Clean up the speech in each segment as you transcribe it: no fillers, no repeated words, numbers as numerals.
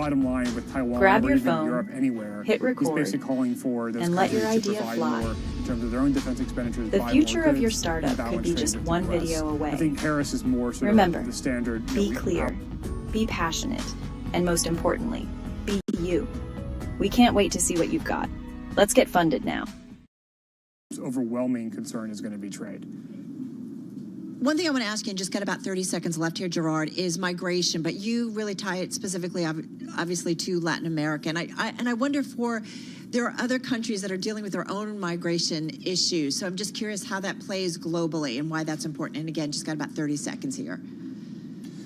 bottom line with Taiwan, Grab or your even phone, Europe, anywhere, hit record, he's basically calling for those and let your countries to idea provide fly. more in terms of their own defense expenditures. The buy more future of goods, your and startup balance could be trade just with the one US. video away. I think Harris is more sort Remember, of the standard. be clear, be passionate, and most importantly, be you. We can't wait to see what you've got. Let's get funded now. Overwhelming concern is going to be trade. One thing I want to ask you, and just got about 30 seconds left here, Gerard, is migration, but you really tie it specifically, obviously, to Latin America. And I wonder there are other countries that are dealing with their own migration issues. So I'm just curious how that plays globally and why that's important. And again, just got about 30 seconds here.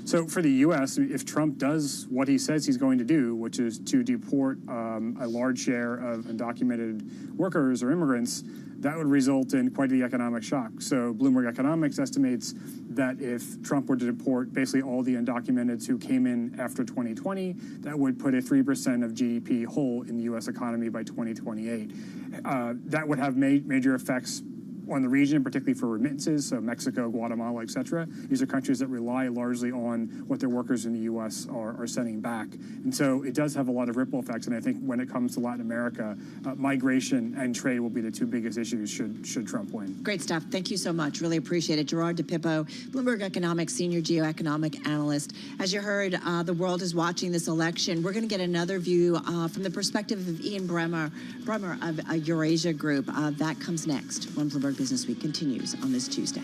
So for the U.S., if Trump does what he says he's going to do, which is to deport a large share of undocumented workers or immigrants, that would result in quite the economic shock. So Bloomberg Economics estimates that if Trump were to deport basically all the undocumented who came in after 2020, that would put a 3% of GDP hole in the U.S. economy by 2028. That would have major effects on the region, particularly for remittances, so Mexico, Guatemala, et cetera. These are countries that rely largely on what their workers in the U.S. are sending back. And so it does have a lot of ripple effects, and I think when it comes to Latin America, migration and trade will be the two biggest issues should Trump win. Great stuff. Thank you so much. Really appreciate it. Gerard DePippo, Bloomberg Economics Senior Geoeconomic Analyst. As you heard, the world is watching this election. We're going to get another view from the perspective of Ian Bremmer of Eurasia Group. That comes next when Bloomberg Business Week continues on this Tuesday.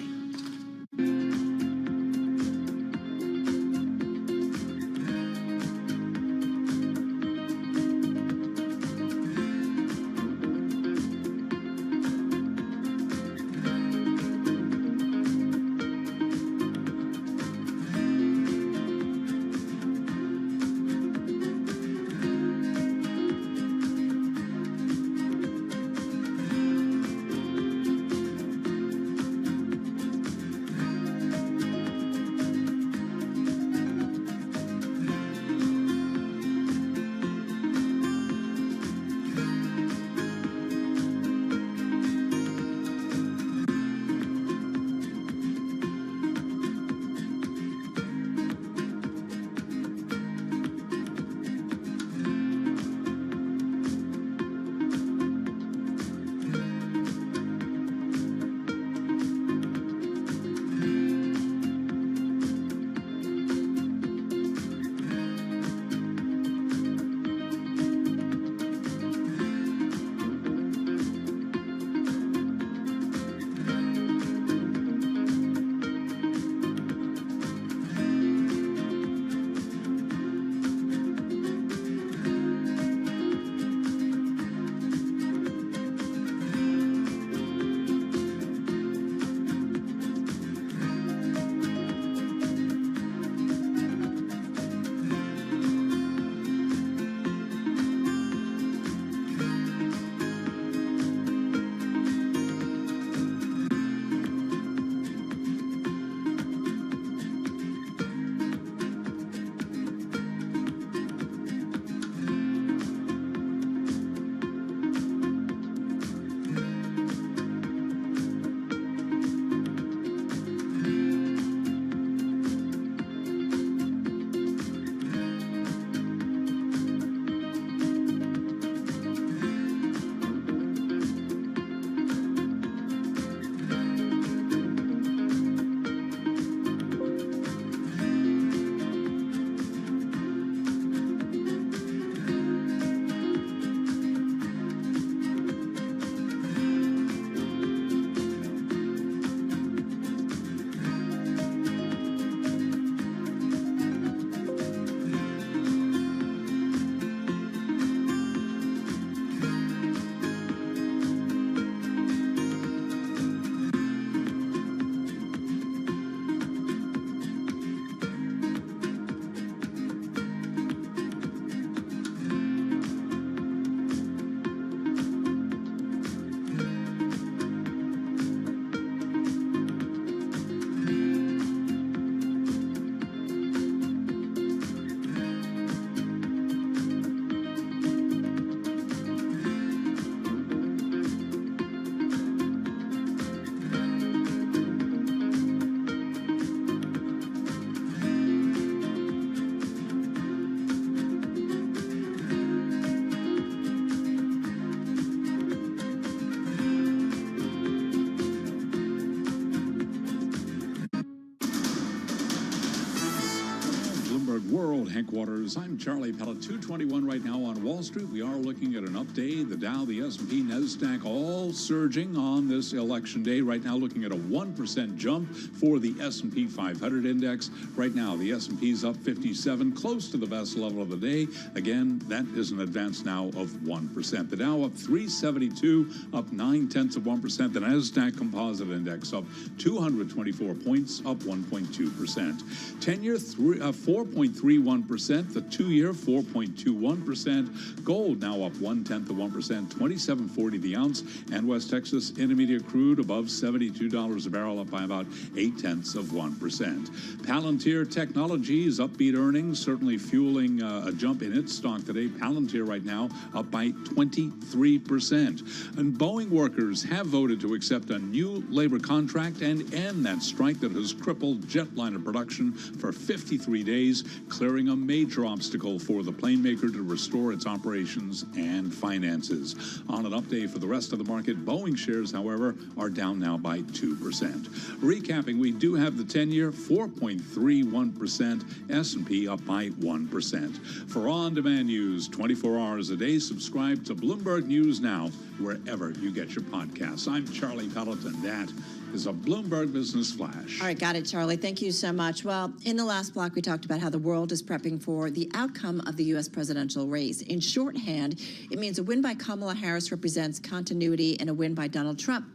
world headquarters. I'm Charlie Pellet. 221 right now on Wall Street. We are looking at an up day. The Dow, the S&P, NASDAQ all surging on this election day. Right now looking at a 1% jump for the S&P 500 index. Right now the S&P's up 57, close to the best level of the day. Again, that is an advance now of 1%. The Dow up 372, up 0.9%. The NASDAQ Composite Index up 224 points, up 1.2%. 10-year 4.31%. The 2-year 4.21%. Gold now up 0.1%, 27.40 the ounce. And West Texas Intermediate crude above $72 a barrel, up by about 0.8%. Palantir Technologies upbeat earnings, certainly fueling a jump in its stock today. Palantir right now up by 23%. And Boeing workers have voted to accept a new labor contract and end that strike that has crippled jetliner production for 53 days, clearing a major obstacle for the plane maker to restore its operations and finances. On an up day for the rest of the market, Boeing shares, however, are down now by 2%. Recapping, we do have the 10-year 4.31%, S&P up by 1%. For on-demand news 24 hours a day, subscribe to Bloomberg News Now wherever you get your podcasts. I'm Charlie Pellet, and that is a Bloomberg Business Flash. All right, got it, Charlie. Thank you so much. Well, in the last block, we talked about how the world is prepping for the outcome of the U.S. presidential race. In shorthand, it means a win by Kamala Harris represents continuity, and a win by Donald Trump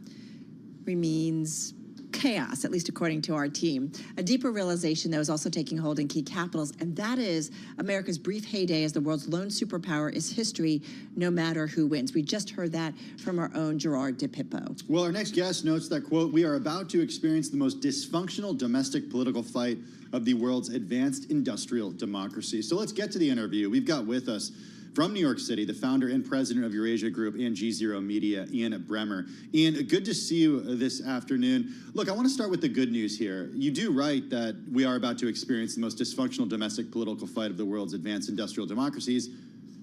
means chaos, at least according to our team. A deeper realization, though, is also taking hold in key capitals, and that is America's brief heyday as the world's lone superpower is history, no matter who wins. We just heard that from our own Gerard DePippo. Well, our next guest notes that, quote, "We are about to experience the most dysfunctional domestic political fight of the world's advanced industrial democracy." So let's get to the interview. We've got with us from New York City, the founder and president of Eurasia Group and G0 Media, Ian Bremmer. Ian, good to see you this afternoon. Look, I want to start with the good news here. You do write that we are about to experience the most dysfunctional domestic political fight of the world's advanced industrial democracies,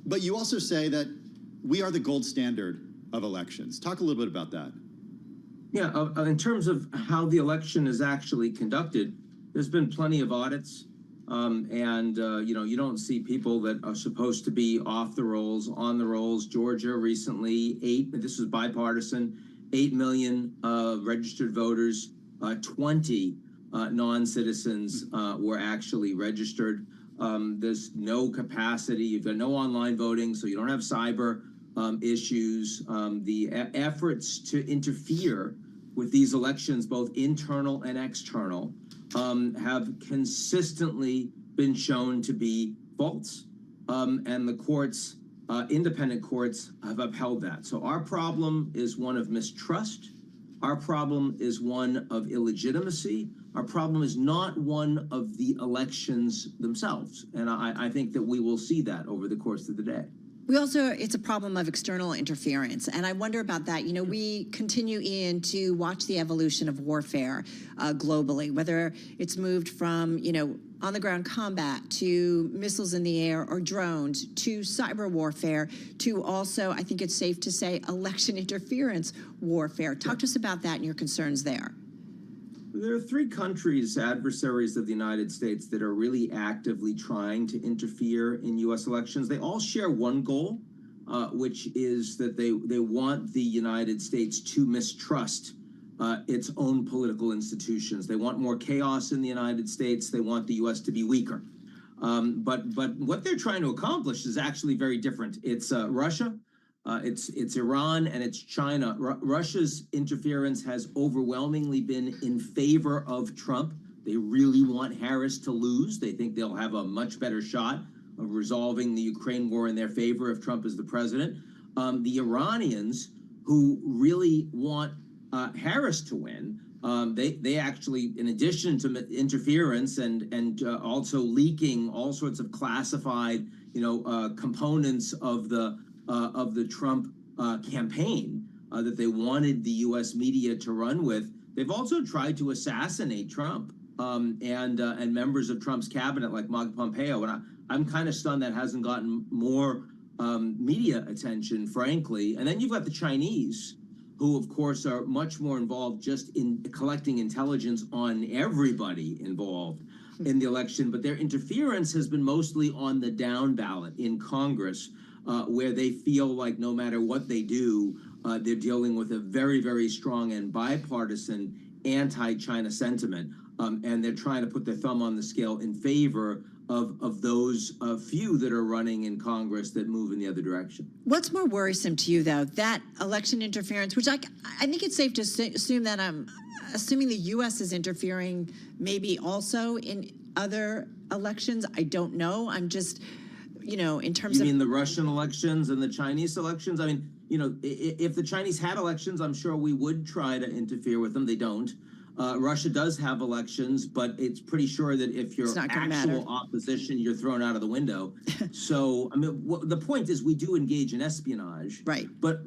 but you also say that we are the gold standard of elections. Talk a little bit about that. Yeah, in terms of how the election is actually conducted, there's been plenty of audits. You don't see people that are supposed to be off the rolls, on the rolls. Georgia recently, this was bipartisan, 8 million registered voters, 20 non-citizens were actually registered. There's no capacity. You've got no online voting, so you don't have cyber issues. The efforts to interfere with these elections, both internal and external, have consistently been shown to be false, and the courts, independent courts, have upheld that. So our problem is one of mistrust. Our problem is one of illegitimacy. Our problem is not one of the elections themselves, and I think that we will see that over the course of the day. We also, it's a problem of external interference, and I wonder about that. You know, we continue, Ian, to watch the evolution of warfare globally, whether it's moved from, on-the-ground combat to missiles in the air or drones to cyber warfare to also, I think it's safe to say, election interference warfare. Talk to us about that and your concerns there. There are 3 countries, adversaries of the United States, that are really actively trying to interfere in U.S. elections. They all share one goal, which is that they want the United States to mistrust its own political institutions. They want more chaos in the United States. They want the U.S. to be weaker. But what they're trying to accomplish is actually very different. It's Russia. It's Iran, and it's China. Russia's interference has overwhelmingly been in favor of Trump. They really want Harris to lose. They think they'll have a much better shot of resolving the Ukraine war in their favor if Trump is the president. The Iranians, who really want Harris to win, they actually, in addition to interference and also leaking all sorts of classified, components of the Trump campaign that they wanted the U.S. media to run with, they've also tried to assassinate Trump and members of Trump's cabinet, like Mike Pompeo. And I'm kind of stunned that hasn't gotten more media attention, frankly. And then you've got the Chinese, who, of course, are much more involved just in collecting intelligence on everybody involved. in the election, but their interference has been mostly on the down ballot in Congress, where they feel like no matter what they do, they're dealing with a very, very strong and bipartisan anti-China sentiment, and they're trying to put their thumb on the scale in favor of those few that are running in Congress that move in the other direction. What's more worrisome to you, though, that election interference, which I think it's safe to assume that assuming the U.S. is interfering maybe also in other elections? I don't know. I'm just, in terms of... You mean the Russian elections and the Chinese elections? I mean, if the Chinese had elections, I'm sure we would try to interfere with them. They don't. Russia does have elections, but it's pretty sure that if you're actual opposition, you're thrown out of the window. So, I mean, the point is we do engage in espionage. Right. But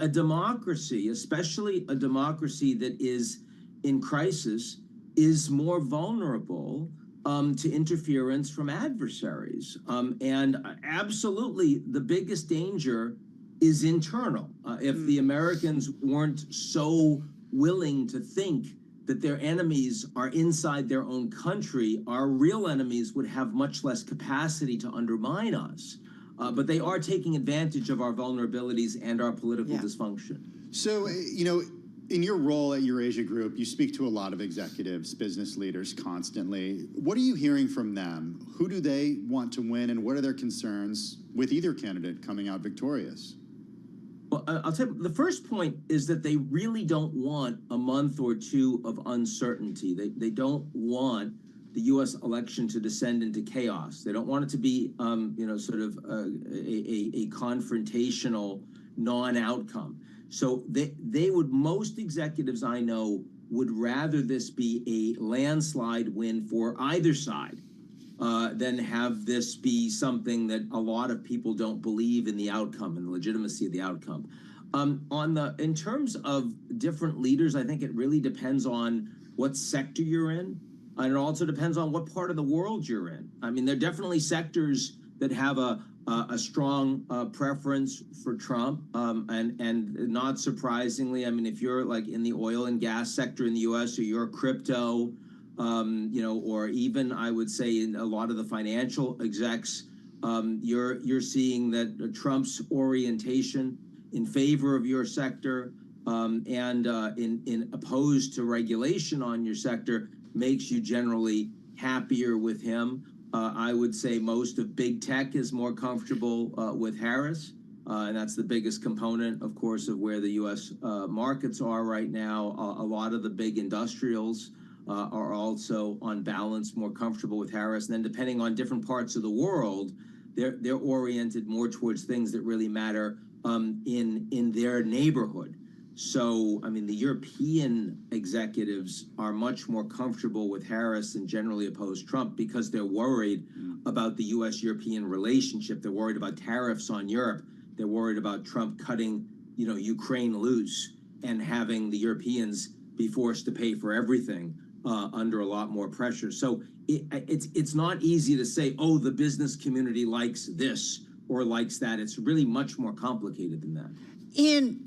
a democracy, especially a democracy that is in crisis, is more vulnerable to interference from adversaries. And absolutely, the biggest danger is internal. If the Americans weren't so willing to think that their enemies are inside their own country, our real enemies would have much less capacity to undermine us. But they are taking advantage of our vulnerabilities and our political dysfunction. So, in your role at Eurasia Group, you speak to a lot of executives, business leaders constantly. What are you hearing from them? Who do they want to win, and what are their concerns with either candidate coming out victorious? Well, I'll tell you, the first point is that they really don't want a month or two of uncertainty. They don't want the U.S. election to descend into chaos. They don't want it to be, sort of a confrontational non-outcome. So most executives I know would rather this be a landslide win for either side than have this be something that a lot of people don't believe in the outcome and the legitimacy of the outcome. In terms of different leaders, I think it really depends on what sector you're in, and it also depends on what part of the world you're in. I mean, there are definitely sectors that have a strong preference for Trump, and not surprisingly, I mean, if you're like in the oil and gas sector in the U.S. or you're crypto, or even I would say in a lot of the financial execs, you're seeing that Trump's orientation in favor of your sector and in opposed to regulation on your sector makes you generally happier with him. I would say most of big tech is more comfortable with Harris, and that's the biggest component, of course, of where the U.S. Markets are right now. A lot of the big industrials are also, on balance, more comfortable with Harris. And then depending on different parts of the world, they're oriented more towards things that really matter in their neighborhood. So, I mean, the European executives are much more comfortable with Harris and generally oppose Trump because they're worried about the U.S.-European relationship. They're worried about tariffs on Europe. They're worried about Trump cutting, Ukraine loose and having the Europeans be forced to pay for everything under a lot more pressure. So it's not easy to say, oh, the business community likes this or likes that. It's really much more complicated than that. And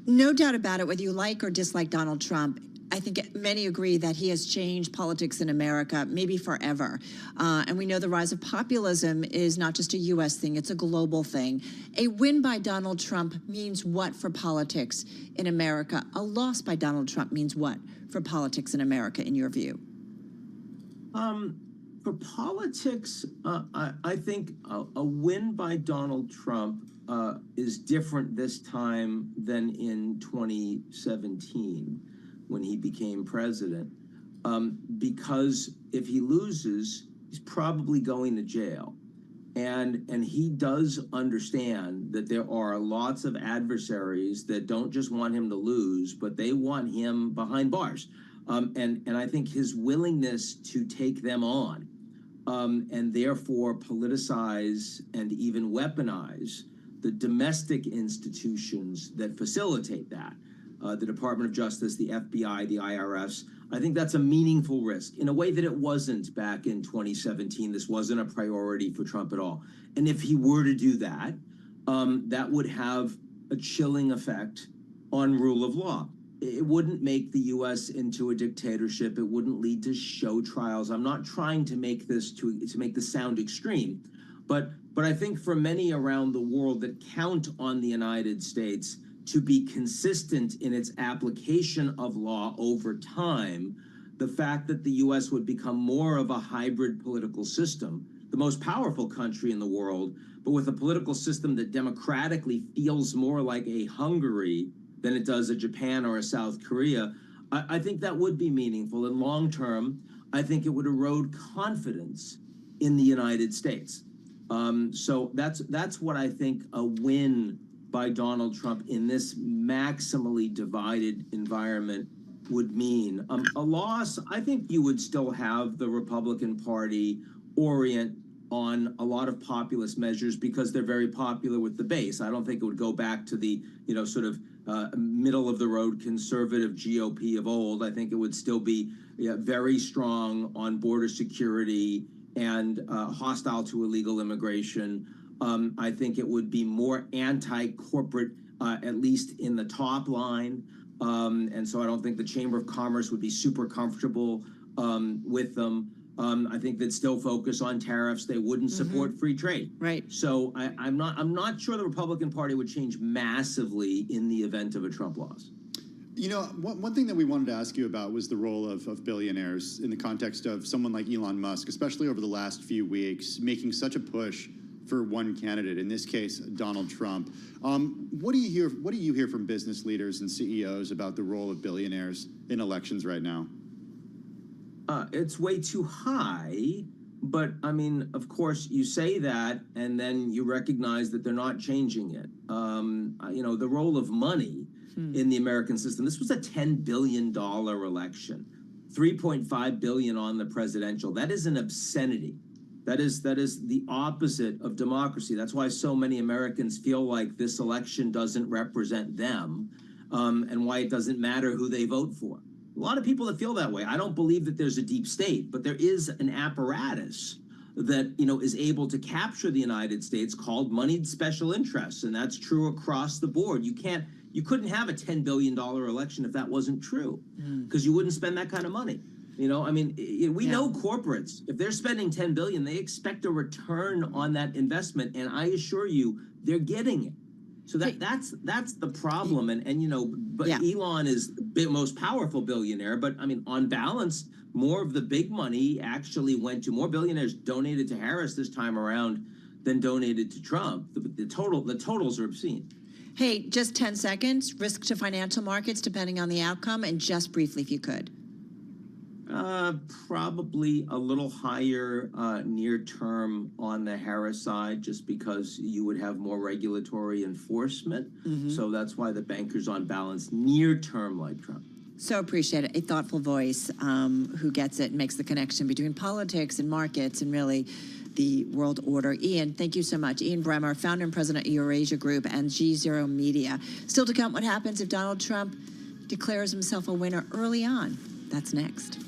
no doubt about it, whether you like or dislike Donald Trump, I think many agree that he has changed politics in America, maybe forever. And we know the rise of populism is not just a U.S. thing, it's a global thing. A win by Donald Trump means what for politics in America? A loss by Donald Trump means what for politics in America, in your view? For politics, I think a win by Donald Trump is different this time than in 2017 when he became president, because if he loses, he's probably going to jail. And he does understand that there are lots of adversaries that don't just want him to lose, but they want him behind bars. And I think his willingness to take them on and therefore politicize and even weaponize the domestic institutions that facilitate that, the Department of Justice, the FBI, the IRS, I think that's a meaningful risk in a way that it wasn't back in 2017. This wasn't a priority for Trump at all. And if he were to do that, that would have a chilling effect on rule of law. it wouldn't make the U.S. into a dictatorship. It wouldn't lead to show trials. I'm not trying to make this to make this sound extreme, but I think for many around the world that count on the United States to be consistent in its application of law over time, the fact that the U.S. would become more of a hybrid political system, the most powerful country in the world, but with a political system that democratically feels more like a Hungary than it does a Japan or a South Korea, I think that would be meaningful. And long term, I think it would erode confidence in the United States. So that's what I think a win by Donald Trump in this maximally divided environment would mean. A loss, I think you would still have the Republican Party orient on a lot of populist measures because they're very popular with the base. I don't think it would go back to the, sort of middle of the road conservative GOP of old. I think it would still be very strong on border security and hostile to illegal immigration. I think it would be more anti-corporate, at least in the top line. And so I don't think the Chamber of Commerce would be super comfortable with them. I think they'd still focus on tariffs. They wouldn't support free trade. Right. So I'm not sure the Republican Party would change massively in the event of a Trump loss. One thing that we wanted to ask you about was the role of billionaires in the context of someone like Elon Musk, especially over the last few weeks, making such a push for one candidate, in this case, Donald Trump. What do you hear from business leaders and CEOs about the role of billionaires in elections right now? It's way too high, but I mean, of course, you say that, and then you recognize that they're not changing it. The role of money in the American system. This was a $10 billion election, $3.5 billion on the presidential. That is an obscenity. That is the opposite of democracy. That's why so many Americans feel like this election doesn't represent them, and why it doesn't matter who they vote for. A lot of people that feel that way. I don't believe that there's a deep state, but there is an apparatus that is able to capture the United States called moneyed special interests, and that's true across the board. You couldn't have a $10 billion election if that wasn't true, because you wouldn't spend that kind of money. We know corporates, if they're spending $10 billion, they expect a return on that investment, and I assure you, they're getting it. So that's the problem, but Elon is the most powerful billionaire. But I mean, on balance, more of the big money actually went to more billionaires donated to Harris this time around than donated to Trump. The totals are obscene. Hey, just 10 seconds. Risk to financial markets depending on the outcome, and just briefly, if you could. Probably a little higher near term on the Harris side, just because you would have more regulatory enforcement. So that's why the bankers on balance near term like Trump. So appreciate it. A thoughtful voice who gets it and makes the connection between politics and markets and really the world order. Ian, thank you so much. Ian Bremmer, founder and president of Eurasia Group and G0 Media. Still to come, what happens if Donald Trump declares himself a winner early on? That's next.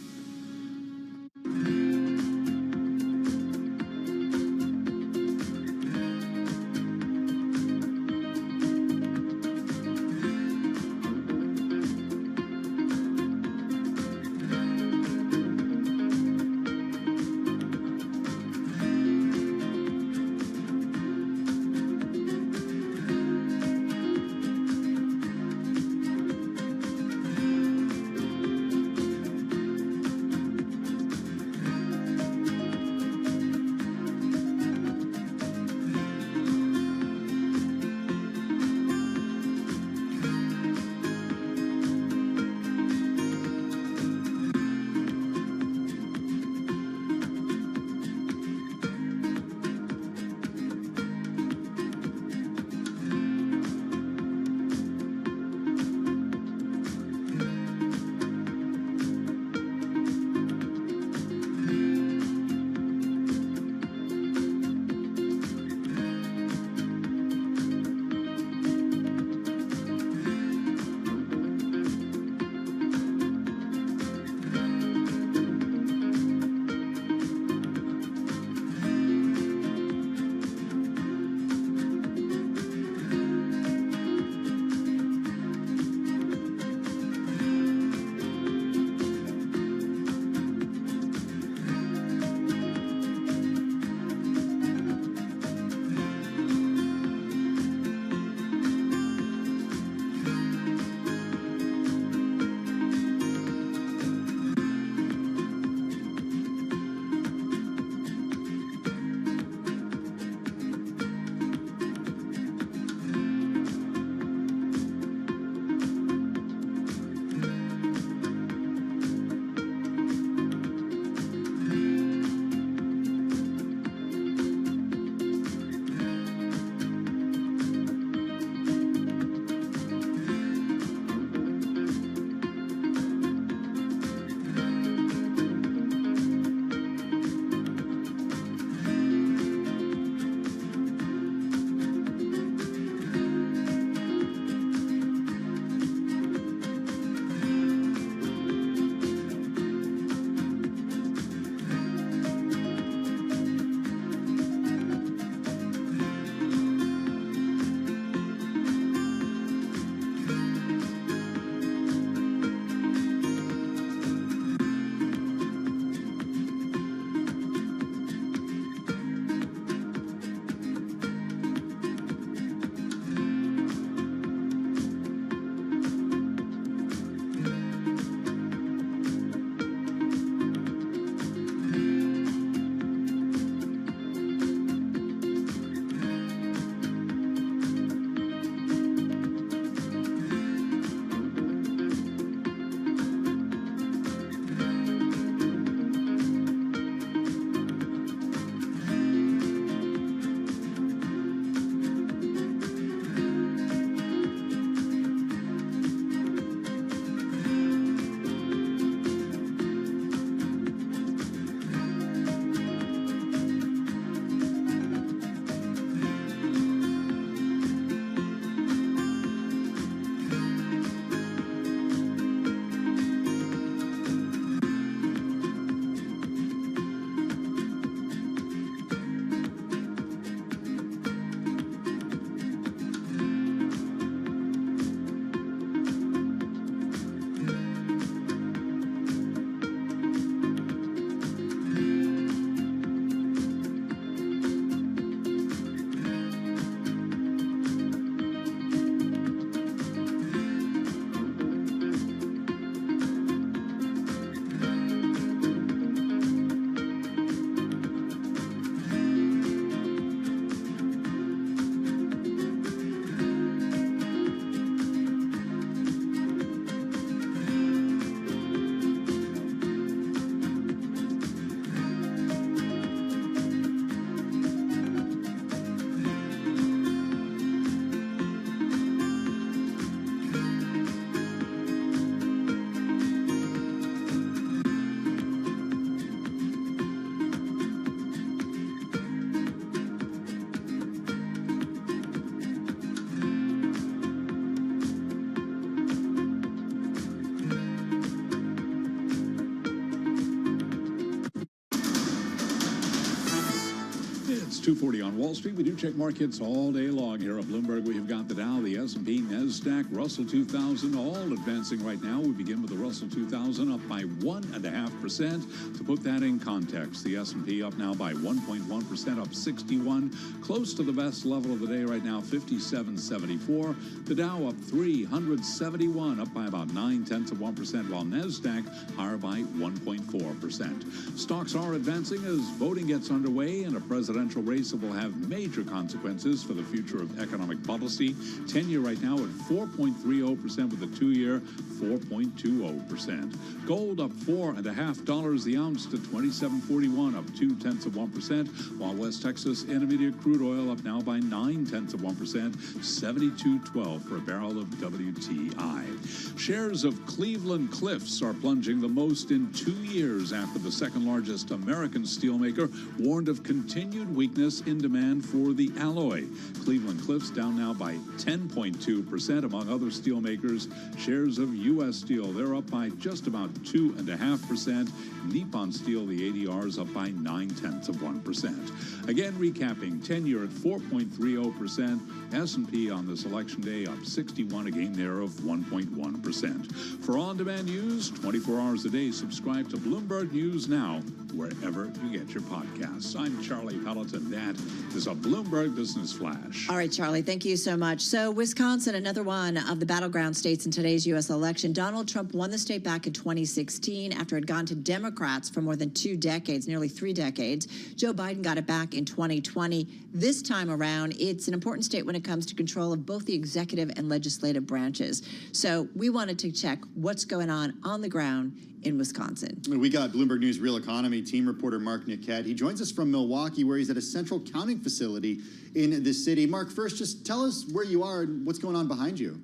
2:40 on Wall Street. We do check markets all day long here at Bloomberg. We have got the Dow, the S&P, NASDAQ, Russell 2000, all advancing right now. We begin with the Russell 2000 up by 1.5%. To put that in context, the S&P up now by 1.1%, up 61, close to the best level of the day right now, 57.74. The Dow up 371, up by about 0.9%, while NASDAQ higher by 1.4%. Stocks are advancing as voting gets underway in a presidential race that will have major consequences for the future of economic policy. 10-year right now at 4.30% with a 2-year 4.20%. Gold up $4.50 the ounce to $27.41, up 0.2%, while West Texas Intermediate crude oil up now by 0.9%, $72.12 for a barrel of WTI. Shares of Cleveland Cliffs are plunging the most in 2 years after the second largest American steelmaker warned of continued weakness in demand for the alloy. Cleveland Cliffs down now by 10.2%. Among other steelmakers, shares of U.S. Steel, they're up by just about 2.5%. Nippon Steel, the ADRs up by 0.9%. Again, recapping, 10-year at 4.30%. S&P on this election day up 61, a gain there of 1.1%. For on-demand news, 24 hours a day, subscribe to Bloomberg News Now, wherever you get your podcasts. I'm Charlie Pelleton. That is a Bloomberg Business Flash. All right, Charlie, thank you so much. So Wisconsin, another one of the battleground states in today's U.S. election. Donald Trump won the state back in 2016 after it had gone to Democrats for more than 2 decades, nearly 3 decades. Joe Biden got it back in 2020. This time around, it's an important state when it comes to control of both the executive and legislative branches. So we wanted to check what's going on the ground in Wisconsin. We got Bloomberg News Real Economy team reporter Mark Niquette. He joins us from Milwaukee, where he's at a central counting facility in the city. Mark, first, just tell us where you are and what's going on behind you.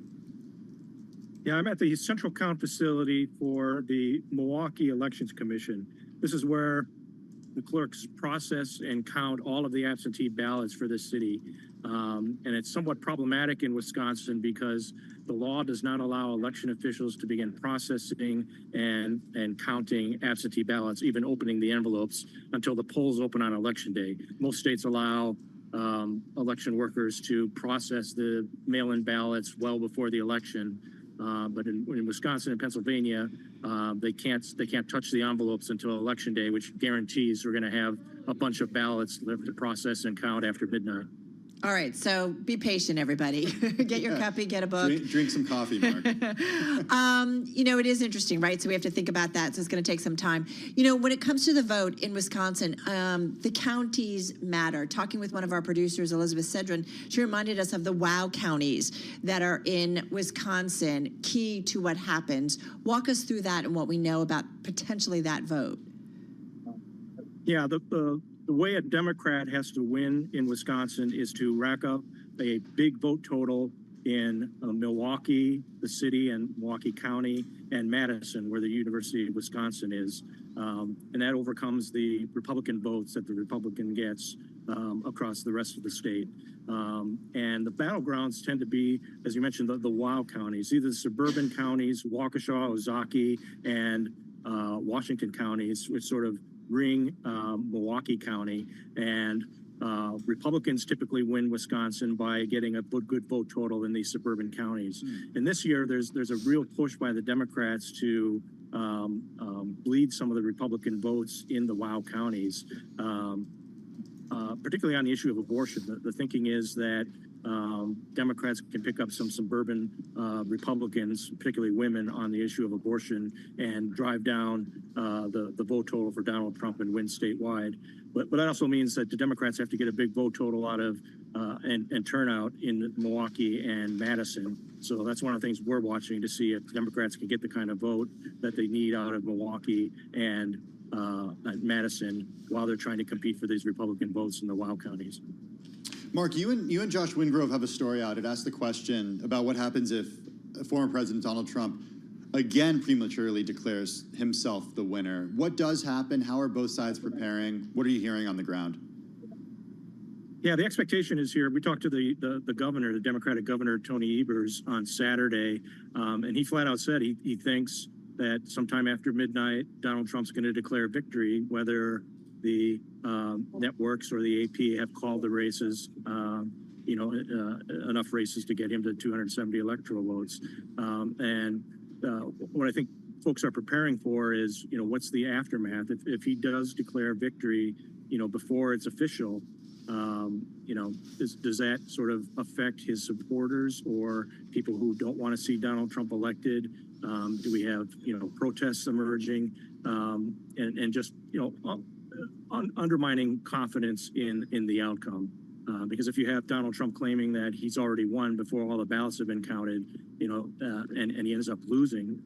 Yeah, I'm at the central count facility for the Milwaukee Elections Commission. This is where the clerks process and count all of the absentee ballots for this city. And it's somewhat problematic in Wisconsin because the law does not allow election officials to begin processing and counting absentee ballots, even opening the envelopes, until the polls open on election day. Most states allow election workers to process the mail-in ballots well before the election. But in Wisconsin and Pennsylvania, they can't touch the envelopes until election day, which guarantees we're going to have a bunch of ballots left to process and count after midnight. All right, so be patient, everybody. Get your copy, get a book. Drink some coffee, Mark. You know, it is interesting, right? So we have to think about that. So it's going to take some time. You know, when it comes to the vote in Wisconsin, the counties matter. Talking with one of our producers, Elizabeth Cedrin, she reminded us of the WOW counties that are in Wisconsin, key to what happens. Walk us through that and what we know about potentially that vote. Yeah, the way a Democrat has to win in Wisconsin is to rack up a big vote total in Milwaukee, the city, and Milwaukee County, and Madison, where the University of Wisconsin is. And that overcomes the Republican votes that the Republican gets across the rest of the state. And the battlegrounds tend to be, as you mentioned, the WOW counties, either the suburban counties, Waukesha, Ozaukee, and Washington counties, which sort of ring Milwaukee County, and Republicans typically win Wisconsin by getting a good vote total in these suburban counties. And this year, there's a real push by the Democrats to bleed some of the Republican votes in the WOW counties, particularly on the issue of abortion. The thinking is that Democrats can pick up some suburban Republicans, particularly women, on the issue of abortion and drive down the vote total for Donald Trump and win statewide. But that also means that the Democrats have to get a big vote total out of and turnout in Milwaukee and Madison. So that's one of the things we're watching to see if Democrats can get the kind of vote that they need out of Milwaukee and Madison while they're trying to compete for these Republican votes in the WOW counties. Mark, you and Josh Wingrove have a story out. It asked the question about what happens if former President Donald Trump again prematurely declares himself the winner. What does happen? How are both sides preparing? What are you hearing on the ground? Yeah, the expectation is here. We talked to the governor, the Democratic governor, Tony Evers, on Saturday, and he flat out said he thinks that sometime after midnight, Donald Trump's going to declare victory, whether the networks or the AP have called the races, enough races to get him to 270 electoral votes. What I think folks are preparing for is, what's the aftermath? If he does declare victory, before it's official, does that sort of affect his supporters or people who don't want to see Donald Trump elected? Do we have, protests emerging and just, undermining confidence in the outcome? Because if you have Donald Trump claiming that he's already won before all the ballots have been counted, and he ends up losing,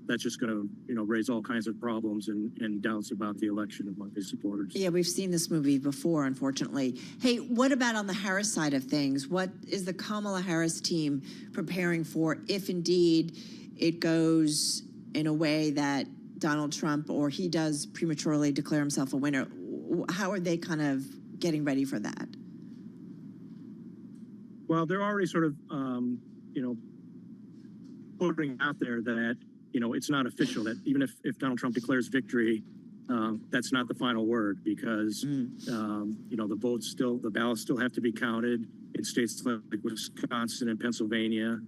that's just going to, raise all kinds of problems and doubts about the election among his supporters. Yeah, we've seen this movie before, unfortunately. Hey, what about on the Harris side of things? What is the Kamala Harris team preparing for if indeed it goes in a way that Donald Trump or he does prematurely declare himself a winner? How are they kind of getting ready for that? Well, they're already sort of, putting out there that, it's not official, that even if Donald Trump declares victory, that's not the final word because, the ballots still have to be counted in states like Wisconsin and Pennsylvania.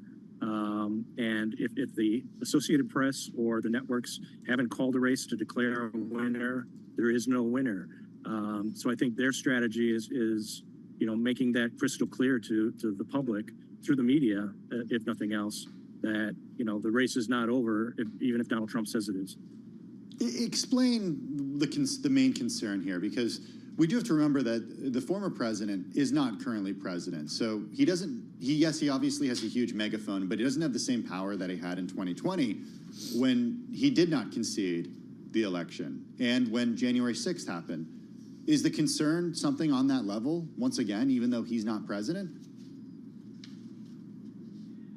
And if the Associated Press or the networks haven't called a race to declare a winner, there is no winner. So I think their strategy is making that crystal clear to the public through the media, if nothing else, that, the race is not over, even if Donald Trump says it is. Explain the main concern here, because we do have to remember that the former president is not currently president. So he obviously has a huge megaphone, but he doesn't have the same power that he had in 2020 when he did not concede the election and when January 6th happened. Is the concern something on that level, once again, even though he's not president?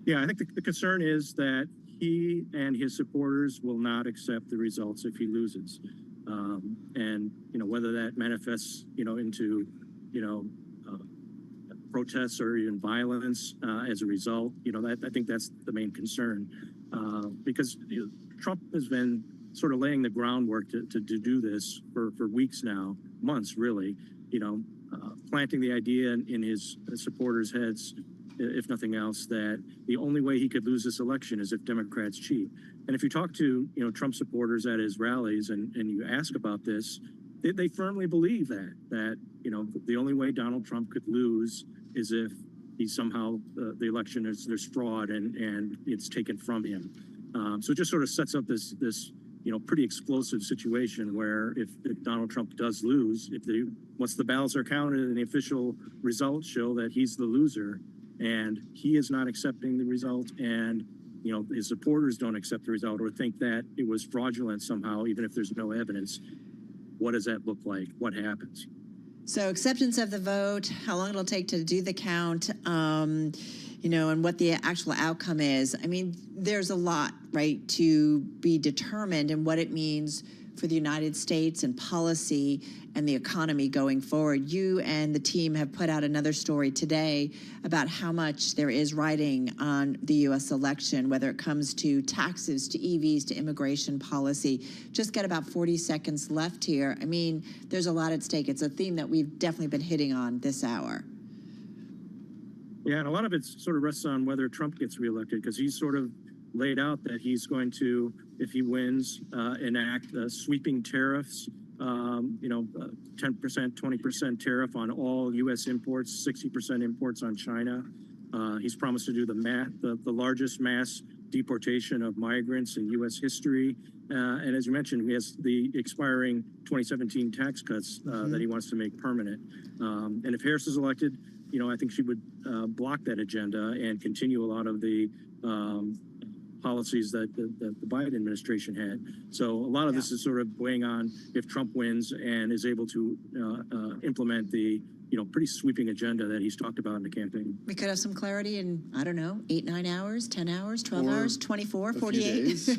Yeah, I think the concern is that he and his supporters will not accept the results if he loses. And, whether that manifests, into, protests or even violence as a result, I think that's the main concern. Because Trump has been sort of laying the groundwork to do this for weeks now, months really, planting the idea in his supporters' heads, if nothing else, that the only way he could lose this election is if Democrats cheat. And if you talk to, Trump supporters at his rallies and you ask about this, they firmly believe that, the only way Donald Trump could lose is if he somehow, the election there's fraud and it's taken from him. So it just sort of sets up this pretty explosive situation where if Donald Trump does lose, once the ballots are counted and the official results show that he's the loser and he is not accepting the result and his supporters don't accept the result or think that it was fraudulent somehow, even if there's no evidence, what does that look like? What happens? So acceptance of the vote, how long it'll take to do the count, and what the actual outcome is. I mean, there's a lot, right, to be determined and what it means for the United States and policy and the economy going forward. You and the team have put out another story today about how much there is riding on the U.S. election, whether it comes to taxes, to EVs, to immigration policy. Just got about 40 seconds left here. I mean, there's a lot at stake. It's a theme that we've definitely been hitting on this hour. Yeah, and a lot of it sort of rests on whether Trump gets reelected, because he's sort of laid out that he's going to, if he wins, enact sweeping tariffs, 10%, 20% tariff on all U.S. imports, 60% imports on China. He's promised to do the largest mass deportation of migrants in U.S. history. And as you mentioned, he has the expiring 2017 tax cuts that he wants to make permanent. And if Harris is elected, I think she would block that agenda and continue a lot of the policies that the Biden administration had. So a lot of this is sort of weighing on if Trump wins and is able to implement the pretty sweeping agenda that he's talked about in the campaign. We could have some clarity in, I don't know, 8, 9 hours, 10 hours, 12 hours, 24, 48.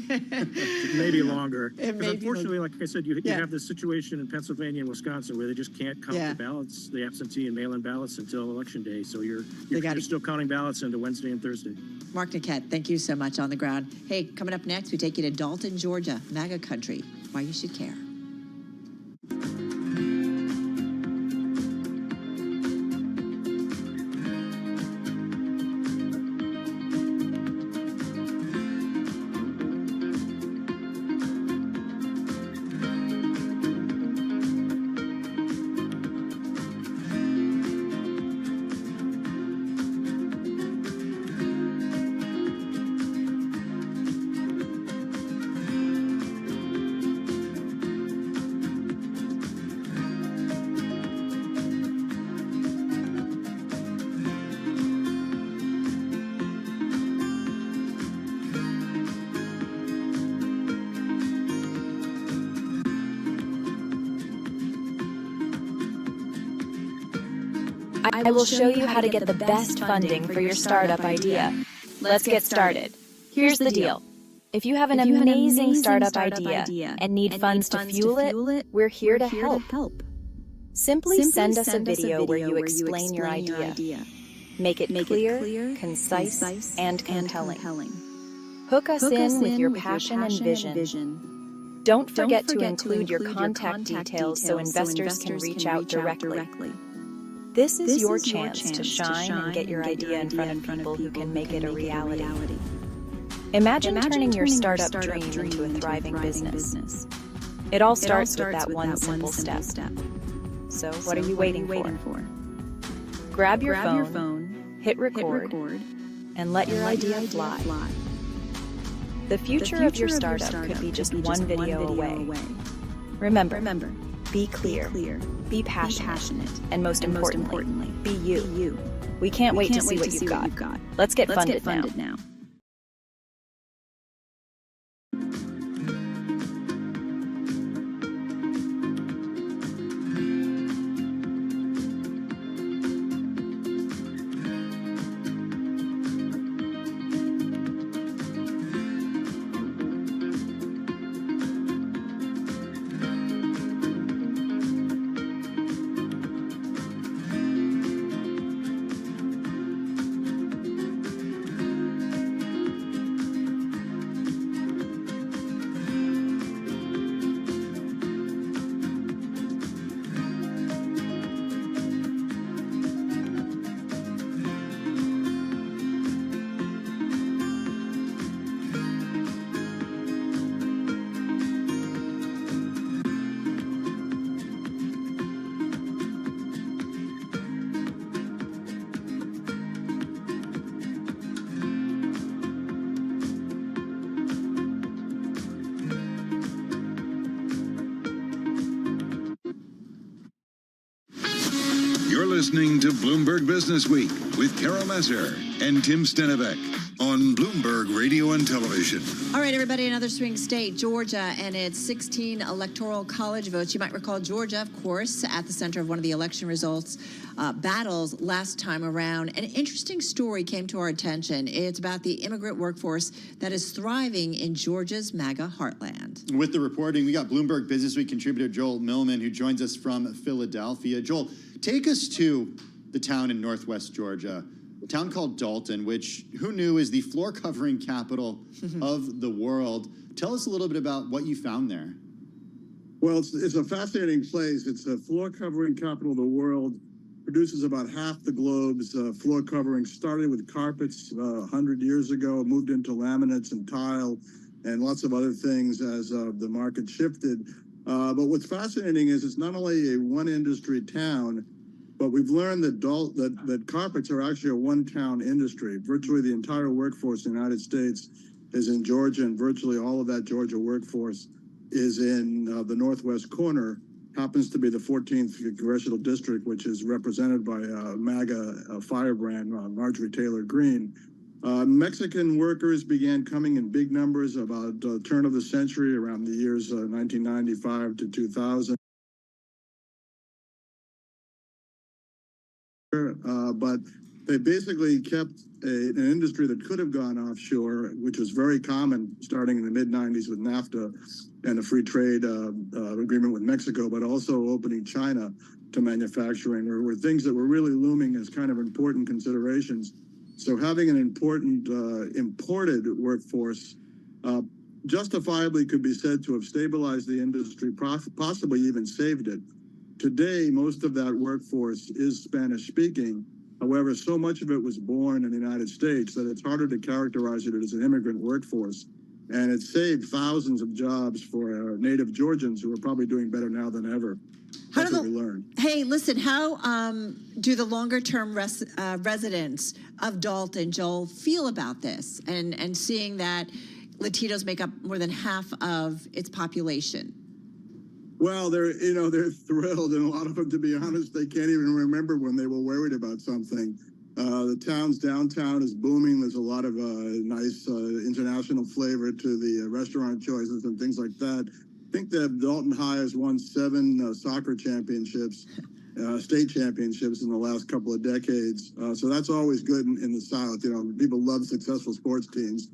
Maybe longer. Unfortunately, like I said, you have this situation in Pennsylvania and Wisconsin where they just can't count the ballots, the absentee and mail-in ballots until Election Day. So you're still counting ballots into Wednesday and Thursday. Mark Niquette, thank you so much on the ground. Hey, coming up next, we take you to Dalton, Georgia, MAGA country, why you should care. I will show you how to get the best funding for your startup idea. Let's get started. Here's the deal. If you have an amazing startup idea and need funds to fuel it, we're here to help. Simply send us a video where you explain your idea. Make it clear, concise, and compelling. Hook us in with your passion and vision. Don't forget to include your contact details so investors can reach out directly. This is your chance to shine and get your idea in front of people who can make it a reality. Imagine turning your startup dream into a thriving business. It all starts with that one simple step. So what are you waiting for? Grab your phone, hit record, and let your idea fly. The future of your startup could be just one video away. Remember, be clear, be passionate, and most importantly, be you. We can't wait to see what you've got. Let's get funded now. You're listening to Bloomberg Business Week with Carol Messer and Tim Stenevec on Bloomberg Radio and Television. All right, everybody, another swing state, Georgia, and its 16 electoral college votes. You might recall Georgia, of course, at the center of one of the election results battles last time around. An interesting story came to our attention. It's about the immigrant workforce that is thriving in Georgia's MAGA heartland. With the reporting, we got Bloomberg Business Week contributor Joel Millman, who joins us from Philadelphia. Joel, take us to the town in northwest Georgia, a town called Dalton, which, who knew, is the floor-covering capital of the world. Tell us a little bit about what you found there. Well, it's a fascinating place. It's a floor-covering capital of the world. Produces about half the globe's floor covering. Started with carpets 100 years ago, moved into laminates and tile and lots of other things as the market shifted. But what's fascinating is it's not only a one-industry town, but we've learned that carpets are actually a one-town industry. Virtually the entire workforce in the United States is in Georgia, and virtually all of that Georgia workforce is in the northwest corner. Happens to be the 14th congressional district, which is represented by MAGA firebrand Marjorie Taylor Greene. Mexican workers began coming in big numbers about the turn of the century, around the years 1995 to 2000. But they basically kept an industry that could have gone offshore, which was very common starting in the mid-90s with NAFTA and a free trade agreement with Mexico, but also opening China to manufacturing were things that were really looming as kind of important considerations. So having an important imported workforce justifiably could be said to have stabilized the industry, possibly even saved it. Today, most of that workforce is Spanish-speaking. However, so much of it was born in the United States that it's harder to characterize it as an immigrant workforce. And it saved thousands of jobs for native Georgians who are probably doing better now than ever. That's what we learned. Hey, listen, how do the longer-term residents of Dalton, Joel, feel about this and seeing that Latinos make up more than half of its population? Well, they're thrilled, and a lot of them, to be honest, they can't even remember when they were worried about something. The town's downtown is booming. There's a lot of nice international flavor to the restaurant choices and things like that. I think that Dalton High has won 7 soccer championships. state championships in the last couple of decades. So that's always good in the South. People love successful sports teams.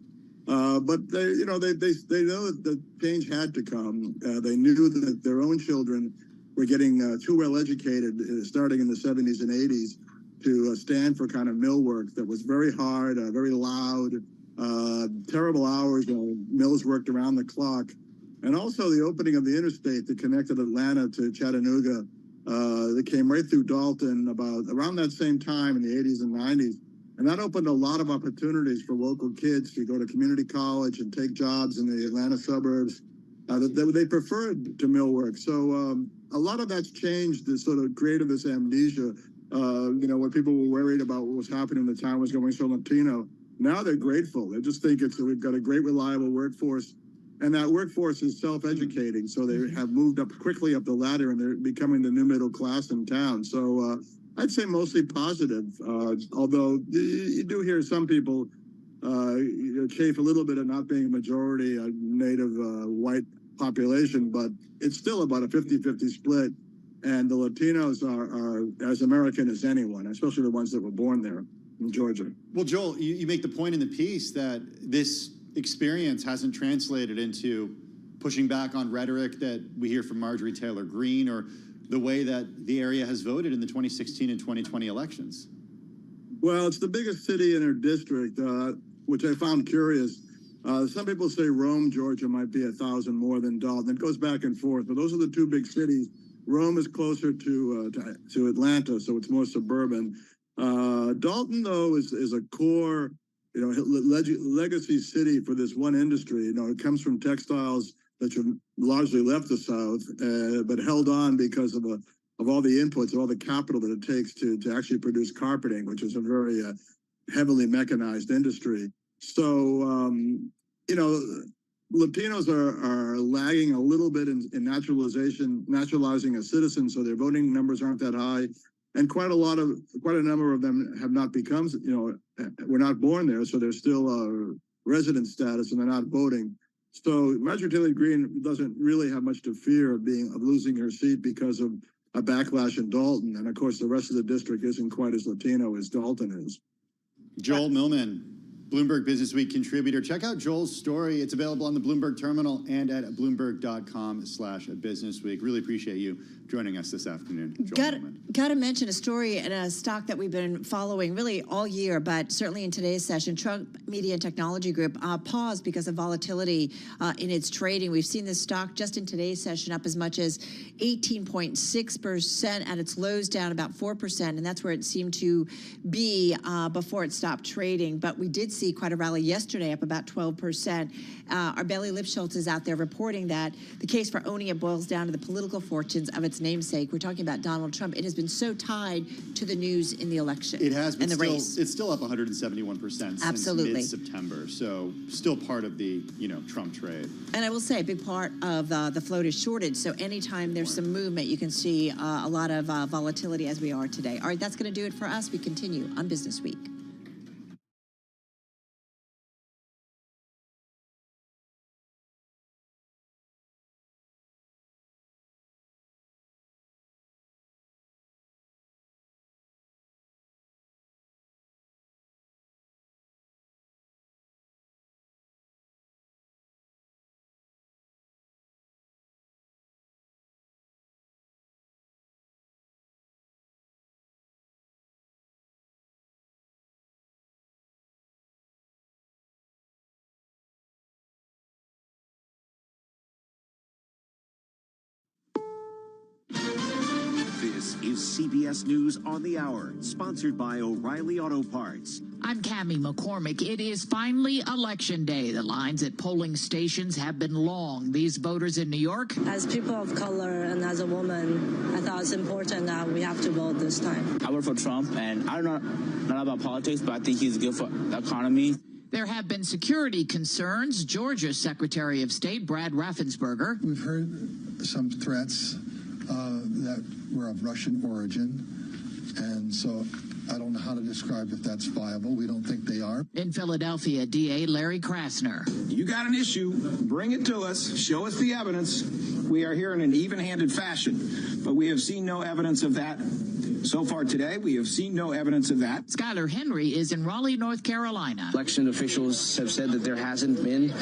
But they know that the change had to come. They knew that their own children were getting too well educated, starting in the 70s and 80s, to stand for kind of mill work that was very hard, very loud, terrible hours. Mills worked around the clock. And also the opening of the interstate that connected Atlanta to Chattanooga, that came right through Dalton around that same time in the 80s and 90s. And that opened a lot of opportunities for local kids to go to community college and take jobs in the Atlanta suburbs that they preferred to mill work. So a lot of that's changed, this sort of created this amnesia. When people were worried about what was happening, the town was going so Latino. Now they're grateful. They just think we've got a great, reliable workforce. And that workforce is self-educating, so they have moved up quickly up the ladder, and they're becoming the new middle class in town. So I'd say mostly positive, although you do hear some people chafe a little bit at not being a majority native white population, but it's still about a 50-50 split, and the Latinos are as American as anyone, especially the ones that were born there in Georgia. Well, Joel, you make the point in the piece that this experience hasn't translated into pushing back on rhetoric that we hear from Marjorie Taylor Greene or the way that the area has voted in the 2016 and 2020 elections. Well, it's the biggest city in her district, which I found curious. Some people say Rome, Georgia might be 1,000 more than Dalton. It goes back and forth, but those are the two big cities. Rome is closer to Atlanta, so it's more suburban. Dalton, though, is a core legacy city for this one industry. It comes from textiles that have largely left the South, but held on because of all the inputs, all the capital that it takes to actually produce carpeting, which is a very heavily mechanized industry. So, Latinos are lagging a little bit in naturalizing as citizens, so their voting numbers aren't that high. And quite a number of them have not become, were not born there, so they're still resident status and they're not voting. So Marjorie Taylor Greene doesn't really have much to fear of losing her seat because of a backlash in Dalton. And of course, the rest of the district isn't quite as Latino as Dalton is. Joel Millman, Bloomberg Business Week contributor. Check out Joel's story. It's available on the Bloomberg terminal and at bloomberg.com/businessweek. Really appreciate you joining us this afternoon, Joel Millman. Got to mention a story and a stock that we've been following really all year, but certainly in today's session. Trump Media and Technology Group paused because of volatility in its trading. We've seen this stock just in today's session up as much as 18.6%, at its lows down about 4%, and that's where it seemed to be before it stopped trading. But we did see quite a rally yesterday, up about 12%. Our Bailey Lipschultz is out there reporting that the case for owning it boils down to the political fortunes of its namesake. We're talking about Donald Trump. It has been so tied to the news in the election. It has, but and the race. It's still up 171% Absolutely. since mid-September. So still part of the Trump trade. And I will say a big part of the float is shorted. So anytime there's some movement, you can see a lot of volatility as we are today. All right, that's going to do it for us. We continue on Business Week. This is CBS News on the Hour, sponsored by O'Reilly Auto Parts. I'm Cammie McCormick. It is finally Election Day. The lines at polling stations have been long. These voters in New York. As people of color and as a woman, I thought it's important that we have to vote this time. I work for Trump, and I don't know about politics, but I think he's good for the economy. There have been security concerns. Georgia's Secretary of State, Brad Raffensperger. We've heard some threats that were of Russian origin, and so I don't know how to describe if that's viable. We don't think they are. In Philadelphia, DA Larry Krasner. You got an issue, bring it to us, show us the evidence. we are here in an even-handed fashion, but we have seen no evidence of that. So far today, we have seen no evidence of that. Skylar Henry is in Raleigh, North Carolina. Election officials have said that there hasn't been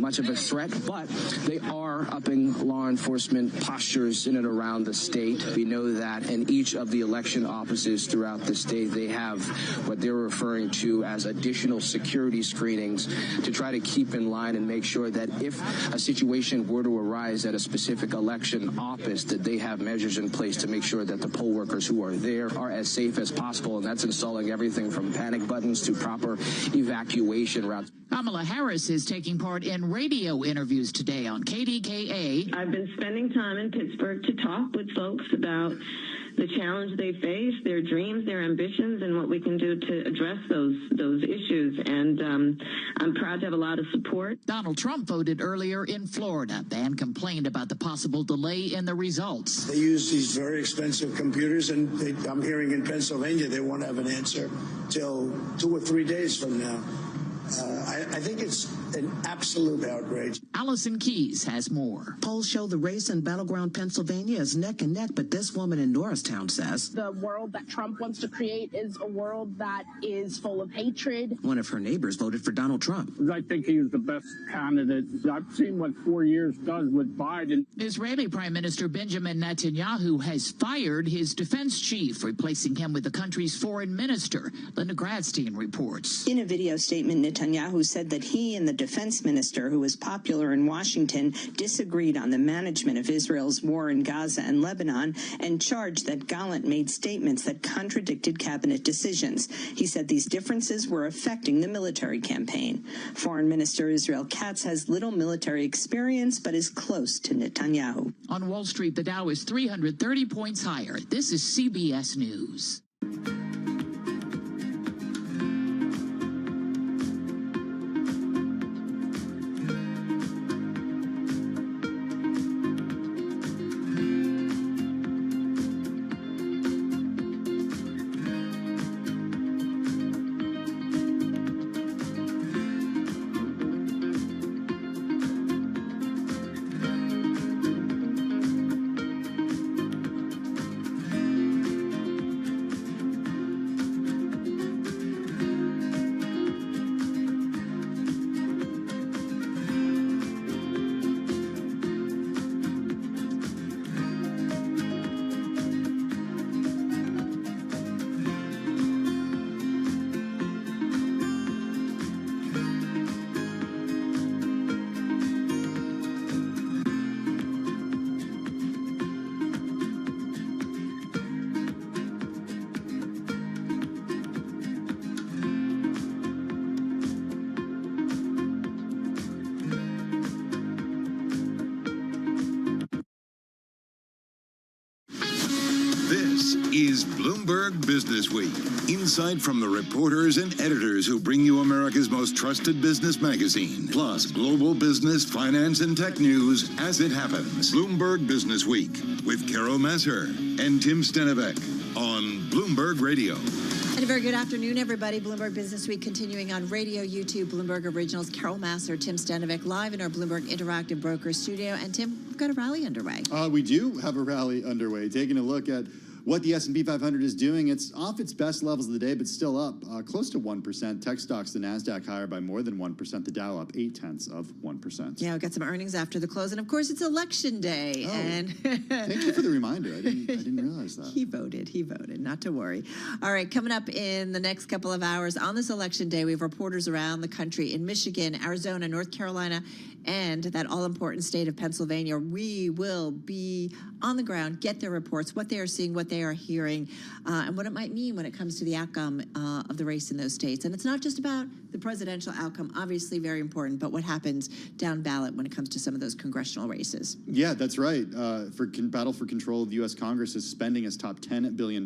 much of a threat, but they are upping law enforcement postures in and around the state. We know that in each of the election offices throughout the state, they have what they're referring to as additional security screenings to try to keep in line and make sure that if a situation were to arise at a specific election office, that they have measures in place to make sure that the poll workers who are there are as safe as possible, and that's installing everything from panic buttons to proper evacuation routes. Kamala Harris is taking part in radio interviews today on KDKA. I've been spending time in Pittsburgh to talk with folks about the challenge they face, their dreams, their ambitions, and what we can do to address those issues. And I'm proud to have a lot of support. Donald Trump voted earlier in Florida and complained about the possible delay in the results. They use these very expensive computers, and I'm hearing in Pennsylvania they won't have an answer till 2 or 3 days from now. I think it's an absolute outrage. Allison Keyes has more. Polls show the race in battleground Pennsylvania is neck and neck, but this woman in Norristown says the world that Trump wants to create is a world that is full of hatred. One of her neighbors voted for Donald Trump. I think he is the best candidate. I've seen what 4 years does with Biden. Israeli Prime Minister Benjamin Netanyahu has fired his defense chief, replacing him with the country's foreign minister. Linda Gradstein reports. In a video statement, Netanyahu said that he and the defense minister, who is popular in Washington, disagreed on the management of Israel's war in Gaza and Lebanon and charged that Gallant made statements that contradicted cabinet decisions. He said these differences were affecting the military campaign. Foreign Minister Israel Katz has little military experience but is close to Netanyahu. On Wall Street, the Dow is 330 points higher. This is CBS News. This is Bloomberg Business Week. Insight from the reporters and editors who bring you America's most trusted business magazine. Plus, global business, finance, and tech news as it happens. Bloomberg Business Week with Carol Masser and Tim Stenevec on Bloomberg Radio. And a very good afternoon, everybody. Bloomberg Business Week continuing on radio, YouTube, Bloomberg Originals. Carol Masser, Tim Stenevec, live in our Bloomberg Interactive Broker studio. And Tim, we've got a rally underway. We do have a rally underway. Taking a look at what the S&P 500 is doing, it's off its best levels of the day, but still up close to 1%. Tech stocks, the NASDAQ higher by more than 1%. The Dow up 0.8%. Yeah, we've got some earnings after the close. And, of course, it's Election Day. Oh, and thank you for the reminder. I didn't realize that. He voted. Not to worry. All right, coming up in the next couple of hours on this Election Day, we have reporters around the country in Michigan, Arizona, North Carolina, and that all-important state of Pennsylvania. We will be on the ground, get their reports, what they are seeing, what they are hearing, and what it might mean when it comes to the outcome of the race in those states. And it's not just about the presidential outcome, obviously very important, but what happens down ballot when it comes to some of those congressional races. Yeah, that's right. Battle for control of the U.S. Congress is spending its top $10 billion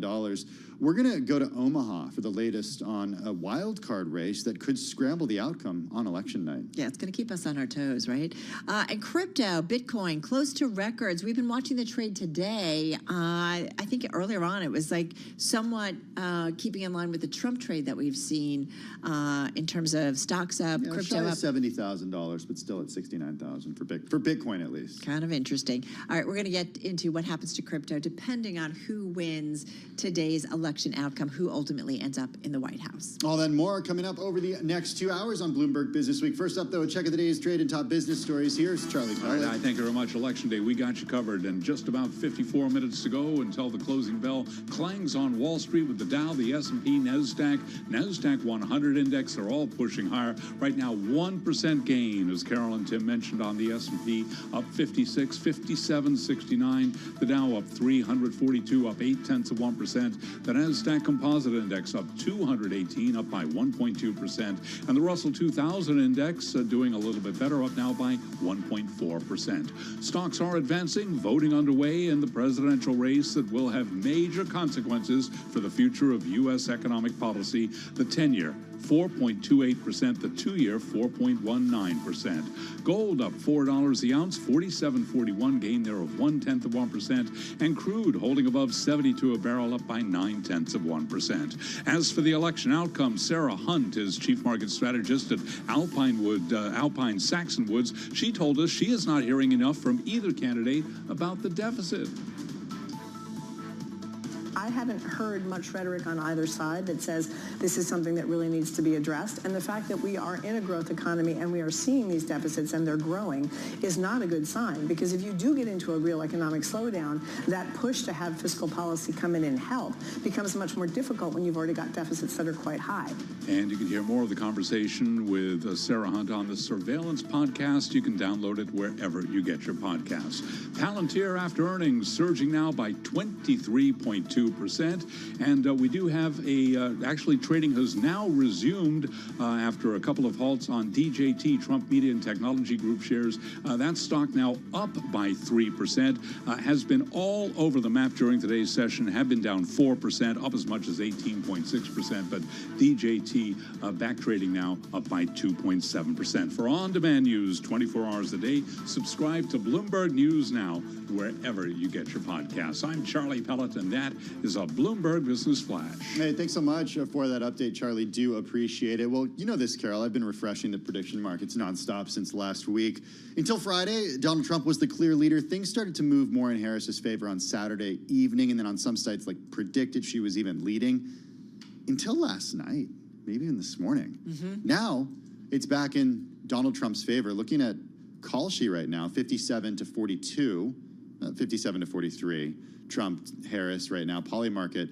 we're going to go to Omaha for the latest on a wild card race that could scramble the outcome on election night. Yeah, it's going to keep us on our toes, right? And crypto, Bitcoin, close to records. We've been watching the trade today. I think earlier on it was like somewhat keeping in line with the Trump trade that we've seen in terms of stocks up, crypto up. $70,000, but still at $69,000 for Bitcoin at least. Kind of interesting. All right, we're going to get into what happens to crypto depending on who wins today's election outcome, who ultimately ends up in the White House. All that and more coming up over the next 2 hours on Bloomberg Business Week. First up, though, a check of the day's trade and top business stories. Here's Charlie Pellet. All right, thank you very much. Election day, we got you covered. And just about 54 minutes to go until the closing bell clangs on Wall Street with the Dow, the S&P, NASDAQ 100 index. They're all pushing higher. Right now, 1% gain, as Carol and Tim mentioned, on the S&P, up 56, 57, 69. The Dow up 342, up 0.8%. The NASDAQ Composite Index up 218, up by 1.2%. And the Russell 2000 Index doing a little bit better, up now by 1.4%. Stocks are advancing, voting underway in the presidential race that will have major consequences for the future of U.S. economic policy. The 10-year 4.28%, the 2-year 4.19%. Gold up $4 the ounce, 47.41, gain there of 0.1%, and crude holding above 72 a barrel, up by 0.9%. As for the election outcome, Sarah Hunt is chief market strategist at Alpine Saxon Woods. She told us she is not hearing enough from either candidate about the deficit. I haven't heard much rhetoric on either side that says this is something that really needs to be addressed. And the fact that we are in a growth economy and we are seeing these deficits and they're growing is not a good sign, because if you do get into a real economic slowdown, that push to have fiscal policy come in and help becomes much more difficult when you've already got deficits that are quite high. And you can hear more of the conversation with Sarah Hunt on the Surveillance podcast. You can download it wherever you get your podcasts. Palantir, after earnings, surging now by 23.2%. And we do have actually trading has now resumed after a couple of halts on DJT, Trump Media and Technology Group shares. That stock now up by 3%, has been all over the map during today's session, have been down 4%, up as much as 18.6%, but DJT back trading now up by 2.7%. For on-demand news 24 hours a day, subscribe to Bloomberg News Now wherever you get your podcasts. I'm Charlie Pellet, and that is a Bloomberg Business Flash. Hey, thanks so much for that update, Charlie. Do appreciate it. Well, you know this, Carol. I've been refreshing the prediction markets nonstop since last week. Until Friday, Donald Trump was the clear leader. Things started to move more in Harris's favor on Saturday evening, and then on some sites, like predicted, she was even leading. Until last night, maybe even this morning. Now, it's back in Donald Trump's favor. Looking at call sheet right now, 57 to 42, 57 to 43. Trump, Harris right now. Polymarket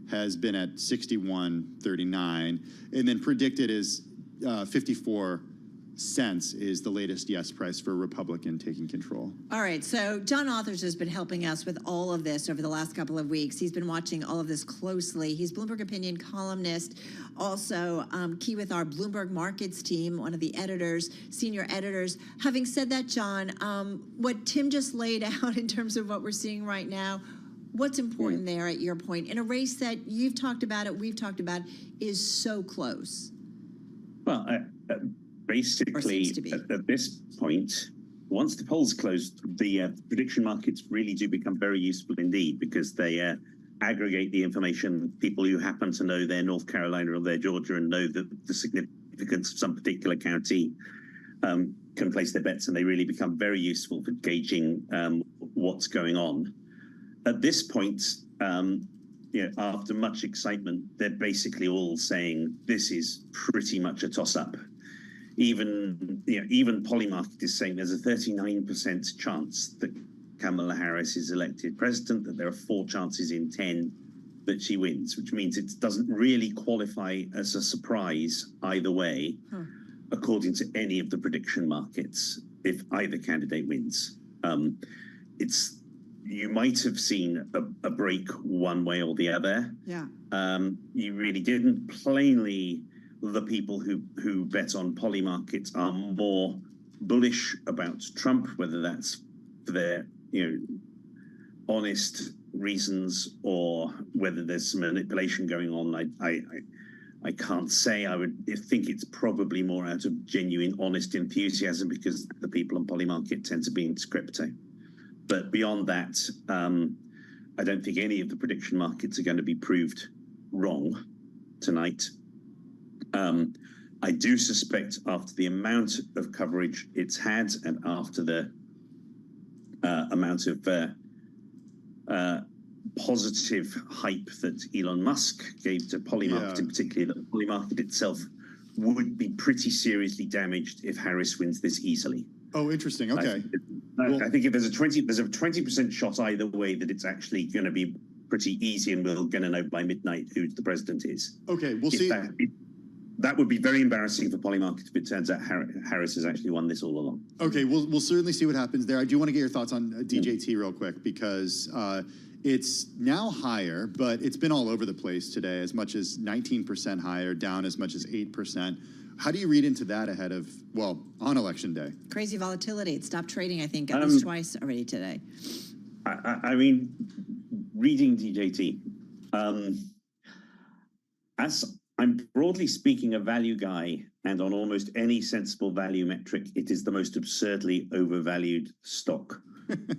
has been at 61.39, and then predicted is 54 cents is the latest yes price for a Republican taking control. All right, so John Authers has been helping us with all of this over the last couple of weeks. He's been watching all of this closely. He's Bloomberg Opinion columnist, also key with our Bloomberg Markets team, one of the editors, senior editors. Having said that, John, what Tim just laid out in terms of what we're seeing right now, what's important there at your point in a race that you've talked about it, we've talked about, is so close? Well, basically, at this point, once the polls close, the prediction markets really do become very useful indeed, because they aggregate the information. People who happen to know their North Carolina or their Georgia and know the significance of some particular county can place their bets, and they really become very useful for gauging what's going on. At this point, after much excitement, they're basically all saying this is pretty much a toss-up. Even Polymarket is saying there's a 39% chance that Kamala Harris is elected president, that there are 4 chances in 10 that she wins, which means it doesn't really qualify as a surprise either way, according to any of the prediction markets, if either candidate wins. You might have seen a break one way or the other. Yeah. You really didn't. Plainly, the people who bet on Polymarket are more bullish about Trump, whether that's for their honest reasons or whether there's some manipulation going on, I can't say. I think it's probably more out of genuine, honest enthusiasm because the people on Polymarket tend to be into crypto. But beyond that, I don't think any of the prediction markets are going to be proved wrong tonight. I do suspect after the amount of coverage it's had and after the amount of positive hype that Elon Musk gave to Polymarket in particular, that Polymarket itself would be pretty seriously damaged if Harris wins this easily. Oh, interesting. Okay. I think if there's a 20% shot either way that it's actually going to be pretty easy and we're going to know by midnight who the president is. Okay, we'll see. That would be very embarrassing for Polymarket if it turns out Harris has actually won this all along. Okay, we'll certainly see what happens there. I do want to get your thoughts on DJT real quick because it's now higher, but it's been all over the place today, as much as 19% higher, down as much as 8%. How do you read into that ahead of, well, on election day? Crazy volatility. It stopped trading, I think, at least twice already today. I mean, reading DJT, as I'm broadly speaking a value guy, and on almost any sensible value metric, it is the most absurdly overvalued stock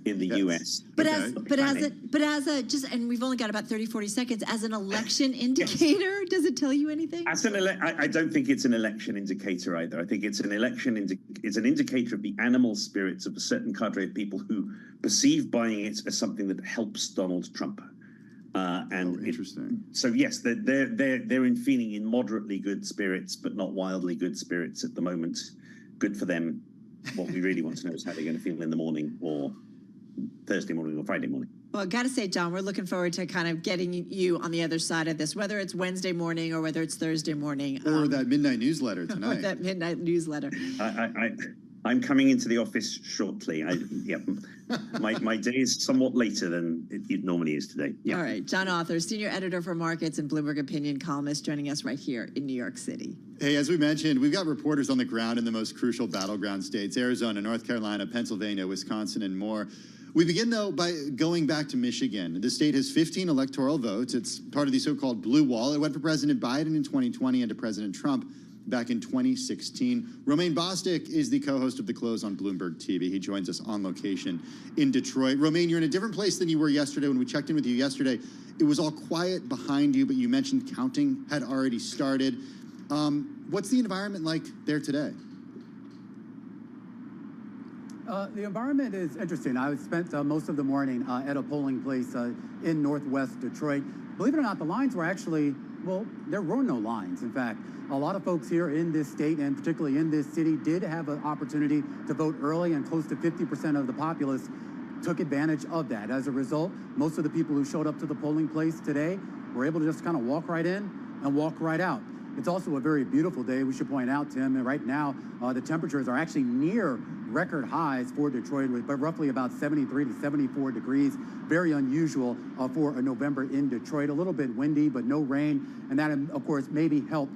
in the US. But as a just, and we've only got about 30-40 seconds, as an election indicator, does it tell you anything? I don't think it's an election indicator either. I think it's an it's an indicator of the animal spirits of a certain cadre of people who perceive buying it as something that helps Donald Trump. Interesting. So yes, they're feeling in moderately good spirits, but not wildly good spirits at the moment. Good for them. What we really want to know is how they're going to feel in the morning, or Thursday morning, or Friday morning. Well, I got to say, John, we're looking forward to kind of getting you on the other side of this, whether it's Wednesday morning or whether it's Thursday morning. Or that midnight newsletter tonight. Or that midnight newsletter. I'm coming into the office shortly. My day is somewhat later than it normally is today. Yeah. All right. John Author, Senior Editor for Markets and Bloomberg Opinion columnist, joining us right here in New York City. Hey, as we mentioned, we've got reporters on the ground in the most crucial battleground states, Arizona, North Carolina, Pennsylvania, Wisconsin, and more. We begin, though, by going back to Michigan. The state has 15 electoral votes. It's part of the so-called blue wall. It went for President Biden in 2020 and to President Trump back in 2016. Romaine Bostick is the co-host of The Close on Bloomberg TV. He joins us on location in Detroit. Romaine, you're in a different place than you were yesterday. When we checked in with you yesterday, it was all quiet behind you, but you mentioned counting had already started. What's the environment like there today? The environment is interesting. I spent most of the morning at a polling place in northwest Detroit. Believe it or not, the lines were actually, well, there were no lines. In fact, a lot of folks here in this state, and particularly in this city, did have an opportunity to vote early, and close to 50% of the populace took advantage of that. As a result, most of the people who showed up to the polling place today were able to just kind of walk right in and walk right out. It's also a very beautiful day, we should point out, Tim. And right now, the temperatures are actually near record highs for Detroit, but roughly about 73 to 74 degrees. Very unusual for a November in Detroit. A little bit windy, but no rain. And that, of course, maybe helped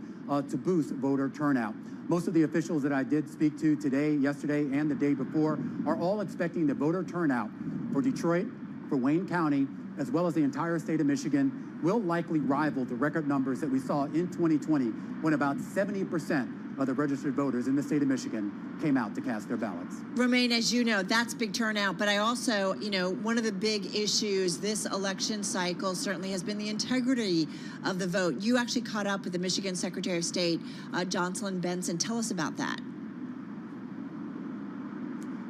to boost voter turnout. Most of the officials that I did speak to today, yesterday, and the day before are all expecting the voter turnout for Detroit, for Wayne County, as well as the entire state of Michigan, will likely rival the record numbers that we saw in 2020, when about 70% of the registered voters in the state of Michigan came out to cast their ballots. Romaine, as you know, that's big turnout. But I also, one of the big issues this election cycle certainly has been the integrity of the vote. You actually caught up with the Michigan Secretary of State, Jocelyn Benson. Tell us about that.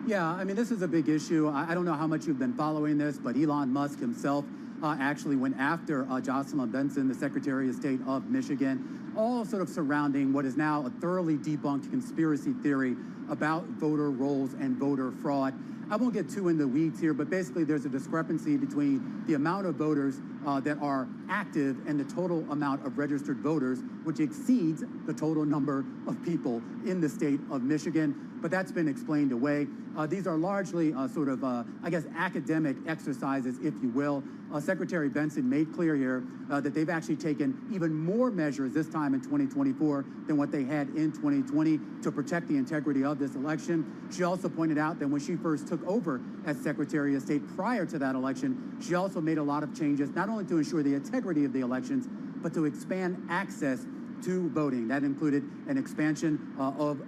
Yeah, I mean, this is a big issue. I don't know how much you've been following this, but Elon Musk himself actually went after Jocelyn Benson, the Secretary of State of Michigan, all sort of surrounding what is now a thoroughly debunked conspiracy theory about voter rolls and voter fraud. I won't get too in the weeds here, but basically there's a discrepancy between the amount of voters that are active and the total amount of registered voters, which exceeds the total number of people in the state of Michigan. But that's been explained away. These are largely I guess, academic exercises, if you will. Secretary Benson made clear here that they've actually taken even more measures this time in 2024 than what they had in 2020 to protect the integrity of this election. She also pointed out that when she first took over as Secretary of State prior to that election, she also made a lot of changes, not only to ensure the integrity of the elections, but to expand access to voting. That included an expansion of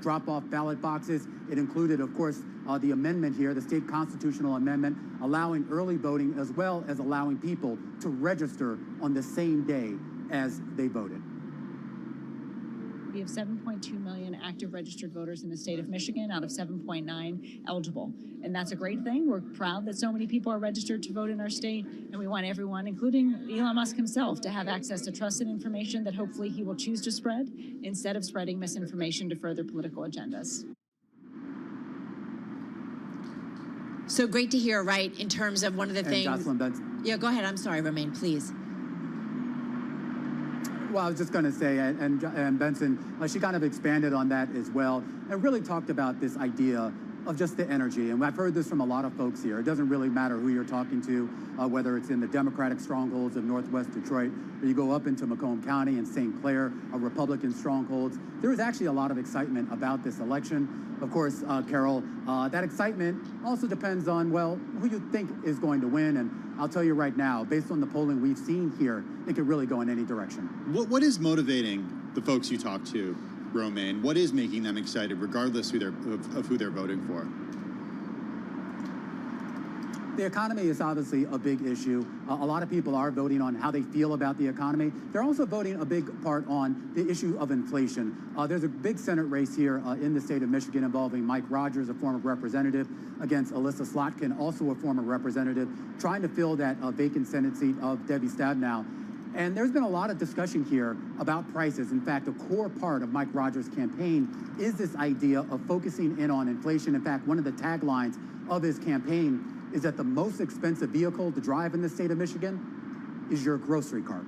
drop-off ballot boxes. It included, of course, the amendment here, the state constitutional amendment, allowing early voting as well as allowing people to register on the same day as they voted. We have 7.2 million active registered voters in the state of Michigan out of 7.9 eligible. And that's a great thing. We're proud that so many people are registered to vote in our state. And we want everyone, including Elon Musk himself, to have access to trusted information that hopefully he will choose to spread instead of spreading misinformation to further political agendas. So great to hear, right, in terms of one of the things. Jocelyn Benson. Yeah, go ahead. I'm sorry, Romaine, please. Well, I was just going to say, and Benson, she kind of expanded on that as well and really talked about this idea of just the energy. And I've heard this from a lot of folks here. It doesn't really matter who you're talking to, whether it's in the Democratic strongholds of Northwest Detroit, or you go up into Macomb County and St. Clair, Republican strongholds. There is actually a lot of excitement about this election. Of course, Carol, that excitement also depends on, well, who you think is going to win. And I'll tell you right now, based on the polling we've seen here, it could really go in any direction. What is motivating the folks you talk to, Romaine? What is making them excited, regardless of who they're voting for? The economy is obviously a big issue. A lot of people are voting on how they feel about the economy. They're also voting a big part on the issue of inflation. There's a big Senate race here in the state of Michigan involving Mike Rogers, a former representative, against Alyssa Slotkin, also a former representative, trying to fill that vacant Senate seat of Debbie Stabenow. And there's been a lot of discussion here about prices. In fact, a core part of Mike Rogers' campaign is this idea of focusing in on inflation. In fact, one of the taglines of his campaign is that the most expensive vehicle to drive in the state of Michigan is your grocery cart.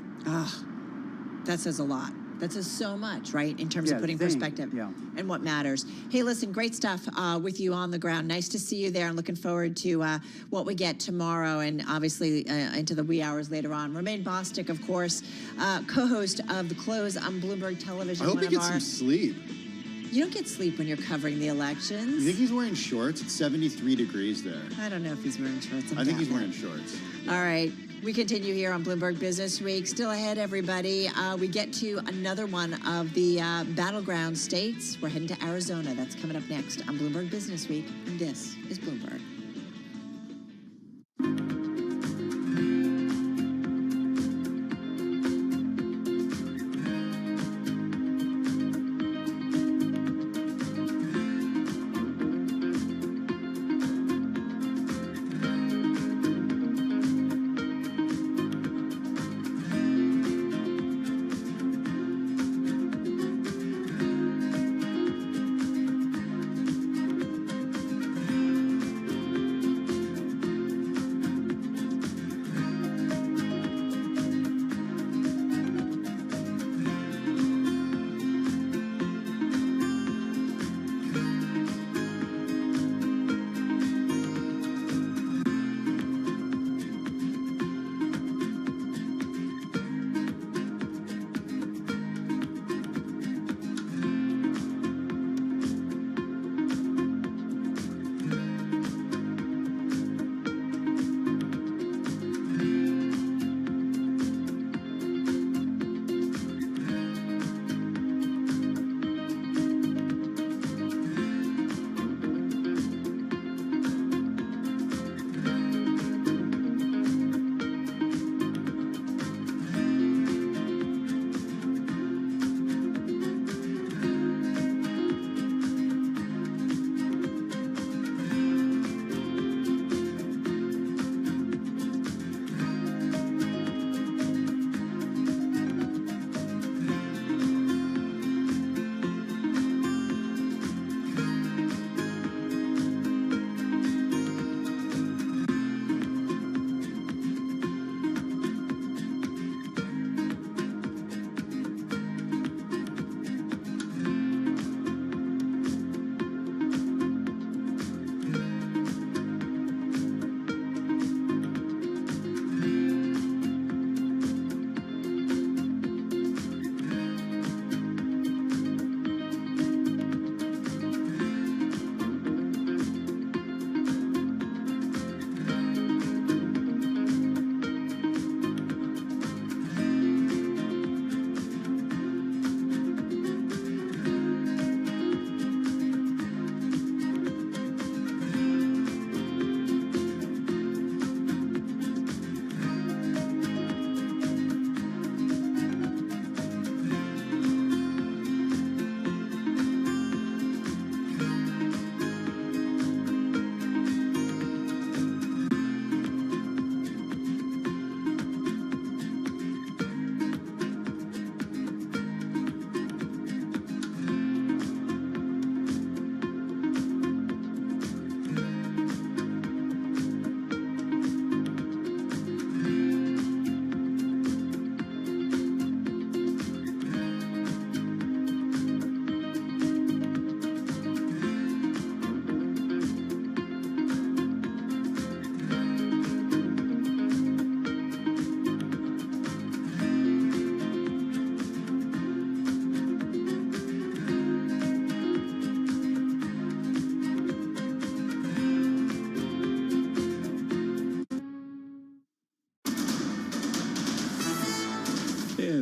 That says a lot. That says so much, right, in terms of putting perspective and what matters. Hey, listen, great stuff with you on the ground. Nice to see you there. I'm looking forward to what we get tomorrow and obviously into the wee hours later on. Romaine Bostick, of course, co-host of The Close on Bloomberg Television. I hope he gets some sleep. You don't get sleep when you're covering the elections. You think he's wearing shorts? It's 73 degrees there. I don't know if he's wearing shorts. I think he's wearing shorts. All right. We continue here on Bloomberg Business Week. Still ahead, everybody. We get to another one of the battleground states. We're heading to Arizona. That's coming up next on Bloomberg Business Week. And this is Bloomberg.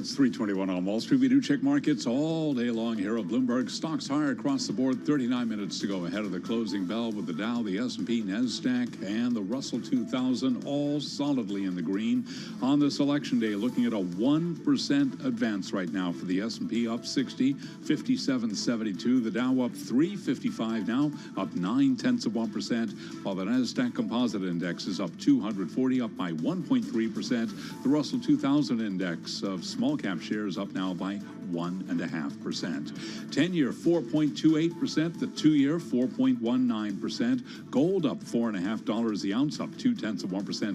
It's 3:21 on Wall Street. We do check markets all day long here at Bloomberg. Stocks higher across the board. 39 minutes to go ahead of the closing bell with the Dow, the S&P, NASDAQ, and the Russell 2000 all solidly in the green on this election day. Looking at a 1% advance right now for the S&P, up 60, 57.72. The Dow up 355 now, up 0.9%, while the NASDAQ Composite Index is up 240, up by 1.3%. The Russell 2000 Index of small cap shares up now by 1.5%. 10-year 4.28%, the 2-year 4.19%. Gold up $4.50 the ounce, up 0.2%,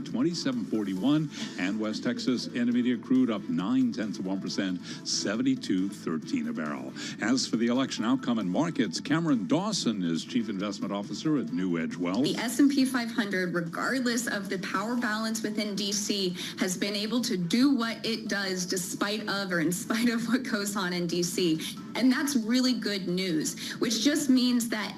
27.41. And West Texas Intermediate crude up 0.9%, 72.13 a barrel. As for the election outcome and markets, Cameron Dawson is Chief Investment Officer at New Edge Wealth. The S&P 500, regardless of the power balance within D.C., has been able to do what it does despite of or in spite of what goes on in D.C. And that's really good news, which just means that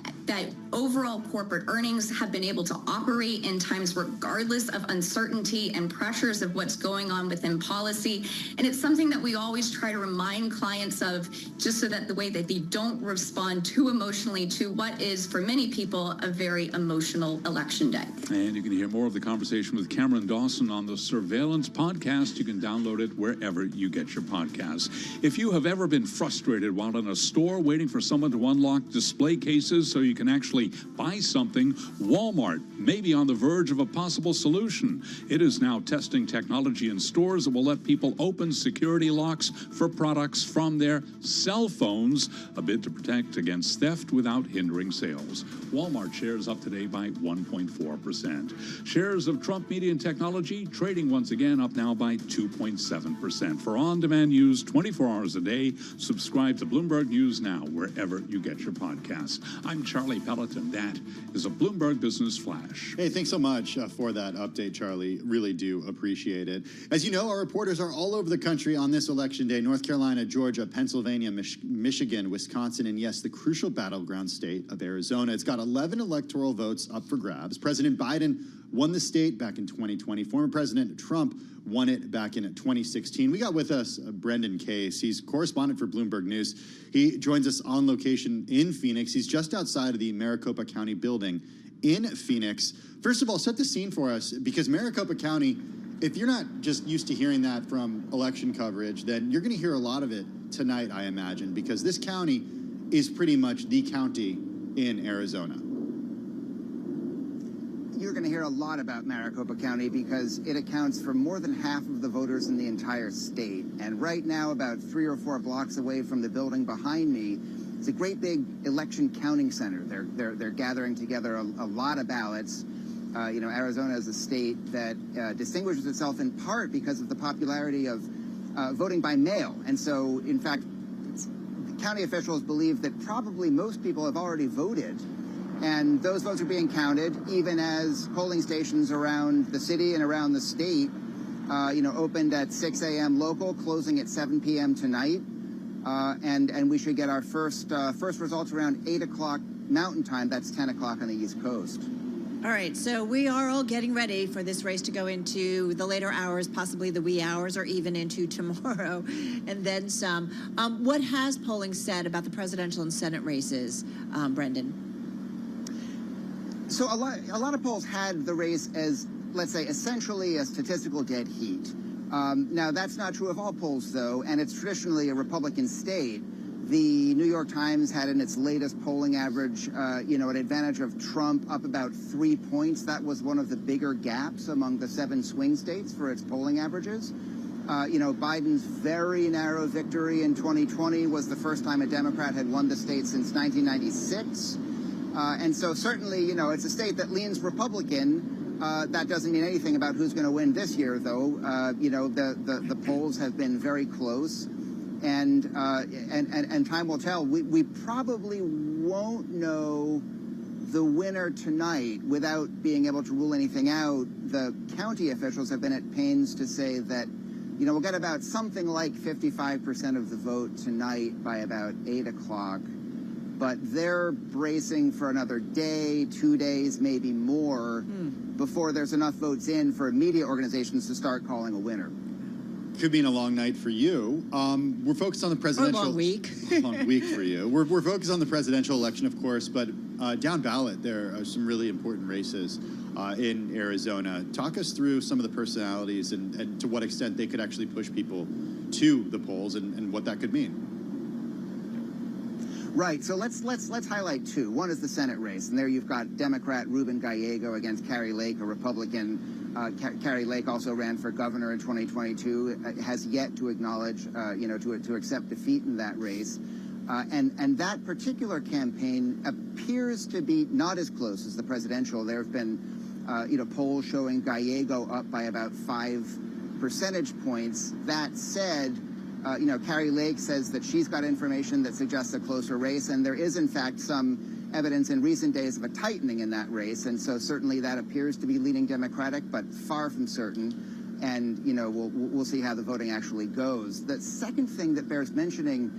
overall corporate earnings have been able to operate in times regardless of uncertainty and pressures of what's going on within policy. And it's something that we always try to remind clients of, just so that the way that they don't respond too emotionally to what is, for many people, a very emotional election day. And you can hear more of the conversation with Cameron Dawson on the Surveillance podcast. You can download it wherever you get your podcasts. If you have ever been frustrated while in a store waiting for someone to unlock display cases so you can actually buy something, Walmart may be on the verge of a possible solution. It is now testing technology in stores that will let people open security locks for products from their cell phones, a bid to protect against theft without hindering sales. Walmart shares up today by 1.4%. Shares of Trump Media and Technology trading once again up now by 2.7%. For on-demand news 24 hours a day, subscribe to Bloomberg News Now wherever you get your podcasts. I'm Charlie Pelleton. That is a Bloomberg Business Flash. Hey, thanks so much for that update, Charlie. Really do appreciate it. As you know, our reporters are all over the country on this election day. North Carolina, Georgia, Pennsylvania, Michigan, Wisconsin, and yes, the crucial battleground state of Arizona. It's got 11 electoral votes up for grabs. President Biden won the state back in 2020. Former President Trump won it back in 2016. We got with us Brendan Case. He's correspondent for Bloomberg News. He joins us on location in Phoenix. He's just outside of the Maricopa County building in Phoenix. First of all, set the scene for us, because Maricopa County, if you're not just used to hearing that from election coverage, then you're going to hear a lot of it tonight, I imagine, because this county is pretty much the county in Arizona. You're going to hear a lot about Maricopa County because it accounts for more than half of the voters in the entire state. And right now, about 3 or 4 blocks away from the building behind me, it's a great big election counting center. They're gathering together a lot of ballots. Arizona is a state that distinguishes itself in part because of the popularity of voting by mail. And so, in fact, county officials believe that probably most people have already voted. And those votes are being counted, even as polling stations around the city and around the state, opened at 6 a.m. local, closing at 7 p.m. tonight. And we should get our first results around 8 o'clock Mountain Time. That's 10 o'clock on the East Coast. All right, so we are all getting ready for this race to go into the later hours, possibly the wee hours, or even into tomorrow, and then some. What has polling said about the presidential and Senate races, Brendan? So a lot of polls had the race as, let's say, essentially a statistical dead heat. Now, that's not true of all polls, though, and it's traditionally a Republican state. The New York Times had in its latest polling average, an advantage of Trump up about 3 points. That was one of the bigger gaps among the 7 swing states for its polling averages. Biden's very narrow victory in 2020 was the first time a Democrat had won the state since 1996. And so certainly, it's a state that leans Republican. That doesn't mean anything about who's going to win this year, though. The polls have been very close, and time will tell. We probably won't know the winner tonight without being able to rule anything out. The county officials have been at pains to say that, we'll get about something like 55% of the vote tonight by about 8 o'clock. But they're bracing for another day, 2 days, maybe more, before there's enough votes in for media organizations to start calling a winner. Could mean a long night for you. We're focused on the presidential... Or a long week. Long week for you. We're focused on the presidential election, of course, but down ballot, there are some really important races in Arizona. Talk us through some of the personalities and to what extent they could actually push people to the polls and what that could mean. Right. So let's highlight two. One is the Senate race, and there you've got Democrat Ruben Gallego against Carrie Lake, a Republican. Carrie Lake also ran for governor in 2022. Has yet to acknowledge, to accept defeat in that race. And that particular campaign appears to be not as close as the presidential. There have been, polls showing Gallego up by about 5 percentage points. That said, Carrie Lake says that she's got information that suggests a closer race, and there is, in fact, some evidence in recent days of a tightening in that race, and so certainly that appears to be leaning Democratic, but far from certain. And, we'll see how the voting actually goes. The second thing that bears mentioning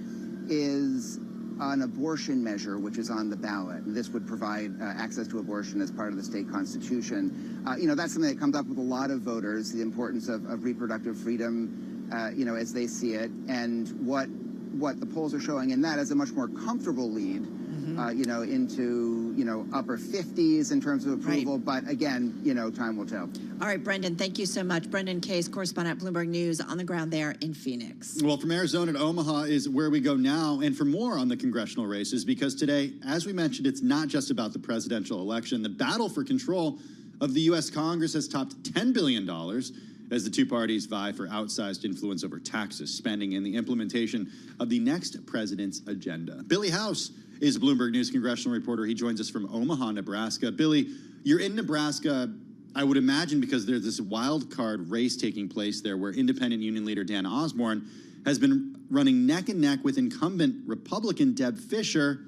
is an abortion measure, which is on the ballot. And this would provide access to abortion as part of the state constitution. That's something that comes up with a lot of voters, the importance of reproductive freedom, as they see it, and what the polls are showing in that is a much more comfortable lead, into, upper 50s in terms of approval. Right. But again, time will tell. All right, Brendan, thank you so much. Brendan Case, correspondent at Bloomberg News, on the ground there in Phoenix. Well, from Arizona to Omaha is where we go now, and for more on the congressional races, because today, as we mentioned, it's not just about the presidential election. The battle for control of the U.S. Congress has topped $10 billion as the two parties vie for outsized influence over taxes, spending, and the implementation of the next president's agenda. Billy House is a Bloomberg News congressional reporter. He joins us from Omaha, Nebraska. Billy, you're in Nebraska, I would imagine, because there's this wild card race taking place there where independent union leader Dan Osborne has been running neck and neck with incumbent Republican Deb Fischer.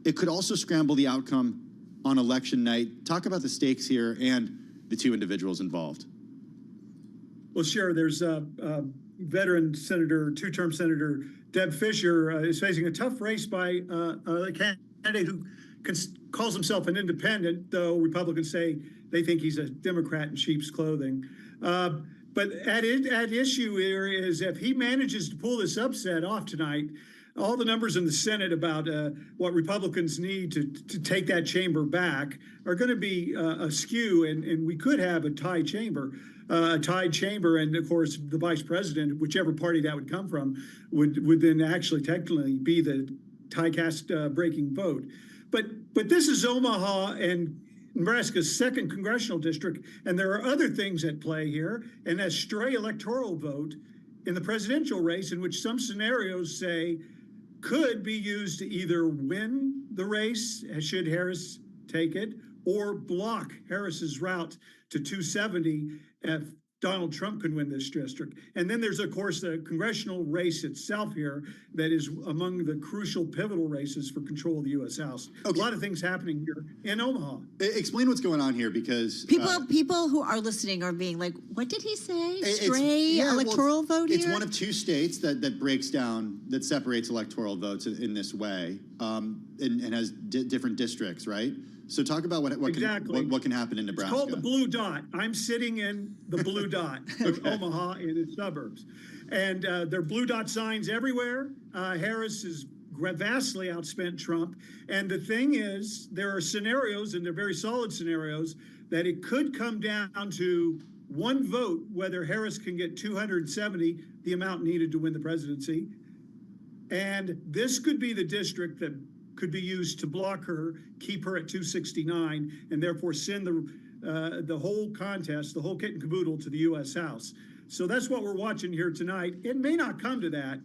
It could also scramble the outcome on election night. Talk about the stakes here and the two individuals involved. Well, sure. There's veteran senator, two-term Senator Deb Fischer is facing a tough race by a candidate who calls himself an independent, though Republicans say they think he's a Democrat in sheep's clothing. But at issue here is if he manages to pull this upset off tonight, all the numbers in the Senate about what Republicans need to take that chamber back are going to be askew, and we could have a tied chamber. And of course the vice president, whichever party that would come from, would then actually technically be the tie-cast breaking vote. But this is Omaha and Nebraska's second congressional district, and there are other things at play here, and a stray electoral vote in the presidential race, in which some scenarios say could be used to either win the race, should Harris take it, or block Harris's route to 270 if Donald Trump can win this district. And then there's, of course, the congressional race itself here that is among the crucial pivotal races for control of the U.S. House. Okay. A lot of things happening here in Omaha. Explain what's going on here, because people who are listening are being like, what did he say? Stray electoral vote here? It's one of two states that breaks down, that separates electoral votes in this way, and has different districts, right? So talk about what can happen in Nebraska. It's called the blue dot. I'm sitting in the blue dot of Omaha and its suburbs. And there are blue dot signs everywhere. Harris has vastly outspent Trump. And the thing is, there are scenarios, and they're very solid scenarios, that it could come down to one vote, whether Harris can get 270, the amount needed to win the presidency. And this could be the district that could be used to block her, keep her at 269, and therefore send the whole contest, the whole kit and caboodle, to the U.S. House. So that's what we're watching here tonight. It may not come to that.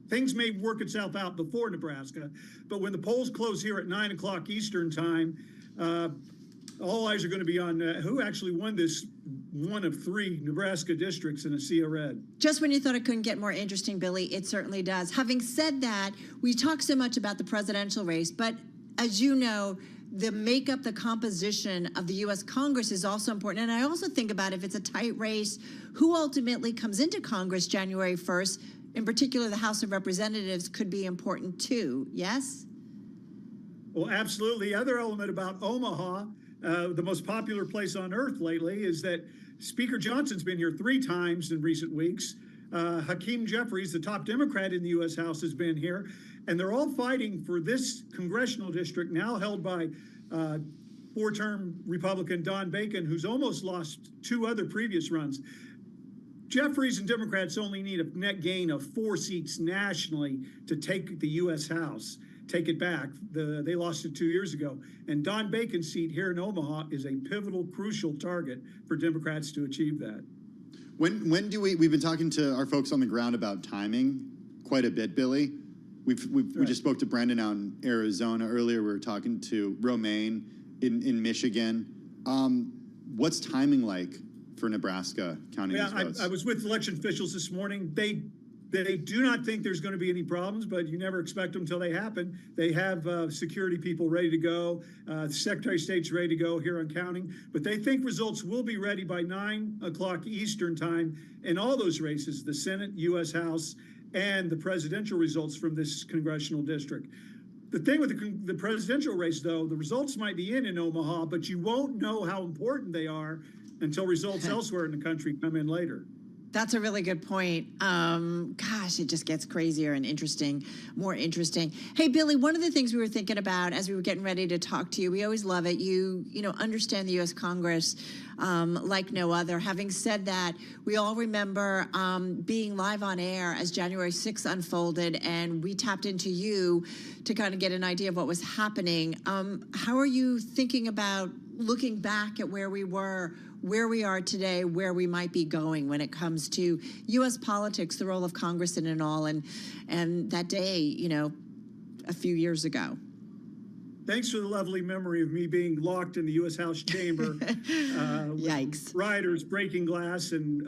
Things may work itself out before Nebraska, but when the polls close here at 9 o'clock Eastern time, all eyes are going to be on who actually won this one of three Nebraska districts in a sea of red. Just when you thought it couldn't get more interesting, Billy, it certainly does. Having said that, we talk so much about the presidential race, but as you know, the makeup, the composition of the U.S. Congress is also important. And I also think about, if it's a tight race, who ultimately comes into Congress January 1st, in particular the House of Representatives, could be important too, yes? Well, absolutely. The other element about Omaha, the most popular place on earth lately, is that Speaker Johnson's been here 3 times in recent weeks. Hakeem Jeffries, the top Democrat in the U.S. House, has been here, and they're all fighting for this congressional district now held by four-term Republican Don Bacon, who's almost lost 2 other previous runs. Jeffries and Democrats only need a net gain of 4 seats nationally to take the U.S. House, take it back. They lost it 2 years ago. And Don Bacon's seat here in Omaha is a pivotal, crucial target for Democrats to achieve that. When do we've been talking to our folks on the ground about timing quite a bit, Billy. We just spoke to Brendan out in Arizona earlier. We were talking to Romaine in Michigan. What's timing like for Nebraska counting these votes? I was with election officials this morning. They do not think there's going to be any problems, but you never expect them until they happen. They have security people ready to go. The Secretary of State's ready to go here on counting, but they think results will be ready by 9 o'clock Eastern time in all those races, the Senate, U.S. House, and the presidential results from this congressional district. The thing with the presidential race, though, the results might be in Omaha, but you won't know how important they are until results elsewhere in the country come in later. That's a really good point. Gosh, it just gets crazier and interesting, more interesting. Hey, Billy, one of the things we were thinking about as we were getting ready to talk to you, we always love it. You understand the U.S. Congress like no other. Having said that, we all remember being live on air as January 6th unfolded, and we tapped into you to kind of get an idea of what was happening. How are you thinking about looking back at where we were, where we are today, where we might be going when it comes to U.S. politics, the role of Congress in it all, and that day, a few years ago? Thanks for the lovely memory of me being locked in the U.S. House chamber. Yikes. Rioters breaking glass and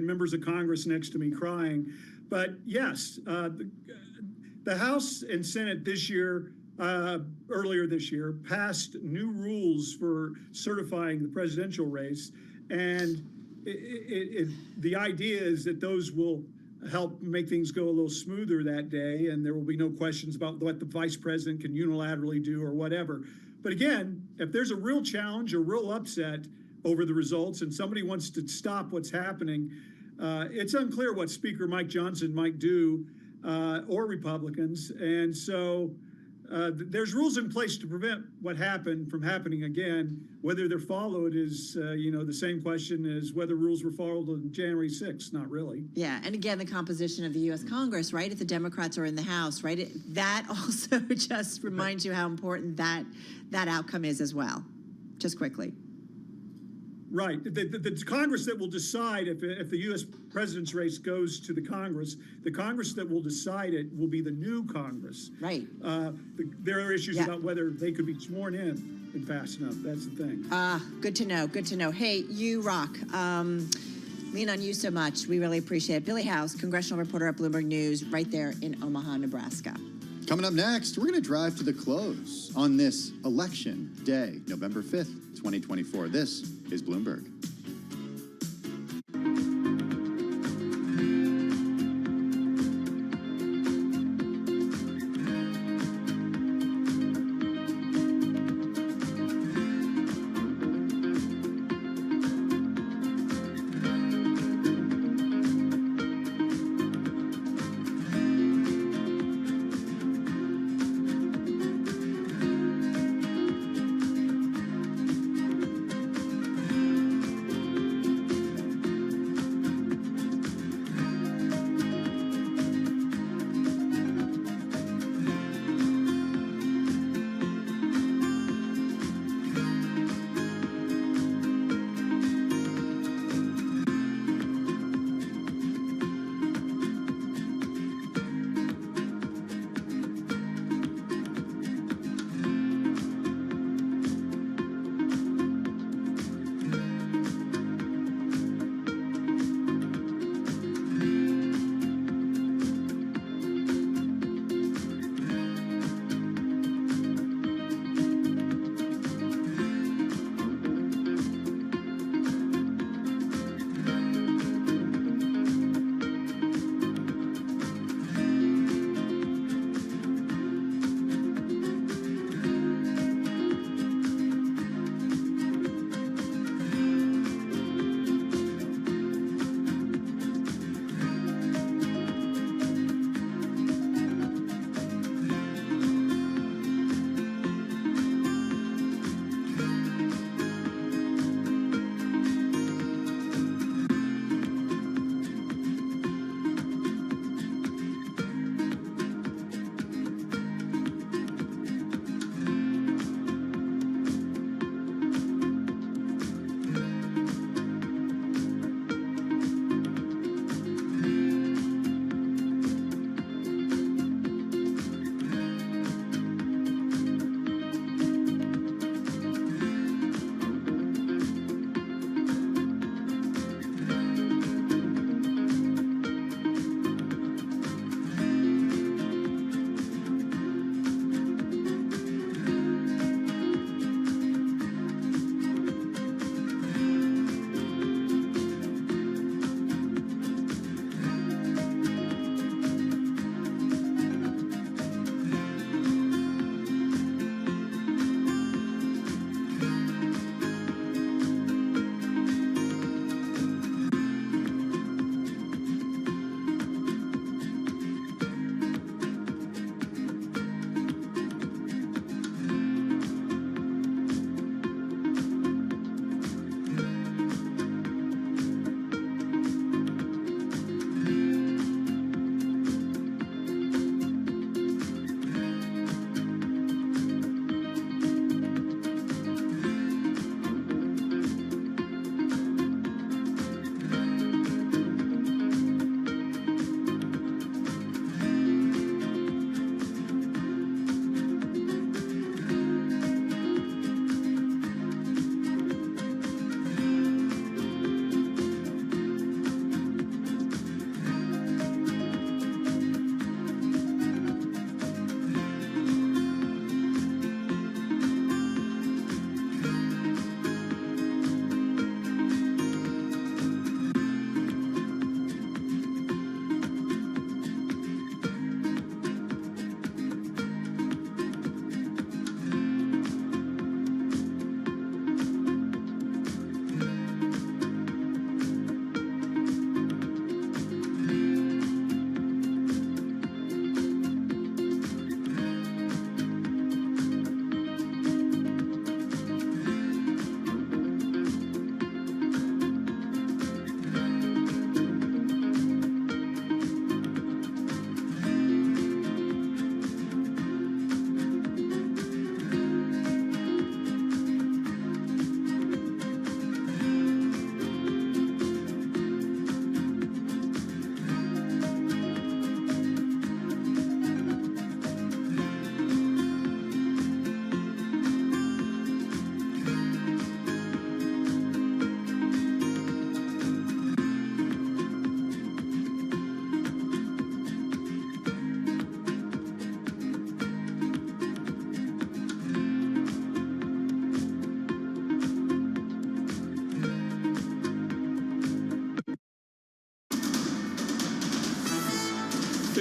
members of Congress next to me crying. But yes, the House and Senate this year, earlier this year, passed new rules for certifying the presidential race. And the idea is that those will help make things go a little smoother that day, and there will be no questions about what the vice president can unilaterally do or whatever. But again, if there's a real challenge or real upset over the results and somebody wants to stop what's happening, it's unclear what Speaker Mike Johnson might do, or Republicans. And so there's rules in place to prevent what happened from happening again. Whether they're followed is, the same question as whether rules were followed on January 6th. Not really. Yeah, and again, the composition of the U.S. Congress, right? If the Democrats are in the House, right? That also just reminds you how important that outcome is as well. Just quickly. Right. The Congress that will decide if the U.S. president's race goes to the Congress that will decide it will be the new Congress. Right. There are issues about whether they could be sworn in fast enough. That's the thing. Good to know. Good to know. Hey, you rock. Lean on you so much. We really appreciate it. Billy House, congressional reporter at Bloomberg News, right there in Omaha, Nebraska. Coming up next, we're going to drive to the close on this election day, November 5th, 2024. This is Bloomberg.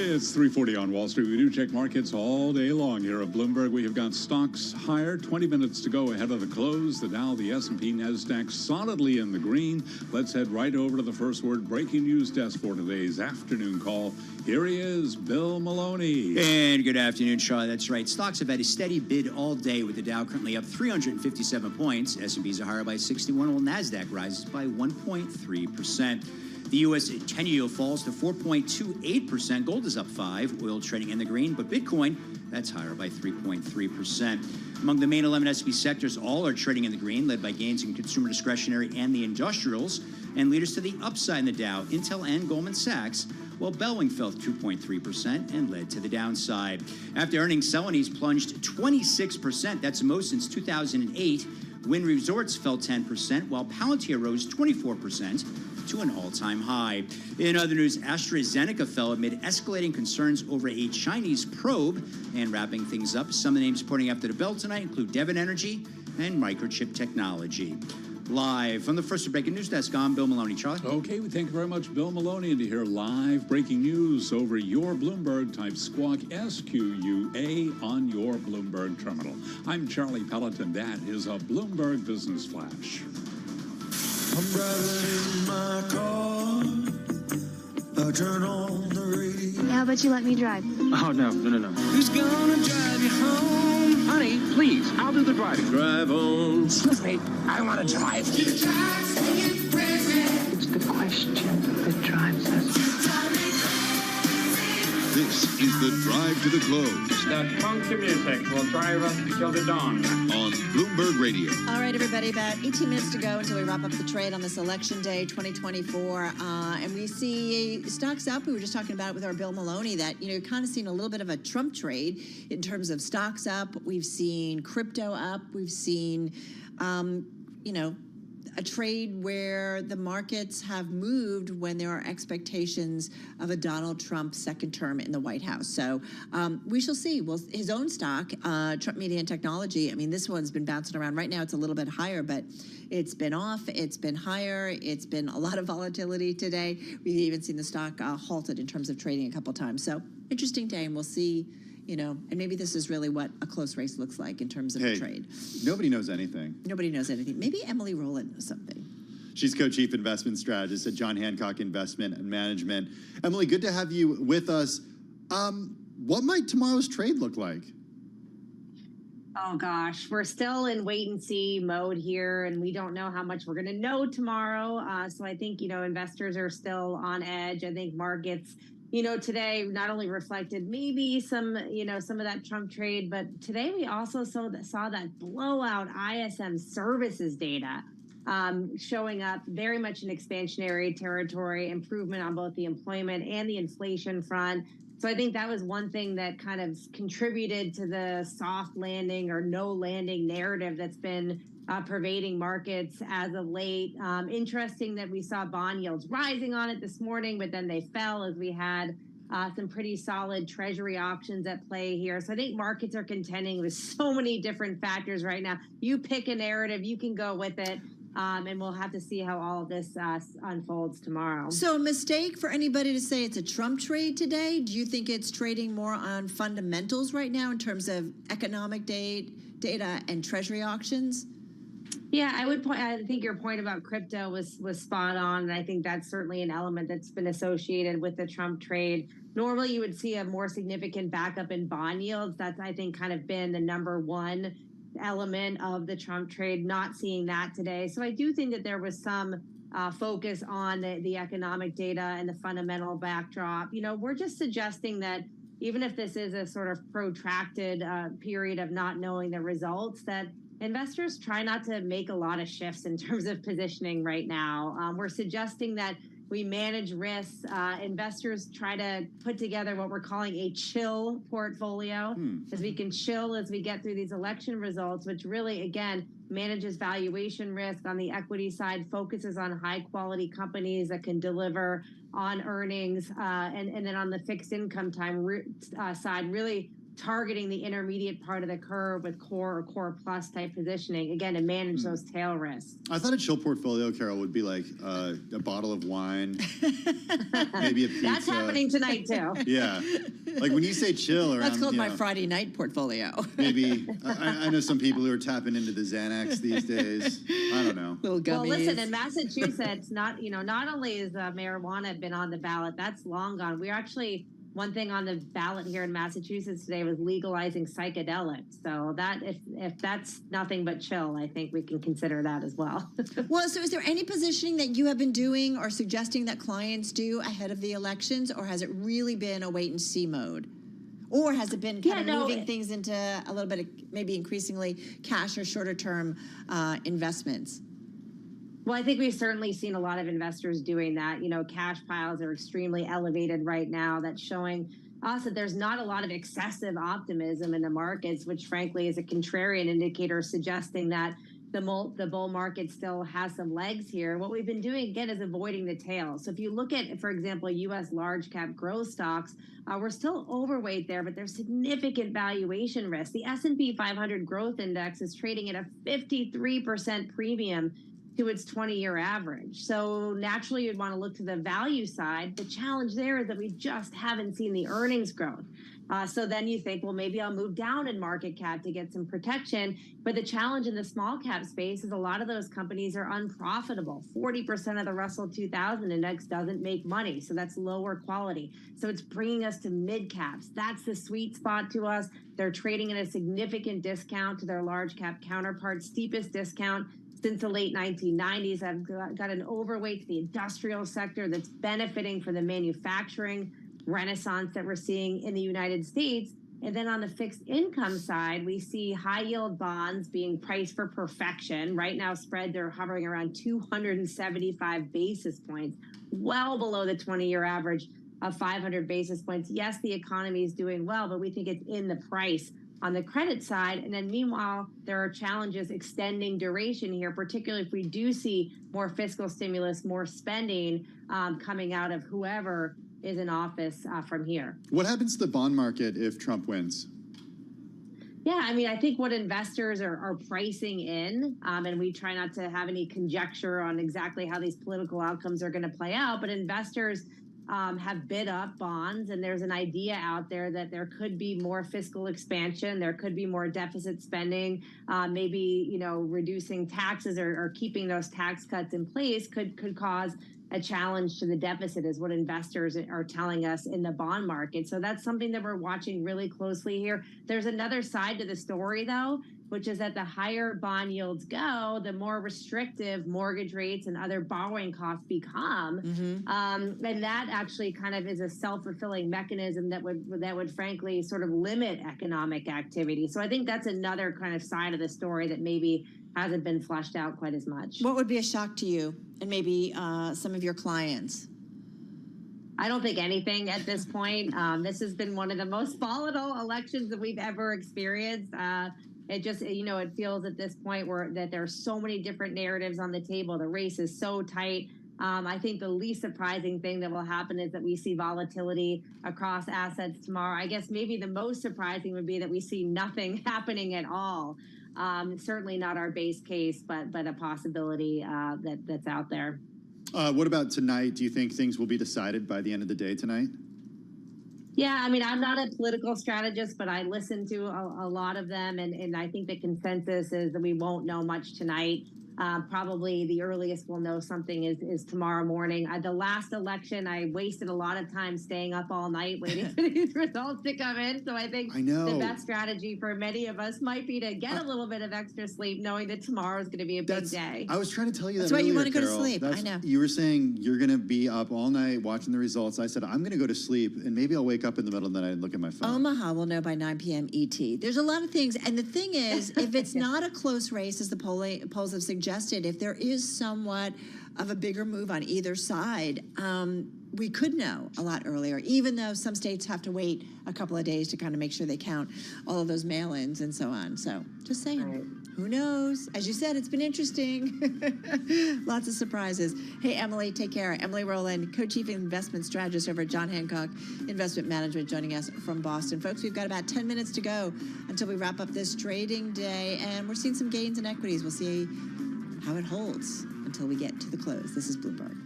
It's 3:40 on Wall Street. We do check markets all day long here at Bloomberg. We have got stocks higher. 20 minutes to go ahead of the close. The Dow, the S&P, NASDAQ solidly in the green. Let's head right over to the first word breaking news desk for today's afternoon call. Here he is, Bill Maloney. And good afternoon, Charlie. That's right. Stocks have had a steady bid all day with the Dow currently up 357 points. S&Ps are higher by 61, while NASDAQ rises by 1.3%. The U.S. 10-year yield falls to 4.28%. Gold is up 5. Oil trading in the green, but Bitcoin, that's higher by 3.3%. Among the main 11 S&P sectors, all are trading in the green, led by gains in consumer discretionary and the industrials. And leaders to the upside in the Dow, Intel and Goldman Sachs, while Bellwing fell 2.3% and led to the downside. After earnings, Celanese plunged 26%. That's the most since 2008. Wynn Resorts fell 10%, while Palantir rose 24%. To an all-time high. In other news, AstraZeneca fell amid escalating concerns over a Chinese probe. And wrapping things up, some of the names supporting after the bell tonight include Devon Energy and Microchip Technology. Live from the first breaking news desk, I'm Bill Maloney. Charlie? Okay, we thank you very much, Bill Maloney. And to hear live breaking news over your Bloomberg, type Squawk SQUA on your Bloomberg terminal. I'm Charlie Pelleton. That is a Bloomberg Business Flash. I'm driving in my car. I turn on the radio. How about you let me drive? Oh, no. Who's gonna drive you home? Honey, please, I'll do the driving. Drive on. Excuse me, I want to drive. It's the question that drives us. This is the Drive to the Close. That funky music will drive us till the dawn. On Bloomberg Radio. All right, everybody, about 18 minutes to go until we wrap up the trade on this election day 2024. And we see stocks up. We were just talking about it with our Bill Maloney that, kind of seen a little bit of a Trump trade in terms of stocks up. We've seen crypto up. We've seen, a trade where the markets have moved when there are expectations of a Donald Trump second term in the White House. So we shall see. Well, his own stock, Trump Media and Technology, this one's been bouncing around. Right now it's a little bit higher, but it's been off, it's been higher, it's been a lot of volatility today. We've even seen the stock halted in terms of trading a couple times. So interesting day, and we'll see. And maybe this is really what a close race looks like in terms of the trade. Nobody knows anything. Nobody knows anything. Maybe Emily Rowland knows something. She's co-chief investment strategist at John Hancock Investment and Management. Emily, good to have you with us. What might tomorrow's trade look like? Oh, gosh, we're still in wait and see mode here, and we don't know how much we're going to know tomorrow. So I think, investors are still on edge. I think markets today not only reflected maybe some of that Trump trade, but today we also saw that blowout ISM services data showing up very much in expansionary territory, improvement on both the employment and the inflation front. So I think that was one thing that kind of contributed to the soft landing or no landing narrative that's been pervading markets as of late. Interesting that we saw bond yields rising on it this morning, but then they fell as we had some pretty solid treasury auctions at play here. So I think markets are contending with so many different factors right now. You pick a narrative, you can go with it. And we'll have to see how all of this unfolds tomorrow. So a mistake for anybody to say it's a Trump trade today? Do you think it's trading more on fundamentals right now in terms of economic data and treasury auctions? Yeah, I think your point about crypto was spot on. And I think that's certainly an element that's been associated with the Trump trade. Normally, you would see a more significant backup in bond yields. That's, I think, kind of been the number one element of the Trump trade, not seeing that today. So I do think that there was some focus on the economic data and the fundamental backdrop. We're just suggesting that even if this is a sort of protracted period of not knowing the results, that investors try not to make a lot of shifts in terms of positioning right now. We're suggesting that we manage risks. Investors try to put together what we're calling a chill portfolio, as we can chill as we get through these election results, which really, again, manages valuation risk on the equity side, focuses on high quality companies that can deliver on earnings, and then on the fixed income side, really targeting the intermediate part of the curve with core or core plus type positioning, again, to manage those tail risks. I thought a chill portfolio, Carol, would be like a bottle of wine, maybe a pizza. That's happening tonight, too. Yeah. Like when you say chill around, That's called my Friday night portfolio. Maybe, I know some people who are tapping into the Xanax these days. I don't know. Little gummies. Well, listen, in Massachusetts, not only is marijuana been on the ballot, that's long gone. We're actually, one thing on the ballot here in Massachusetts today was legalizing psychedelics. So that if that's nothing but chill, I think we can consider that as well. Well, so is there any positioning that you have been doing or suggesting that clients do ahead of the elections, or has it really been a wait and see mode? Or has it been kind of moving things into a little bit of maybe increasingly cash or shorter term investments? Well, I think we've certainly seen a lot of investors doing that. Cash piles are extremely elevated right now. That's showing us that there's not a lot of excessive optimism in the markets, which frankly is a contrarian indicator suggesting that the bull market still has some legs here. What we've been doing, again, is avoiding the tail. So if you look at, for example, U.S. large cap growth stocks, we're still overweight there, but there's significant valuation risk. The S&P 500 growth index is trading at a 53% premium to its 20-year average. So naturally, you'd want to look to the value side. The challenge there is that we just haven't seen the earnings growth. So then you think, well, maybe I'll move down in market cap to get some protection. But the challenge in the small cap space is a lot of those companies are unprofitable. 40% of the Russell 2000 index doesn't make money. So that's lower quality. So it's bringing us to mid caps. That's the sweet spot to us. They're trading at a significant discount to their large cap counterparts, steepest discount since the late 1990s. I've got an overweight to the industrial sector that's benefiting from the manufacturing renaissance that we're seeing in the United States. And then on the fixed income side, we see high yield bonds being priced for perfection. Right now, spreads are hovering around 275 basis points, well below the 20-year average of 500 basis points. Yes, the economy is doing well, but we think it's in the price on the credit side. And then meanwhile, there are challenges extending duration here, particularly if we do see more fiscal stimulus, more spending coming out of whoever is in office from here. What happens to the bond market if Trump wins? Yeah, I mean, I think what investors are pricing in, and we try not to have any conjecture on exactly how these political outcomes are going to play out, but investors have bid up bonds, and there's an idea out there that there could be more fiscal expansion, there could be more deficit spending, maybe reducing taxes or keeping those tax cuts in place could cause a challenge to the deficit, is what investors are telling us in the bond market. So that's something that we're watching really closely here. There's another side to the story, though, which is that the higher bond yields go, the more restrictive mortgage rates and other borrowing costs become. And that actually kind of is a self-fulfilling mechanism that would frankly sort of limit economic activity. So I think that's another kind of side of the story that maybe hasn't been fleshed out quite as much. What would be a shock to you and maybe some of your clients? I don't think anything at this point. This has been one of the most volatile elections that we've ever experienced. It just, it feels at this point that there are so many different narratives on the table. The race is so tight. I think the least surprising thing that will happen is that we see volatility across assets tomorrow. I guess maybe the most surprising would be that we see nothing happening at all. Certainly not our base case, but a possibility that's out there. What about tonight? Do you think things will be decided by the end of the day tonight? Yeah, I mean, I'm not a political strategist, but I listen to a lot of them, and I think the consensus is that we won't know much tonight. Probably the earliest we'll know something is tomorrow morning. The last election, I wasted a lot of time staying up all night waiting for these results to come in. So I think the best strategy for many of us might be to get a little bit of extra sleep, knowing that tomorrow is going to be a big day. I was trying to tell you that That's why you want to go to Carol. sleep. I know. You were saying you're going to be up all night watching the results. I said, I'm going to go to sleep, and maybe I'll wake up in the middle of the night and look at my phone. Omaha will know by 9 p.m. ET. There's a lot of things. And the thing is, if it's not a close race, as the polls have suggested, if there is somewhat of a bigger move on either side, we could know a lot earlier, even though some states have to wait a couple of days to kind of make sure they count all of those mail-ins and so on. So just saying. Right. Who knows? As you said, it's been interesting. Lots of surprises. Hey, Emily, take care. Emily Rowland, Co-Chief Investment Strategist over at John Hancock Investment Management, joining us from Boston. Folks, we've got about 10 minutes to go until we wrap up this trading day, and we're seeing some gains in equities. We'll see how it holds until we get to the close. This is Bloomberg.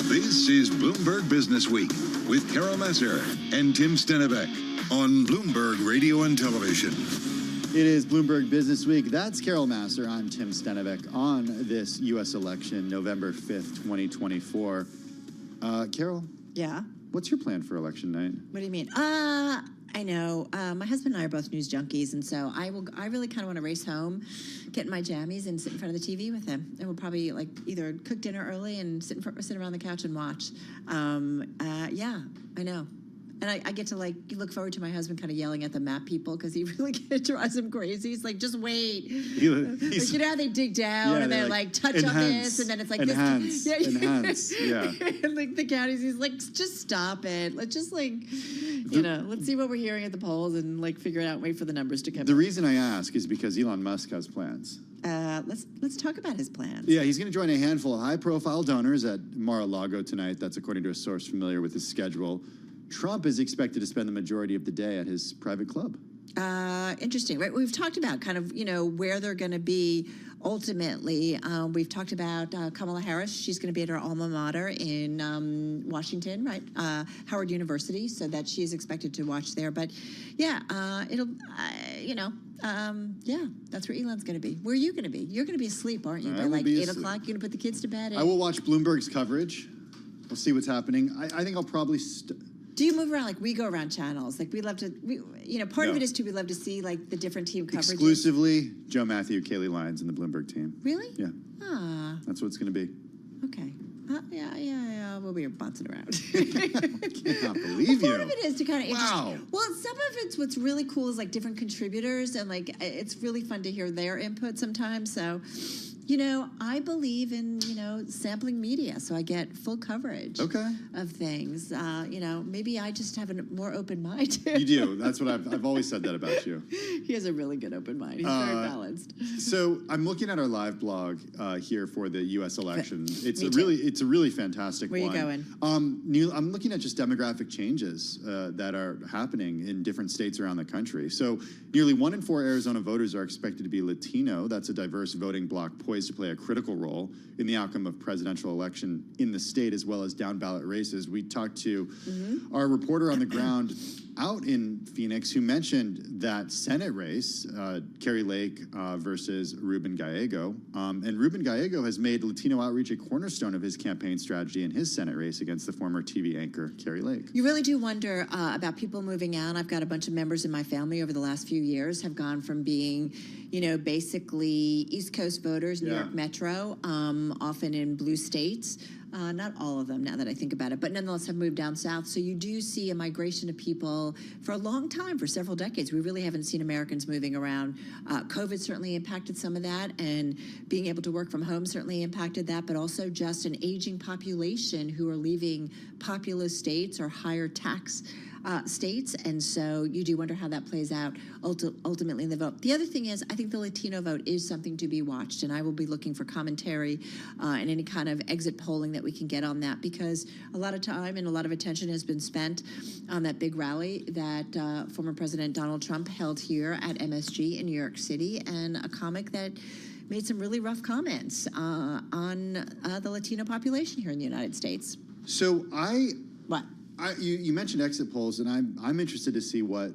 This is Bloomberg Business Week with Carol Messer and Tim Stennebeck on Bloomberg Radio and Television. It is Bloomberg Business Week. That's Carol Masser. I'm Tim Stennebeck on this U.S. election, November 5th, 2024. Carol? Yeah? What's your plan for election night? What do you mean? I know. My husband and I are both news junkies, and so I really kind of want to race home, get in my jammies, and sit in front of the TV with him. And we'll probably either cook dinner early and sit around the couch and watch. Yeah, I know. And I get to look forward to my husband kind of yelling at the map people because he really drives him crazy. He's like, just wait. You know how they dig down and they're like, touch on this, and then it's like enhance, this. Enhance, yeah. And the counties, he's like, just stop it. Let's just let's see what we're hearing at the polls and figure it out. Wait for the numbers to come. The reason I ask is because Elon Musk has plans. Let's talk about his plans. Yeah, he's going to join a handful of high-profile donors at Mar-a-Lago tonight. That's according to a source familiar with his schedule. Trump is expected to spend the majority of the day at his private club. Interesting, right? We've talked about kind of, where they're going to be ultimately. We've talked about Kamala Harris. She's going to be at her alma mater in Washington, right? Howard University, so that she is expected to watch there. But yeah, that's where Elon's going to be. Where are you going to be? You're going to be asleep, aren't you? By 8 o'clock, you're going to put the kids to bed. I will watch Bloomberg's coverage. We'll see what's happening. I think I'll probably Do you move around? Like, we go around channels. Like, we love to, part of it is, too, we love to see, like, the different team coverage. Exclusively Joe Matthew, Kaylee Lyons, and the Bloomberg team. Really? Yeah. Ah. That's what it's going to be. Okay. Yeah. We'll be bouncing around. I cannot believe you. Part of it is to kind of Wow. Well, some of it's what's really cool is like different contributors, and like it's really fun to hear their input sometimes. So, I believe in sampling media, so I get full coverage. Of things. Maybe I just have a more open mind. You do. That's what I've always said that about you. He has a really good open mind. He's very balanced. So I'm looking at our live blog here for the U.S. election. It's Me a too. really fantastic Where one. you going? I'm looking at just demographic changes that are happening in different states around the country. So nearly 1 in 4 Arizona voters are expected to be Latino. That's a diverse voting bloc poised to play a critical role in the outcome of presidential election in the state, as well as down ballot races. We talked to our reporter on the ground out in Phoenix who mentioned that Senate race, Carrie Lake versus Ruben Gallego. And Ruben Gallego has made Latino outreach a cornerstone of his campaign strategy in his Senate race against the former TV anchor, Carrie Lake. You really do wonder about people moving out. I've got a bunch of members in my family over the last few years have gone from being, basically East Coast voters, New York Metro, often in blue states. Not all of them, now that I think about it, but nonetheless have moved down south. So you do see a migration of people for a long time, for several decades. We really haven't seen Americans moving around. COVID certainly impacted some of that, and being able to work from home certainly impacted that, but also just an aging population who are leaving populous states or higher tax states, and so you do wonder how that plays out ultimately in the vote. The other thing is, I think the Latino vote is something to be watched, and I will be looking for commentary and any kind of exit polling that we can get on that, because a lot of time and a lot of attention has been spent on that big rally that former President Donald Trump held here at MSG in New York City, and a comic that made some really rough comments on the Latino population here in the United States. So What? You mentioned exit polls, and I'm interested to see what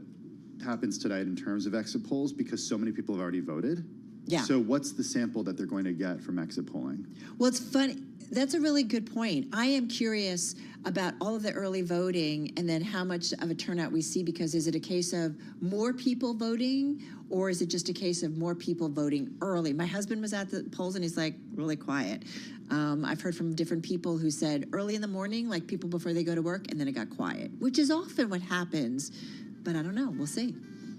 happens tonight in terms of exit polls, because so many people have already voted. Yeah. So what's the sample that they're going to get from exit polling? Well, it's funny. That's a really good point. I am curious about all of the early voting and then how much of a turnout we see, because is it a case of more people voting, or is it just a case of more people voting early? My husband was at the polls and he's like really quiet. I've heard from different people who said early in the morning, like people before they go to work, and then it got quiet, which is often what happens. But I don't know. We'll see.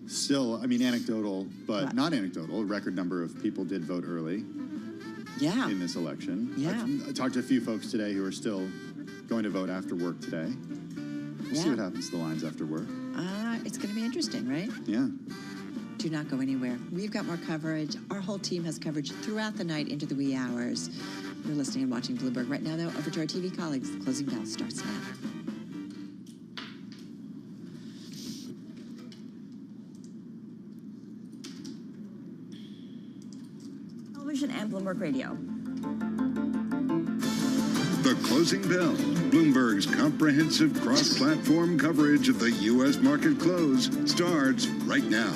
Still, I mean, anecdotal, but not anecdotal. A record number of people did vote early. Yeah. In this election. Yeah. I talked to a few folks today who are still going to vote after work today. We'll see what happens to the lines after work. It's going to be interesting, right? Yeah. Do not go anywhere. We've got more coverage. Our whole team has coverage throughout the night into the wee hours. You're listening and watching Bloomberg right now, though. Over to our TV colleagues. The closing bell starts now. Television and Bloomberg Radio. The Closing Bell, Bloomberg's comprehensive cross-platform coverage of the U.S. market close, starts right now.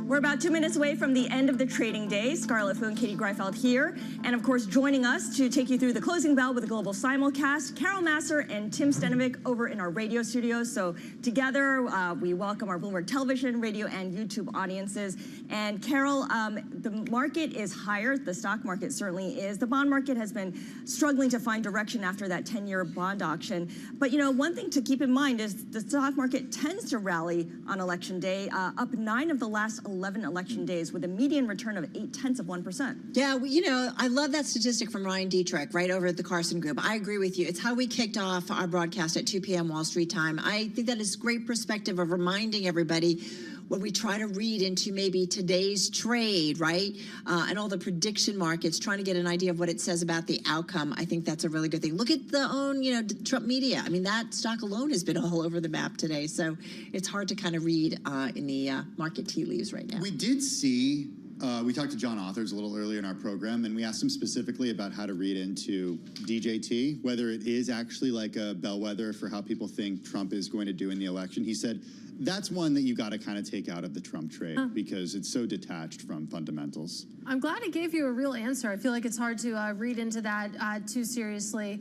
We're about 2 minutes away from the end of the trading day. Scarlett Fu and Katie Greifeld here. And of course, joining us to take you through the closing bell with a global simulcast, Carol Masser and Tim Stenovic over in our radio studios. So together, we welcome our Bloomberg television, radio, and YouTube audiences. And Carol, the market is higher. The stock market certainly is. The bond market has been struggling to find direction after that 10-year bond auction. But, one thing to keep in mind is the stock market tends to rally on election day, up 9 of the last 11 election days with a median return of 0.8%. Yeah, I love that statistic from Ryan Dietrich right over at the Carson Group. I agree with you. It's how we kicked off our broadcast at 2 p.m. Wall Street time. I think that is great perspective of reminding everybody when we try to read into maybe today's trade, right? And all the prediction markets, trying to get an idea of what it says about the outcome. I think that's a really good thing. Look at the own, Trump media. I mean, that stock alone has been all over the map today. So it's hard to kind of read in the market tea leaves right now. We did see we talked to John Authors a little earlier in our program, and we asked him specifically about how to read into DJT, whether it is actually like a bellwether for how people think Trump is going to do in the election. He said, that's one that you got to kind of take out of the Trump trade because it's so detached from fundamentals. I'm glad it gave you a real answer. I feel like it's hard to read into that too seriously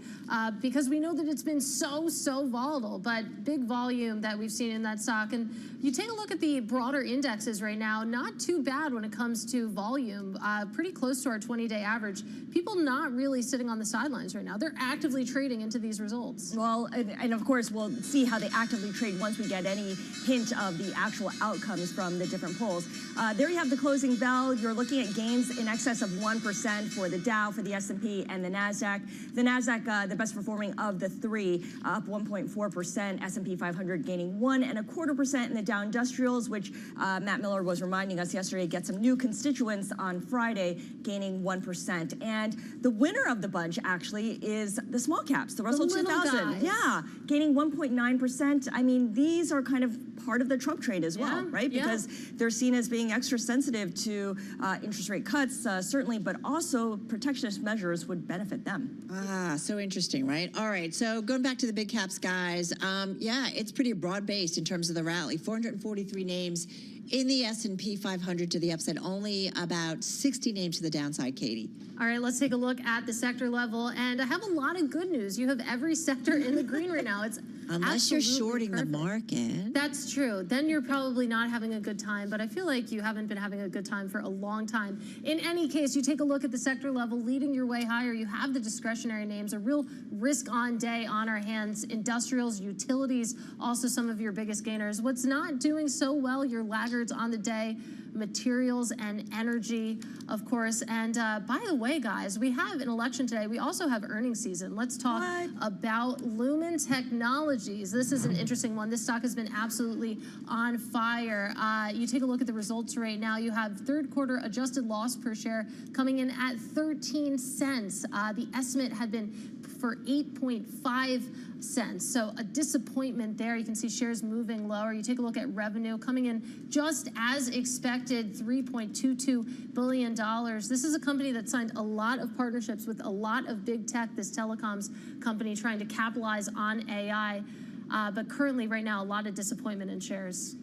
because we know that it's been so volatile, but big volume that we've seen in that stock. And you take a look at the broader indexes right now, not too bad when it comes to volume, pretty close to our 20-day average. People not really sitting on the sidelines right now. They're actively trading into these results. Well, and of course, we'll see how they actively trade once we get any hint of the actual outcomes from the different polls. There you have the closing bell. You're looking at gains in excess of 1% for the Dow, for the S&P, and the NASDAQ. The NASDAQ, the best performing of the three, up 1.4%. S&P 500 gaining 1.25%, and the Dow Industrials, which Matt Miller was reminding us yesterday, get some new constituents on Friday, gaining 1%. And the winner of the bunch actually is the small caps, the Russell 2000. Yeah, gaining 1.9%. I mean, these are kind of part of the Trump trade as well, right? Because they're seen as being extra sensitive to interest rate cuts, certainly, but also protectionist measures would benefit them. Ah, so interesting, right? All right, so going back to the big caps, guys, yeah, it's pretty broad-based in terms of the rally. 443 names in the S&P 500 to the upside, only about 60 names to the downside, Katie. All right, let's take a look at the sector level, and I have a lot of good news. You have every sector in the green right now. It's unless you're shorting the market. That's true. Then you're probably not having a good time, but I feel like you haven't been having a good time for a long time. In any case, you take a look at the sector level, leading your way higher. You have the discretionary names, a real risk-on day on our hands. Industrials, utilities, also some of your biggest gainers. What's not doing so well, your laggards on the day, materials and energy, of course. And by the way, guys, we have an election today. We also have earnings season. Let's talk about Lumen Technologies. This is an interesting one. This stock has been absolutely on fire. You take a look at the results right now. You have third quarter adjusted loss per share coming in at 13 cents. The estimate had been for 8.5 cents. So a disappointment there. You can see shares moving lower. You take a look at revenue coming in just as expected, $3.22 billion. This is a company that signed a lot of partnerships with a lot of big tech, this telecoms company trying to capitalize on AI. But currently right now, a lot of disappointment in shares.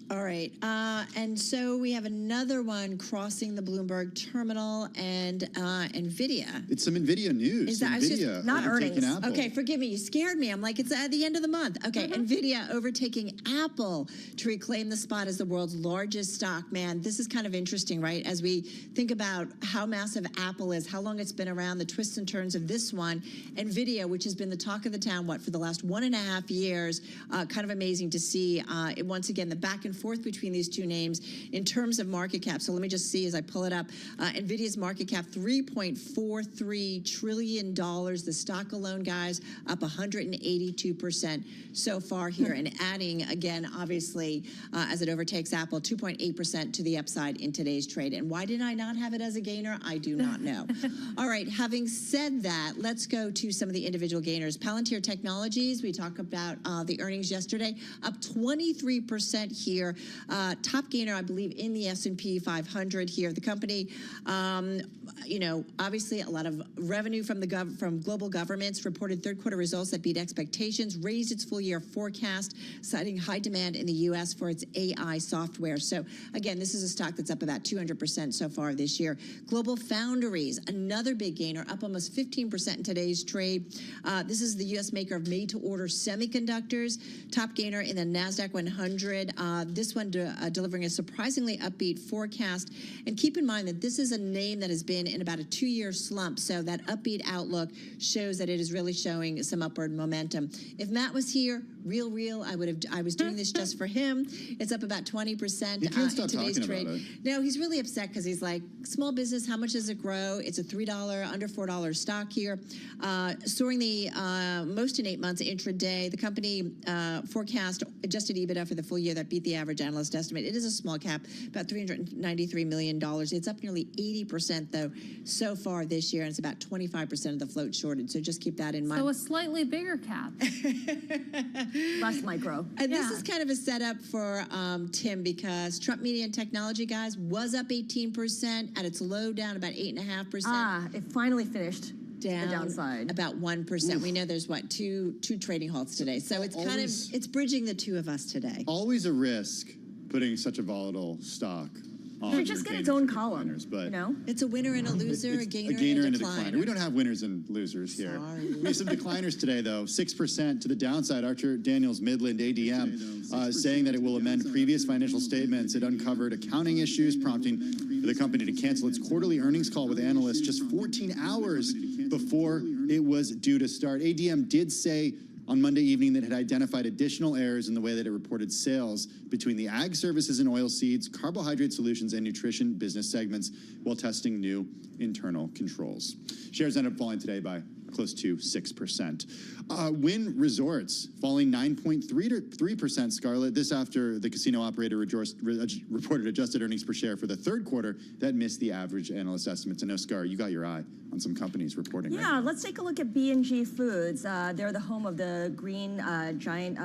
All right, and so we have another one crossing the Bloomberg terminal and NVIDIA. It's some NVIDIA news. Is that NVIDIA not overtaking earnings? Apple. Okay, forgive me. You scared me. I'm like, it's at the end of the month. Okay, NVIDIA overtaking Apple to reclaim the spot as the world's largest stock. Man, this is kind of interesting, right? As we think about how massive Apple is, how long it's been around, the twists and turns of this one. NVIDIA, which has been the talk of the town, for the last 1.5 years. Kind of amazing to see. Once again, the back and forth between these two names in terms of market cap. So let me just see as I pull it up. NVIDIA's market cap, $3.43 trillion. The stock alone, guys, up 182% so far here. And adding, again, obviously, as it overtakes Apple, 2.8% to the upside in today's trade. And why did I not have it as a gainer? I do not know. All right, having said that, let's go to some of the individual gainers. Palantir Technologies, we talked about the earnings yesterday, up 23% here. Top gainer, I believe, in the S&P 500 here. The company, you know, obviously a lot of revenue from global governments, reported third quarter results that beat expectations, raised its full year forecast, citing high demand in the U.S. for its AI software. So again, this is a stock that's up about 200% so far this year. Global Foundries, another big gainer, up almost 15% in today's trade. This is the U.S. maker of made-to-order semiconductors, top gainer in the NASDAQ 100. This one delivering a surprisingly upbeat forecast. And keep in mind that this is a name that has been in about a 2-year slump. So that upbeat outlook shows that it is really showing some upward momentum. If Matt was here, real, I was doing this just for him. It's up about 20% in today's trade. No, he's really upset because he's like, small business, how much does it grow? It's a $3, under $4 stock here. Soaring the most in 8 months intraday. The company forecast adjusted EBITDA for the full year that beat the average analyst estimate. It is a small cap, about $393 million. It's up nearly 80%, though, so far this year, and it's about 25% of the float shorted. So just keep that in mind. So a slightly bigger cap. Less micro. And this is kind of a setup for Tim, because Trump Media and Technology, guys, was up 18%. At its low, down about 8.5%. Ah, it finally finished. Down the downside about 1%. We know there's two trading halts today, so it's kind of it's bridging the two of us today. Always a risk putting such a volatile stock on. Should just get its own column, but you know? It's a winner and a loser, a gainer and a decliner. We don't have winners and losers here. We have some decliners today, though. 6% to the downside. Archer Daniels Midland ADM saying that it will amend previous financial statements. It uncovered accounting issues, prompting the company to cancel its quarterly earnings call with analysts just 14 hours before it was due to start. ADM did say on Monday evening that it had identified additional errors in the way that it reported sales between the ag services and oilseeds, carbohydrate solutions, and nutrition business segments while testing new internal controls. Shares ended up falling today by close to 6%. Wynn Resorts falling 9.3%, Scarlett. This after the casino operator reported adjusted earnings per share for the third quarter that missed the average analyst estimates. I know, Scar, you got your eye on some companies reporting. Yeah, let's take a look at B&G Foods. They're the home of the green giant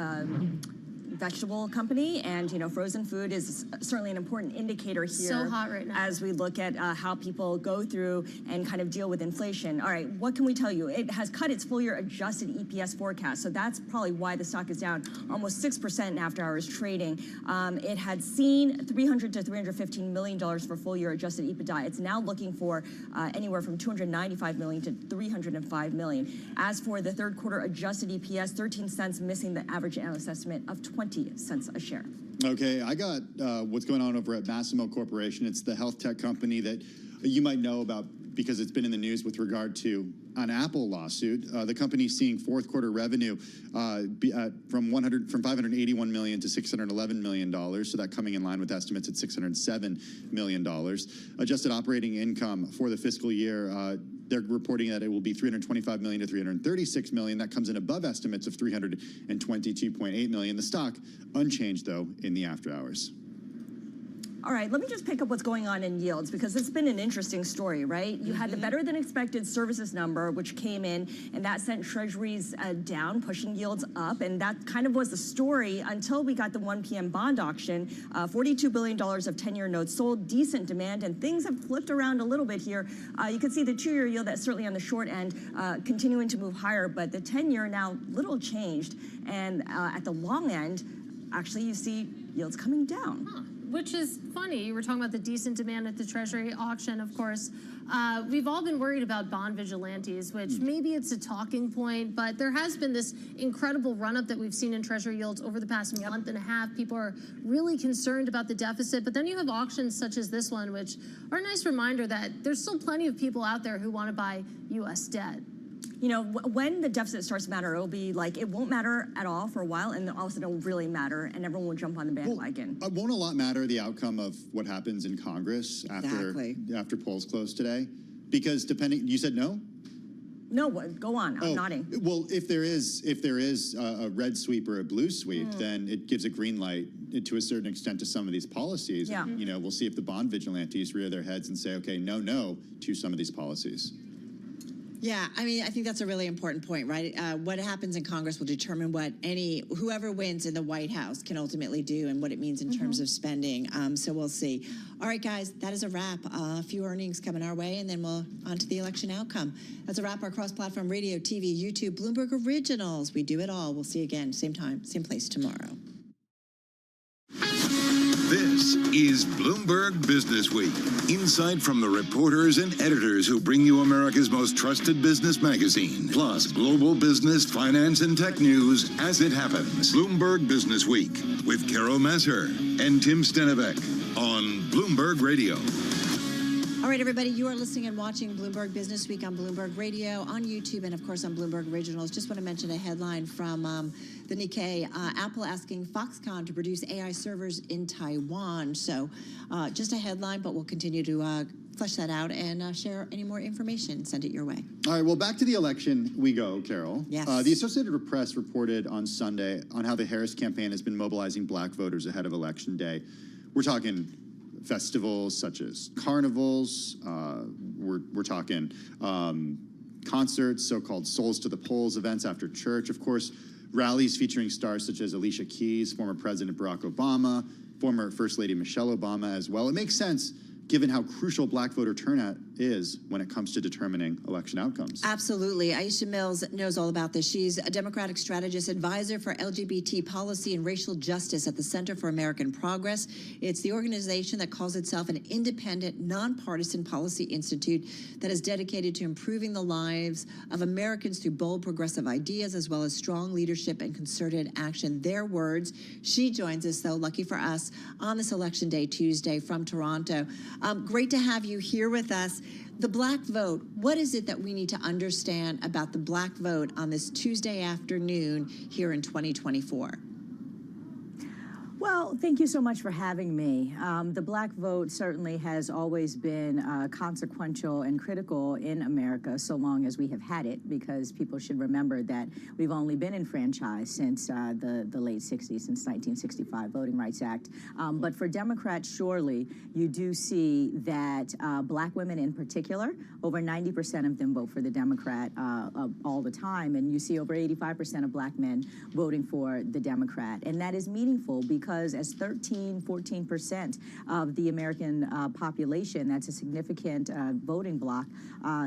vegetable company, and frozen food is certainly an important indicator here. So hot right now. As we look at how people go through and kind of deal with inflation. All right, what can we tell you? It has cut its full year adjusted EPS forecast, so that's probably why the stock is down almost 6% in after hours trading. It had seen $300 to $315 million for full year adjusted EBITDA. It's now looking for anywhere from $295 million to $305 million. As for the third quarter adjusted EPS, 13 cents, missing the average analyst estimate of 20 cents a share. Okay, I got what's going on over at Masimo Corporation. It's the health tech company that you might know about because it's been in the news with regard to an Apple lawsuit. The company's seeing fourth quarter revenue from $581 million to $611 million, so that coming in line with estimates at $607 million. Adjusted operating income for the fiscal year, they're reporting that it will be $325 million to $336 million. That comes in above estimates of $322.8 million. The stock unchanged, though, in the after hours. All right, let me just pick up what's going on in yields, because it's been an interesting story, right? You had the better than expected services number, which came in, and that sent treasuries down, pushing yields up. And that kind of was the story until we got the 1 p.m. bond auction. $42 billion of 10-year notes sold, decent demand, and things have flipped around a little bit here. You can see the 2-year yield, that's certainly on the short end, continuing to move higher, but the 10-year now little changed. And at the long end, actually you see yields coming down. Huh. Which is funny. You were talking about the decent demand at the Treasury auction, of course. We've all been worried about bond vigilantes, which maybe it's a talking point, but there has been this incredible run-up that we've seen in Treasury yields over the past month and a half. People are really concerned about the deficit, but then you have auctions such as this one, which are a nice reminder that there's still plenty of people out there who want to buy U.S. debt. When the deficit starts to matter, it'll be like it won't matter at all for a while, and then all of a sudden it'll really matter, and everyone will jump on the bandwagon. Well, won't a lot matter the outcome of what happens in Congress after polls close today? Because you said no? No, go on. I'm nodding. Well, if there is a red sweep or a blue sweep, then it gives a green light to a certain extent to some of these policies. Yeah. We'll see if the bond vigilantes rear their heads and say, okay, no to some of these policies. Yeah, I mean, I think that's a really important point, right? What happens in Congress will determine what whoever wins in the White House can ultimately do and what it means in terms of spending. So we'll see. All right, guys, that is a wrap. A few earnings coming our way, and then we'll on to the election outcome. That's a wrap. Our cross-platform radio, TV, YouTube, Bloomberg Originals. We do it all. We'll see you again, same time, same place tomorrow. This is Bloomberg Business Week. Insight from the reporters and editors who bring you America's most trusted business magazine. Plus, global business, finance, and tech news as it happens. Bloomberg Business Week with Carol Masser and Tim Stenivek on Bloomberg Radio. All right, everybody, you are listening and watching Bloomberg Business Week on Bloomberg Radio, on YouTube, and, of course, on Bloomberg Originals. Just want to mention a headline from the Nikkei. Apple asking Foxconn to produce AI servers in Taiwan. So just a headline, but we'll continue to flesh that out and share any more information, send it your way. All right, well, back to the election we go, Carol. Yes. The Associated Press reported on Sunday on how the Harris campaign has been mobilizing black voters ahead of Election Day. We're talking festivals such as carnivals. We're talking concerts, so-called Souls to the Polls events after church. Of course, rallies featuring stars such as Alicia Keys, former President Barack Obama, former First Lady Michelle Obama as well. It makes sense given how crucial black voter turnout is when it comes to determining election outcomes. Absolutely. Aisha Mills knows all about this. She's a Democratic strategist advisor for LGBT policy and racial justice at the Center for American Progress. It's the organization that calls itself an independent, nonpartisan policy institute that is dedicated to improving the lives of Americans through bold, progressive ideas, as well as strong leadership and concerted action. Their words. She joins us, though, lucky for us, on this Election Day Tuesday from Toronto. Great to have you here with us. The black vote, what is it that we need to understand about the black vote on this Tuesday afternoon here in 2024? Well, thank you so much for having me. The black vote certainly has always been consequential and critical in America so long as we have had it, because people should remember that we've only been enfranchised since the late 60s, since 1965 Voting Rights Act. But for Democrats, surely you do see that black women in particular, over 90% of them vote for the Democrat all the time, and you see over 85% of black men voting for the Democrat. And that is meaningful because as 14% of the American population, that's a significant voting bloc.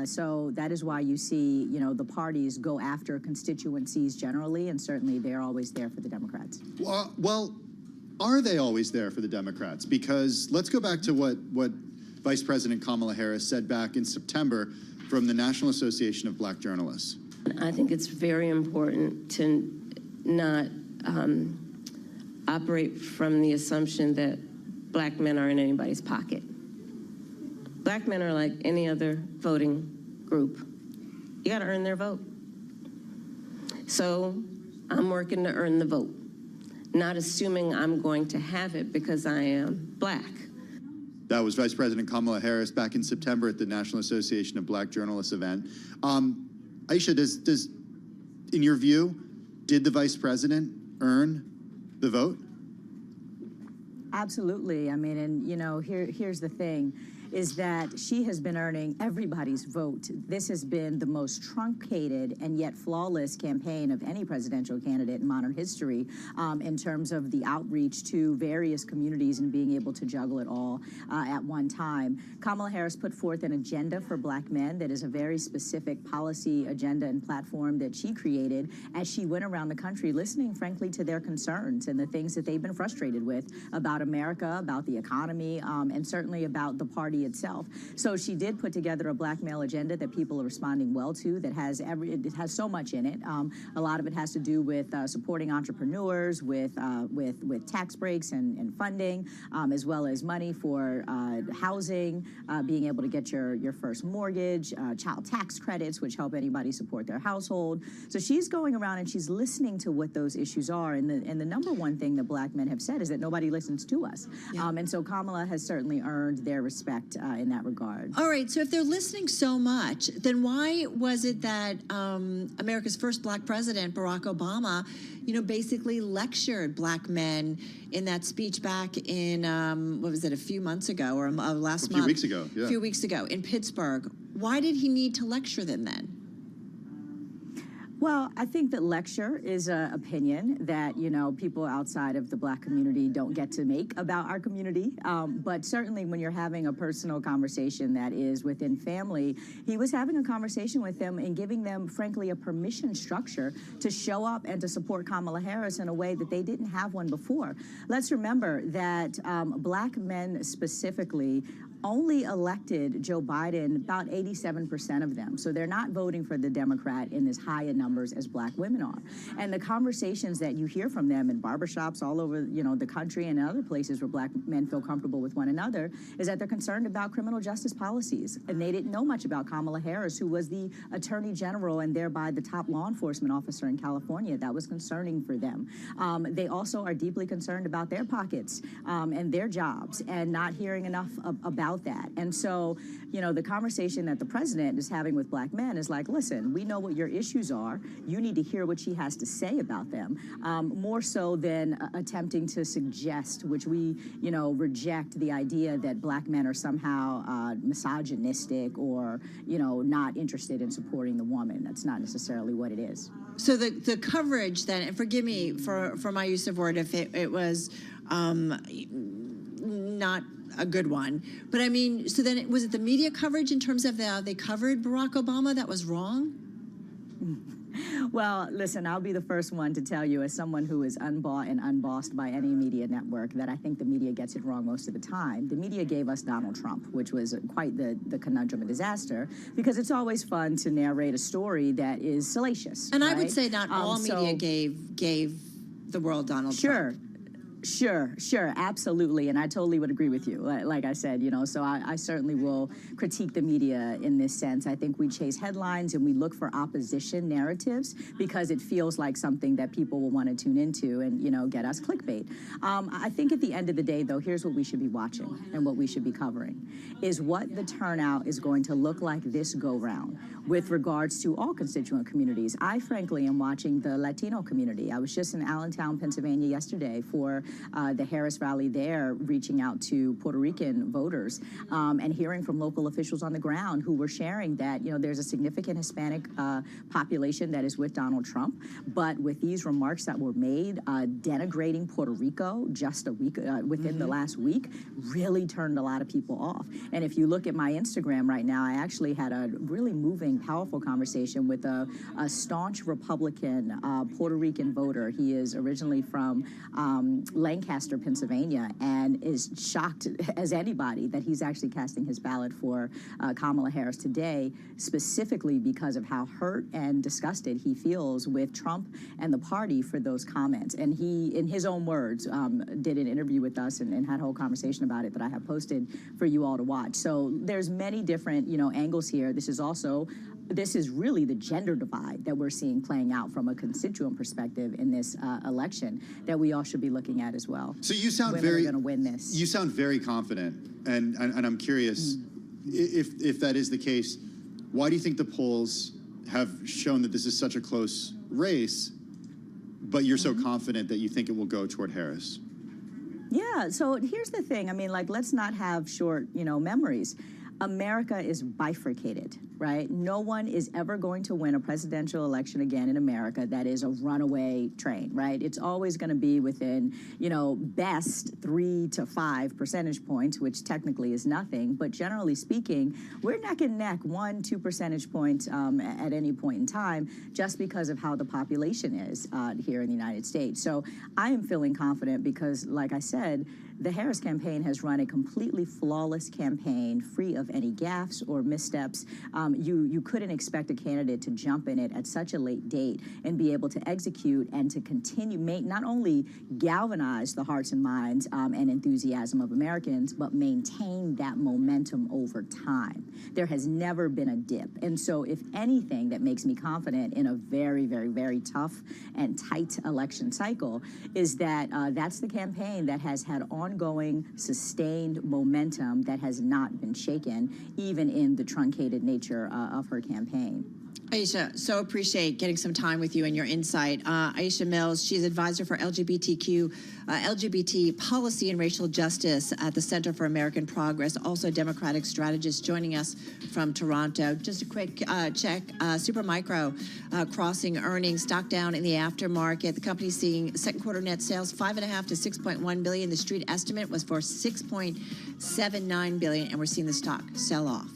So that is why you see, the parties go after constituencies generally, and certainly they're always there for the Democrats. Well, are they always there for the Democrats? Because let's go back to what Vice President Kamala Harris said back in September from the National Association of Black Journalists. I think it's very important to not operate from the assumption that black men are in anybody's pocket. Black men are like any other voting group. You got to earn their vote. So I'm working to earn the vote, not assuming I'm going to have it because I am black. That was Vice President Kamala Harris back in September at the National Association of Black Journalists event. Aisha, does, in your view, did the Vice President earn the vote? Absolutely. I mean, and here's the thing, is that she has been earning everybody's vote. This has been the most truncated and yet flawless campaign of any presidential candidate in modern history in terms of the outreach to various communities and being able to juggle it all at one time. Kamala Harris put forth an agenda for black men that is a very specific policy agenda and platform that she created as she went around the country listening, frankly, to their concerns and the things that they've been frustrated with about America, about the economy, and certainly about the party itself. So she did put together a black male agenda that people are responding well to, that has it has so much in it. A lot of it has to do with supporting entrepreneurs, with tax breaks and funding, as well as money for housing, being able to get your first mortgage, child tax credits, which help anybody support their household. So she's going around and she's listening to what those issues are. And the number one thing that black men have said is that nobody listens to us. Yeah. And so Kamala has certainly earned their respect in that regard. All right, so if they're listening so much, then why was it that America's first black president, Barack Obama, basically lectured black men in that speech back in, what was it, a few months ago or last month? A few weeks ago, yeah. A few weeks ago in Pittsburgh. Why did he need to lecture them then? Well, I think that lecture is an opinion that, people outside of the black community don't get to make about our community. But certainly when you're having a personal conversation that is within family, he was having a conversation with them and giving them, frankly, a permission structure to show up and to support Kamala Harris in a way that they didn't have one before. Let's remember that black men specifically only elected Joe Biden, about 87% of them. So they're not voting for the Democrat in as high a numbers as black women are. And the conversations that you hear from them in barbershops all over, the country and other places where black men feel comfortable with one another is that they're concerned about criminal justice policies. And they didn't know much about Kamala Harris, who was the Attorney General and thereby the top law enforcement officer in California. That was concerning for them. They also are deeply concerned about their pockets and their jobs and not hearing enough about about that. And so, you know, the conversation that the president is having with black men is like, listen, we know what your issues are. You need to hear what she has to say about them, more so than attempting to suggest, which we, you know, reject the idea that black men are somehow misogynistic or, you know, not interested in supporting the woman. That's not necessarily what it is. So the coverage then, and forgive me for my use of word if it was not a good one, but I mean, so then was it the media coverage in terms of they covered Barack Obama that was wrong? Well, listen, I'll be the first one to tell you, as someone who is unbought and unbossed by any media network, that I think the media gets it wrong most of the time. The media gave us Donald Trump, which was quite the conundrum and disaster, because it's always fun to narrate a story that is salacious. And right? I would say not all media gave the world Donald Trump. Sure, absolutely, and I totally would agree with you. Like I said, you know, so I certainly will critique the media in this sense. I think we chase headlines and we look for opposition narratives because it feels like something that people will want to tune into and, you know, get us clickbait. I think at the end of the day, though, here's what we should be watching and what we should be covering, is what the turnout is going to look like this go-round with regards to all constituent communities. I, frankly, am watching the Latino community. I was just in Allentown, Pennsylvania yesterday for the Harris rally there, reaching out to Puerto Rican voters and hearing from local officials on the ground who were sharing that, you know, there's a significant Hispanic population that is with Donald Trump, but with these remarks that were made, denigrating Puerto Rico just a week, within the last week, really turned a lot of people off. And if you look at my Instagram right now, I actually had a really moving, powerful conversation with a staunch Republican Puerto Rican voter. He is originally from Lancaster, Pennsylvania, and is shocked as anybody that he's actually casting his ballot for Kamala Harris today, specifically because of how hurt and disgusted he feels with Trump and the party for those comments. And he, in his own words, did an interview with us and had a whole conversation about it that I have posted for you all to watch. So there's many different, you know, angles here. This is really the gender divide that we're seeing playing out from a constituent perspective in this election that we all should be looking at as well. So you sound Women very are going to win this. You sound very confident, and I'm curious if that is the case. Why do you think the polls have shown that this is such a close race, but you're so confident that you think it will go toward Harris? Yeah, so here's the thing. I mean, like, let's not have short, you know, memories. America is bifurcated, right? No one is ever going to win a presidential election again in America that is a runaway train, right? It's always going to be within, you know, best 3 to 5 percentage points, which technically is nothing. But generally speaking, we're neck and neck, 1-2 percentage points at any point in time, just because of how the population is here in the United States. So I am feeling confident because, like I said, the Harris campaign has run a completely flawless campaign, free of any gaffes or missteps. You couldn't expect a candidate to jump in it at such a late date and be able to execute and to continue, not only galvanize the hearts and minds and enthusiasm of Americans, but maintain that momentum over time. There has never been a dip. And so if anything that makes me confident in a very, very, very tough and tight election cycle is that that's the campaign that has had ongoing, sustained momentum that has not been shaken, even in the truncated nature of her campaign. Aisha, so appreciate getting some time with you and your insight. Aisha Mills, she's advisor for LGBT policy and racial justice at the Center for American Progress, also a Democratic strategist, joining us from Toronto. Just a quick check, Supermicro crossing earnings, stock down in the aftermarket. The company's seeing second quarter net sales 5.5 to 6.1 billion. The street estimate was for 6.79 billion, and we're seeing the stock sell off.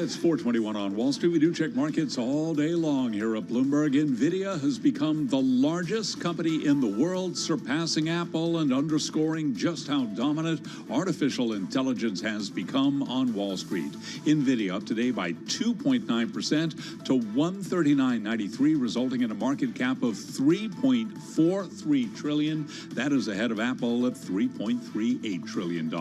It's 4:21 on Wall Street. We do check markets all day long here at Bloomberg. NVIDIA has become the largest company in the world, surpassing Apple and underscoring just how dominant artificial intelligence has become on Wall Street. NVIDIA up today by 2.9% to $139.93, resulting in a market cap of $3.43 trillion. That is ahead of Apple at $3.38 trillion.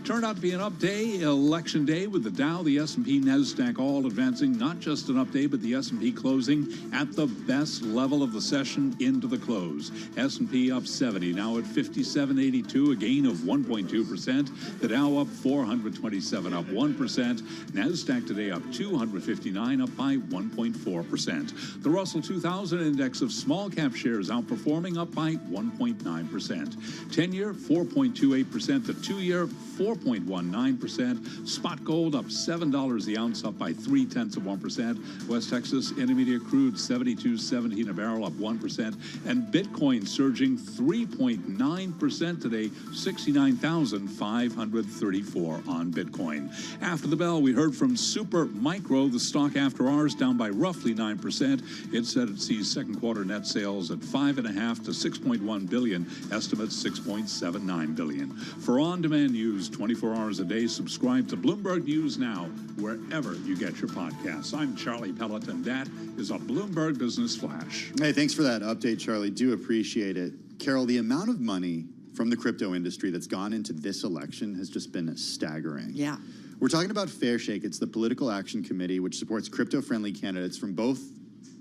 Turned out to be an up day, election day, with the Dow, the S&P, NASDAQ all advancing. Not just an up day, but the S&P closing at the best level of the session into the close. S&P up 70, now at 57.82, a gain of 1.2%. The Dow up 427, up 1%. NASDAQ today up 259, up by 1.4%. The Russell 2000 index of small cap shares outperforming, up by 1.9%. 10-year 4.28%, the 2-year 4.19%. Spot gold up $7 the ounce, up by 0.3%. West Texas Intermediate crude 72.17 a barrel, up 1%. And Bitcoin surging 3.9% today, 69,534 on Bitcoin. After the bell, we heard from Super Micro, the stock after hours, down by roughly 9%. It said it sees second quarter net sales at $5.5 to $6.1 billion, estimates $6.79 billion. For on-demand news 24 hours a day, subscribe to Bloomberg News Now wherever you get your podcasts. I'm Charlie Pelleton. That is a Bloomberg Business Flash. Hey, thanks for that update, Charlie. Do appreciate it. Carol, the amount of money from the crypto industry that's gone into this election has just been staggering. Yeah. We're talking about Fair Shake. It's the political action committee, which supports crypto-friendly candidates from both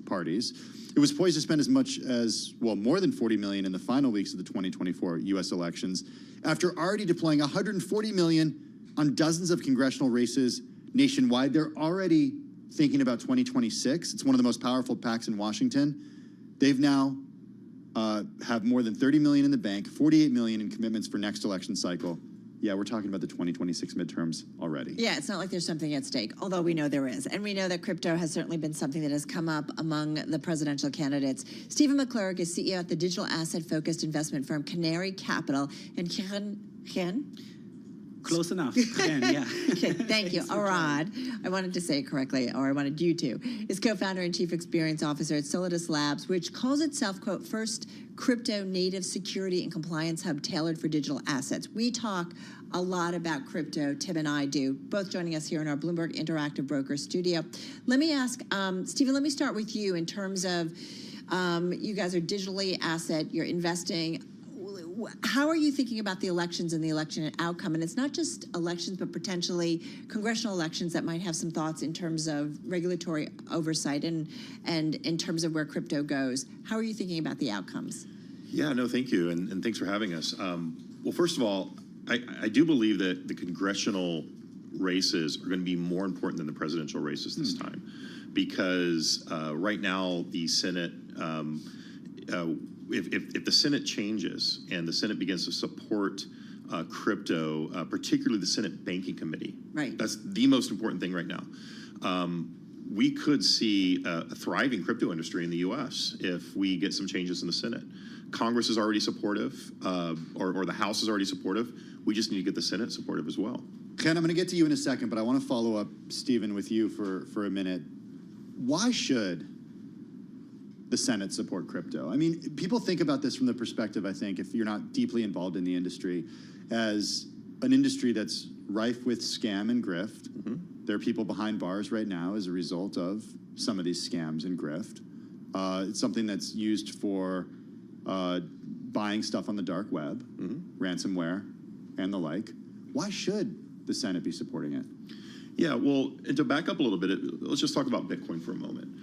parties. It was poised to spend as much as, well, more than $40 million in the final weeks of the 2024 U.S. elections, after already deploying $140 million on dozens of congressional races nationwide. They're already thinking about 2026. It's one of the most powerful PACs in Washington. They've now have more than $30 million in the bank, $48 million in commitments for next election cycle. Yeah, we're talking about the 2026 midterms already. Yeah, it's not like there's something at stake, although we know there is. And we know that crypto has certainly been something that has come up among the presidential candidates. Stephen McClurg is CEO at the digital asset-focused investment firm Canary Capital. And Ken? Close enough. Yeah. Okay, thank you. Arad, I wanted to say it correctly, or I wanted you to, is co-founder and chief experience officer at Solidus Labs, which calls itself, quote, first crypto native security and compliance hub tailored for digital assets. We talk a lot about crypto, Tim and I do, both joining us here in our Bloomberg Interactive Broker studio. Let me ask, Stephen, let me start with you in terms of you guys are digitally asset, you're investing. How are you thinking about the elections and the election outcome? And it's not just elections, but potentially congressional elections that might have some thoughts in terms of regulatory oversight and in terms of where crypto goes. How are you thinking about the outcomes? Yeah, no, thank you. And thanks for having us. Well, first of all, I do believe that the congressional races are going to be more important than the presidential races this time, because right now the Senate, if the Senate changes and the Senate begins to support crypto, particularly the Senate Banking Committee, right? That's the most important thing right now. We could see a thriving crypto industry in the U.S. if we get some changes in the Senate. Congress is already supportive, or the House is already supportive. We just need to get the Senate supportive as well. Ken, I'm going to get to you in a second, but I want to follow up, Stephen, with you for a minute. Why should the Senate support crypto? I mean, people think about this from the perspective, I think, if you're not deeply involved in the industry, as an industry that's rife with scam and grift. Mm-hmm. There are people behind bars right now as a result of some of these scams and grift. It's something that's used for buying stuff on the dark web, ransomware, and the like. Why should the Senate be supporting it? Yeah, well, and to back up a little bit, let's just talk about Bitcoin for a moment.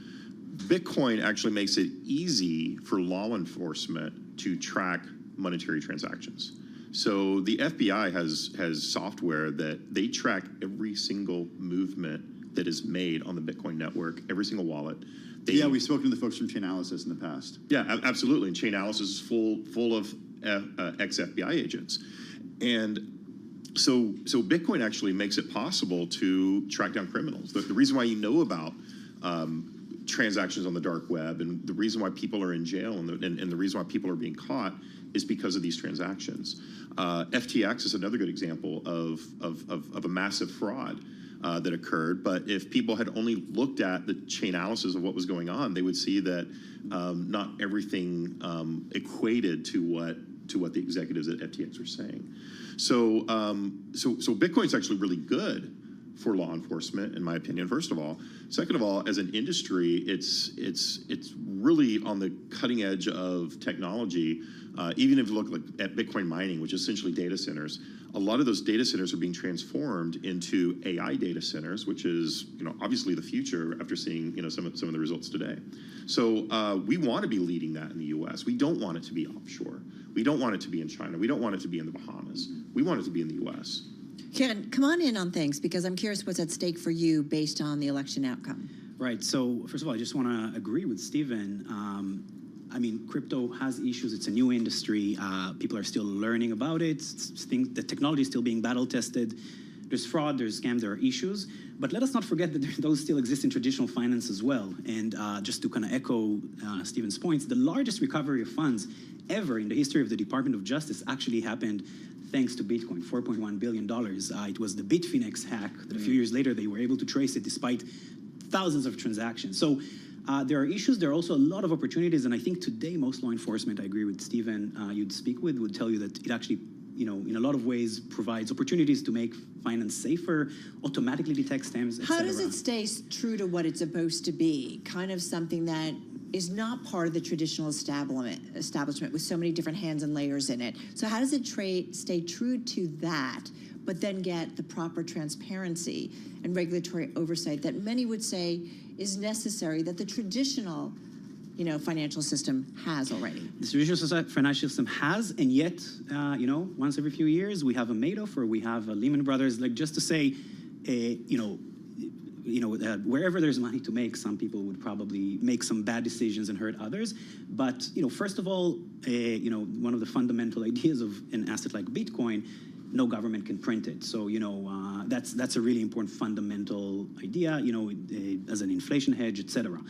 Bitcoin actually makes it easy for law enforcement to track monetary transactions. So the FBI has software that they track every single movement that is made on the Bitcoin network, every single wallet. We've spoken to the folks from Chainalysis in the past. Yeah, absolutely. And Chainalysis is full of ex-FBI agents. And so Bitcoin actually makes it possible to track down criminals. The reason why you know about transactions on the dark web and the reason why people are in jail and the reason why people are being caught is because of these transactions. FTX is another good example of a massive fraud. that occurred. But if people had only looked at the chain analysis of what was going on, they would see that not everything equated to what the executives at FTX were saying. So Bitcoin's actually really good for law enforcement, in my opinion, first of all. Second of all, as an industry, it's really on the cutting edge of technology. Even if you look at Bitcoin mining, which is essentially data centers, a lot of those data centers are being transformed into AI data centers, which is obviously the future after seeing some of the results today. So we want to be leading that in the U.S. We don't want it to be offshore. We don't want it to be in China. We don't want it to be in the Bahamas. We want it to be in the U.S. Ken, come on in on things, because I'm curious what's at stake for you based on the election outcome. Right. So first of all, I just want to agree with Stephen. I mean, crypto has issues. It's a new industry. People are still learning about it. The technology is still being battle tested. There's fraud, there's scams, there are issues. But let us not forget that those still exist in traditional finance as well. And just to kind of echo Stephen's points, the largest recovery of funds ever in the history of the Department of Justice actually happened thanks to Bitcoin, $4.1 billion. It was the Bitfinex hack that a few years later they were able to trace it despite thousands of transactions. So there are issues. There are also a lot of opportunities. And I think today most law enforcement, I agree with Stephen, you'd speak with, would tell you that it actually, in a lot of ways provides opportunities to make finance safer, automatically detect scams, et How cetera. does it stay true to what it's supposed to be? Kind of something that is not part of the traditional establishment with so many different hands and layers in it. So how does it stay true to that, but then get the proper transparency and regulatory oversight that many would say is necessary that the traditional financial system has already? The traditional financial system has, and yet, once every few years, we have a Madoff or we have a Lehman Brothers, like just to say, wherever there's money to make, some people would probably make some bad decisions and hurt others. But, first of all, one of the fundamental ideas of an asset like Bitcoin, no government can print it. So, that's a really important fundamental idea, as an inflation hedge, et cetera.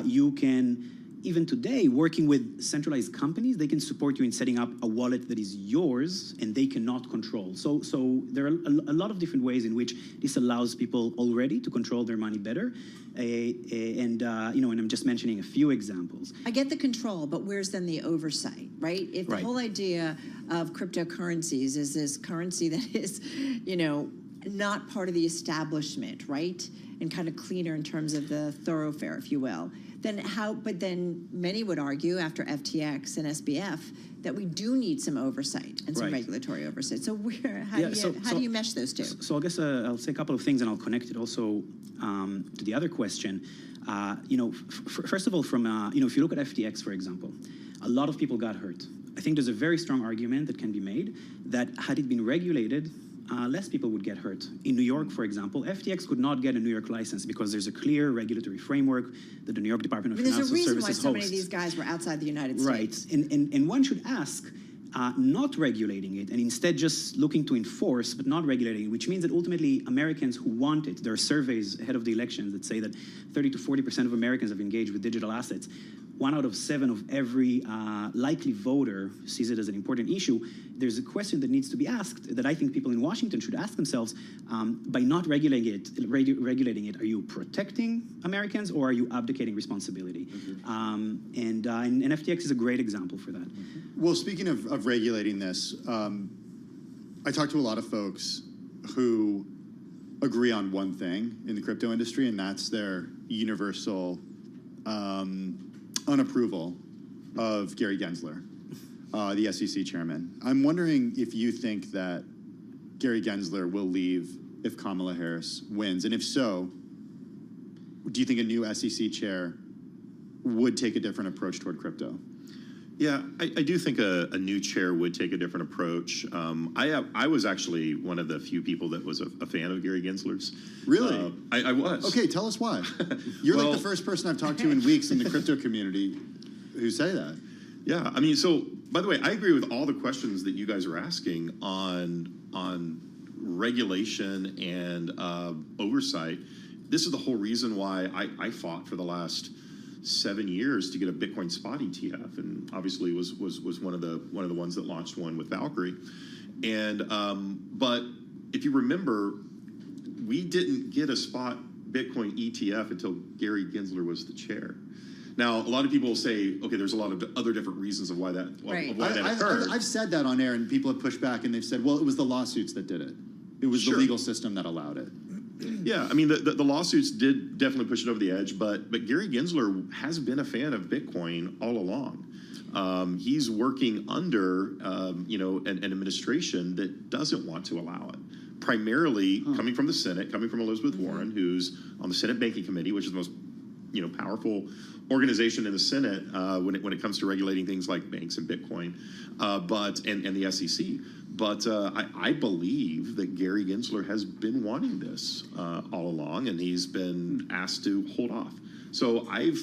You can, even today, working with centralized companies, they can support you in setting up a wallet that is yours and they cannot control. So there are a lot of different ways in which this allows people already to control their money better. And I'm just mentioning a few examples. I get the control, but where's then the oversight, right? If the whole idea of cryptocurrencies is this currency that is, not part of the establishment, right? And kind of cleaner in terms of the thoroughfare, if you will. But then many would argue after FTX and SBF that we do need some oversight and some regulatory oversight. So how do you mesh those two? So I guess I'll say a couple of things and I'll connect it also to the other question. First of all, if you look at FTX, for example, a lot of people got hurt. I think there's a very strong argument that can be made that had it been regulated, less people would get hurt. In New York, for example, FTX could not get a New York license because there's a clear regulatory framework that the New York Department of Financial Services hosts. There's a reason why so many of these guys were outside the United States. Right, and one should ask, not regulating it and instead just looking to enforce, but not regulating it, which means that ultimately Americans who want it, there are surveys ahead of the elections that say that 30 to 40% of Americans have engaged with digital assets. 1 out of 7 of every likely voter sees it as an important issue. There's a question that needs to be asked that I think people in Washington should ask themselves, by not regulating it, are you protecting Americans or are you abdicating responsibility? And FTX is a great example for that. Well, speaking of regulating this, I talk to a lot of folks who agree on one thing in the crypto industry, and that's their universal unapproval of Gary Gensler, the SEC chairman. I'm wondering if you think that Gary Gensler will leave if Kamala Harris wins, and if so, do you think a new SEC chair would take a different approach toward crypto? Yeah, I do think a new chair would take a different approach. I was actually one of the few people that was a fan of Gary Gensler's. Really? I was. Okay, tell us why. You're like the first person I've talked to in weeks in the crypto community who say that. Yeah, I mean, so, by the way, I agree with all the questions that you guys are asking on regulation and oversight. This is the whole reason why I fought for the last 7 years to get a Bitcoin spot ETF, and obviously was one of the ones that launched one with Valkyrie. And but if you remember, we didn't get a spot Bitcoin ETF until Gary Gensler was the chair. Now, a lot of people will say, okay, there's a lot of other different reasons of why that, occurred. I've said that on air, and people have pushed back, and they've said, well, it was the lawsuits that did it. It was the legal system that allowed it. Yeah, I mean, the lawsuits did definitely push it over the edge, but Gary Gensler has been a fan of Bitcoin all along. He's working under, an administration that doesn't want to allow it. Primarily coming from the Senate, coming from Elizabeth Warren, who's on the Senate Banking Committee, which is the most, powerful organization in the Senate when it comes to regulating things like banks and Bitcoin, and the SEC. But I believe that Gary Gensler has been wanting this all along, and he's been asked to hold off. So I've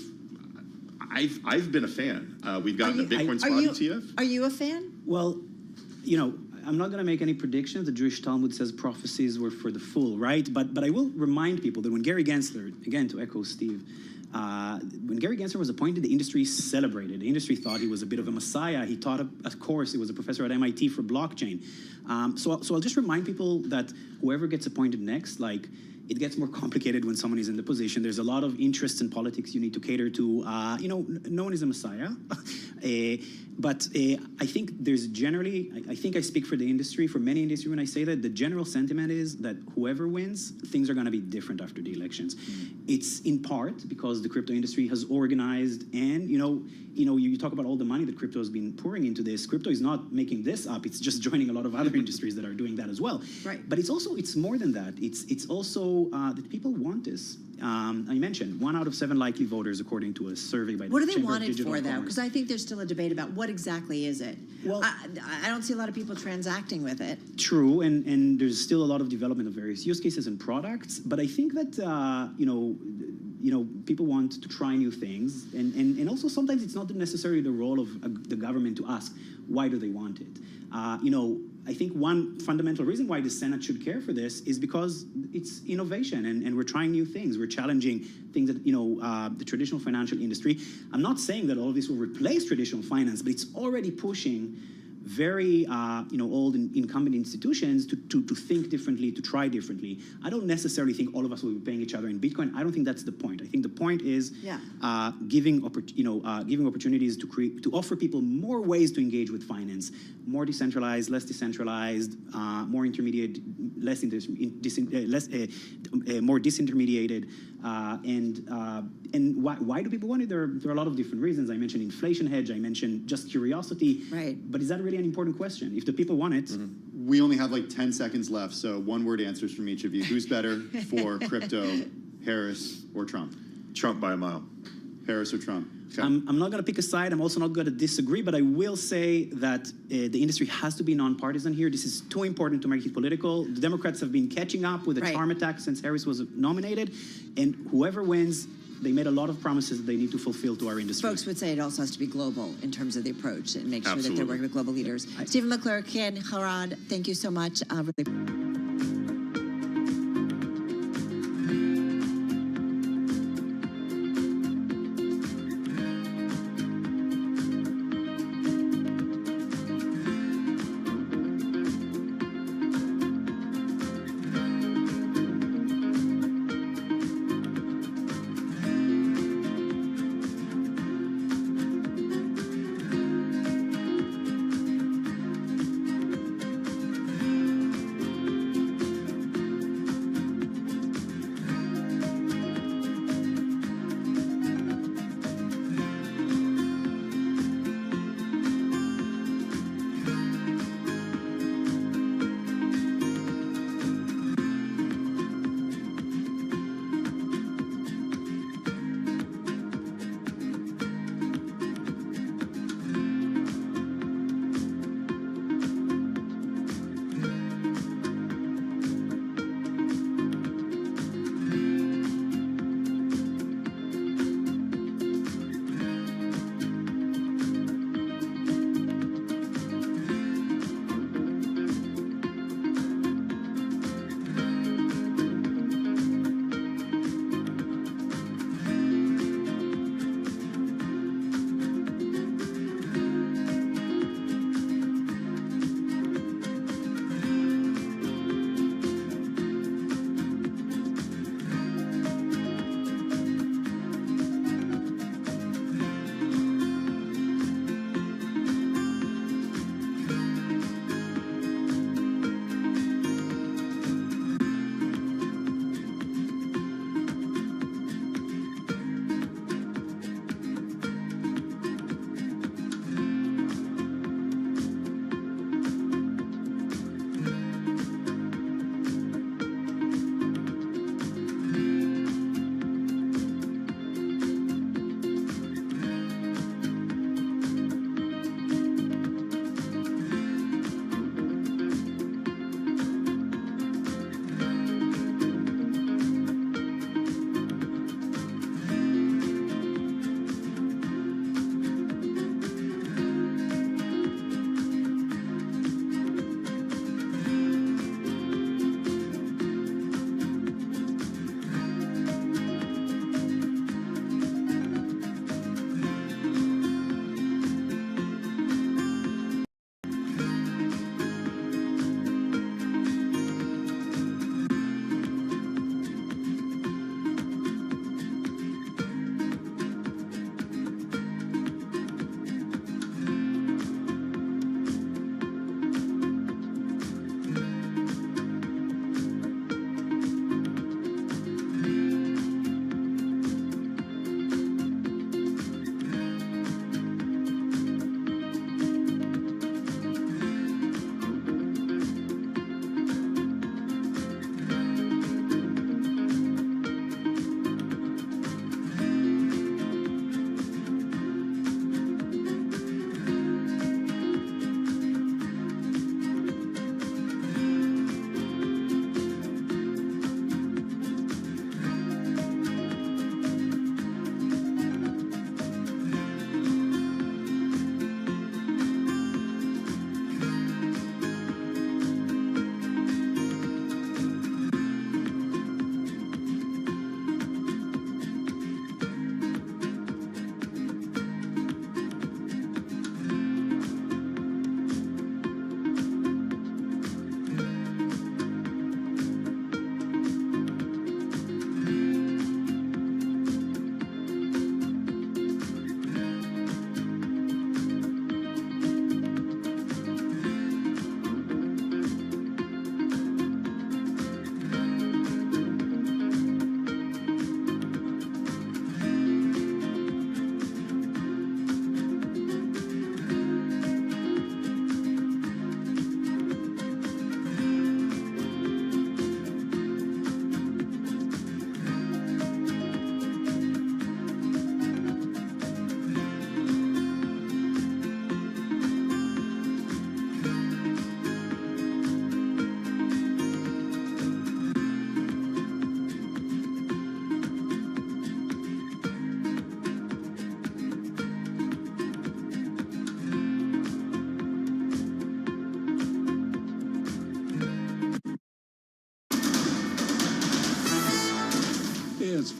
been a fan. We've gotten a Bitcoin spot ETF. Are you a fan? Well, I'm not going to make any predictions. The Jewish Talmud says prophecies were for the fool, right? But I will remind people that when Gary Gensler, again to echo Steve, when Gary Gensler was appointed, the industry celebrated. The industry thought he was a bit of a messiah. He taught a course. He was a professor at MIT for blockchain. So I'll just remind people that whoever gets appointed next, it gets more complicated when someone is in the position. There's a lot of interests in politics you need to cater to. No one is a messiah. But I think there's generally, I think I speak for the industry, for many industry when I say that, the general sentiment is that whoever wins, things are going to be different after the elections. It's in part because the crypto industry has organized and, you talk about all the money that crypto has been pouring into this. Crypto is not making this up. It's just joining a lot of other industries that are doing that as well. Right. But it's more than that. It's also that people want this. I mentioned 1 out of 7 likely voters, according to a survey by the What do they Chamber want of it Digital for, though? Commerce. Because I think there's still a debate about what exactly is it. Well, I don't see a lot of people transacting with it. True, and there's still a lot of development of various use cases and products. But I think that people want to try new things, and also sometimes it's not necessarily the role of the government to ask why do they want it. I think one fundamental reason why the Senate should care for this is because it's innovation and we're trying new things. We're challenging things that, the traditional financial industry. I'm not saying that all of this will replace traditional finance, but it's already pushing very, old incumbent institutions to think differently, to try differently. I don't necessarily think all of us will be paying each other in Bitcoin. I don't think that's the point. I think the point is giving opportunities to offer people more ways to engage with finance, more decentralized, less decentralized, more intermediate, more disintermediated, and why do people want it? There are a lot of different reasons. I mentioned inflation hedge. I mentioned just curiosity. Right. But is that really an important question? If the people want it. We only have 10 seconds left, so one-word answers from each of you. Who's better for crypto, Harris or Trump? Trump by a mile. Harris or Trump? Okay. I'm not going to pick a side. I'm also not going to disagree, but I will say that the industry has to be nonpartisan here. This is too important to make it political. The Democrats have been catching up with the charm attack since Harris was nominated, and whoever wins, they made a lot of promises that they need to fulfill to our industry. Folks would say it also has to be global in terms of the approach and make sure that they're working with global leaders. Stephen McClure, Ken Harad, thank you so much. Really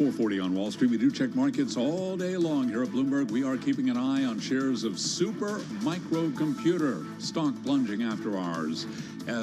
4:40 on Wall Street. We do check markets all day long here at Bloomberg. We are keeping an eye on shares of Super Microcomputer, stock plunging after ours.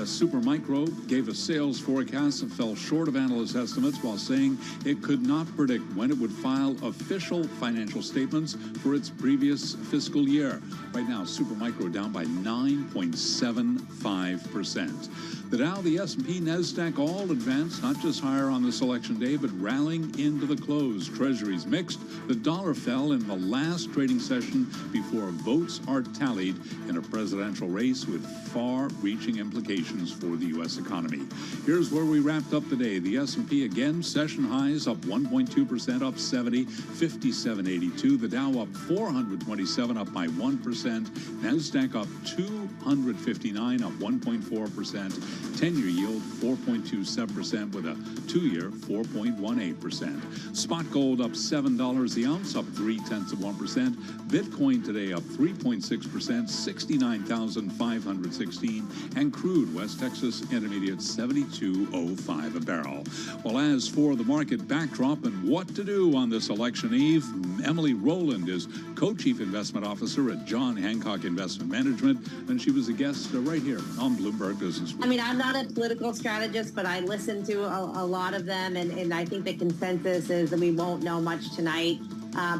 Super Micro gave a sales forecast that fell short of analyst estimates while saying it could not predict when it would file official financial statements for its previous fiscal year. Right now, Super Micro down by 9.75%. The Dow, the S&P, NASDAQ all advanced, not just higher on this election day, but rallying into the close. Treasuries mixed. The dollar fell in the last trading session before votes are tallied in a presidential race with far-reaching implications for the U.S. economy. Here's where we wrapped up the day. The S&P again, session highs up 1.2%, up 70, 57.82. The Dow up 427, up by 1%. NASDAQ up 259, up 1.4%. 10-year yield 4.27% with a 2-year 4.18%. Spot gold up $7 the ounce, up 0.3%. Bitcoin today up 3.6%, 69,516, and crude West Texas Intermediate 72.05 a barrel. Well, as for the market backdrop and what to do on this election eve, Emily Rowland is co-chief investment officer at John Hancock Investment Management, and she was a guest right here on Bloomberg Business Week. I mean, I'm not a political strategist, but I listen to a lot of them, and I think the consensus is that we won't know much tonight.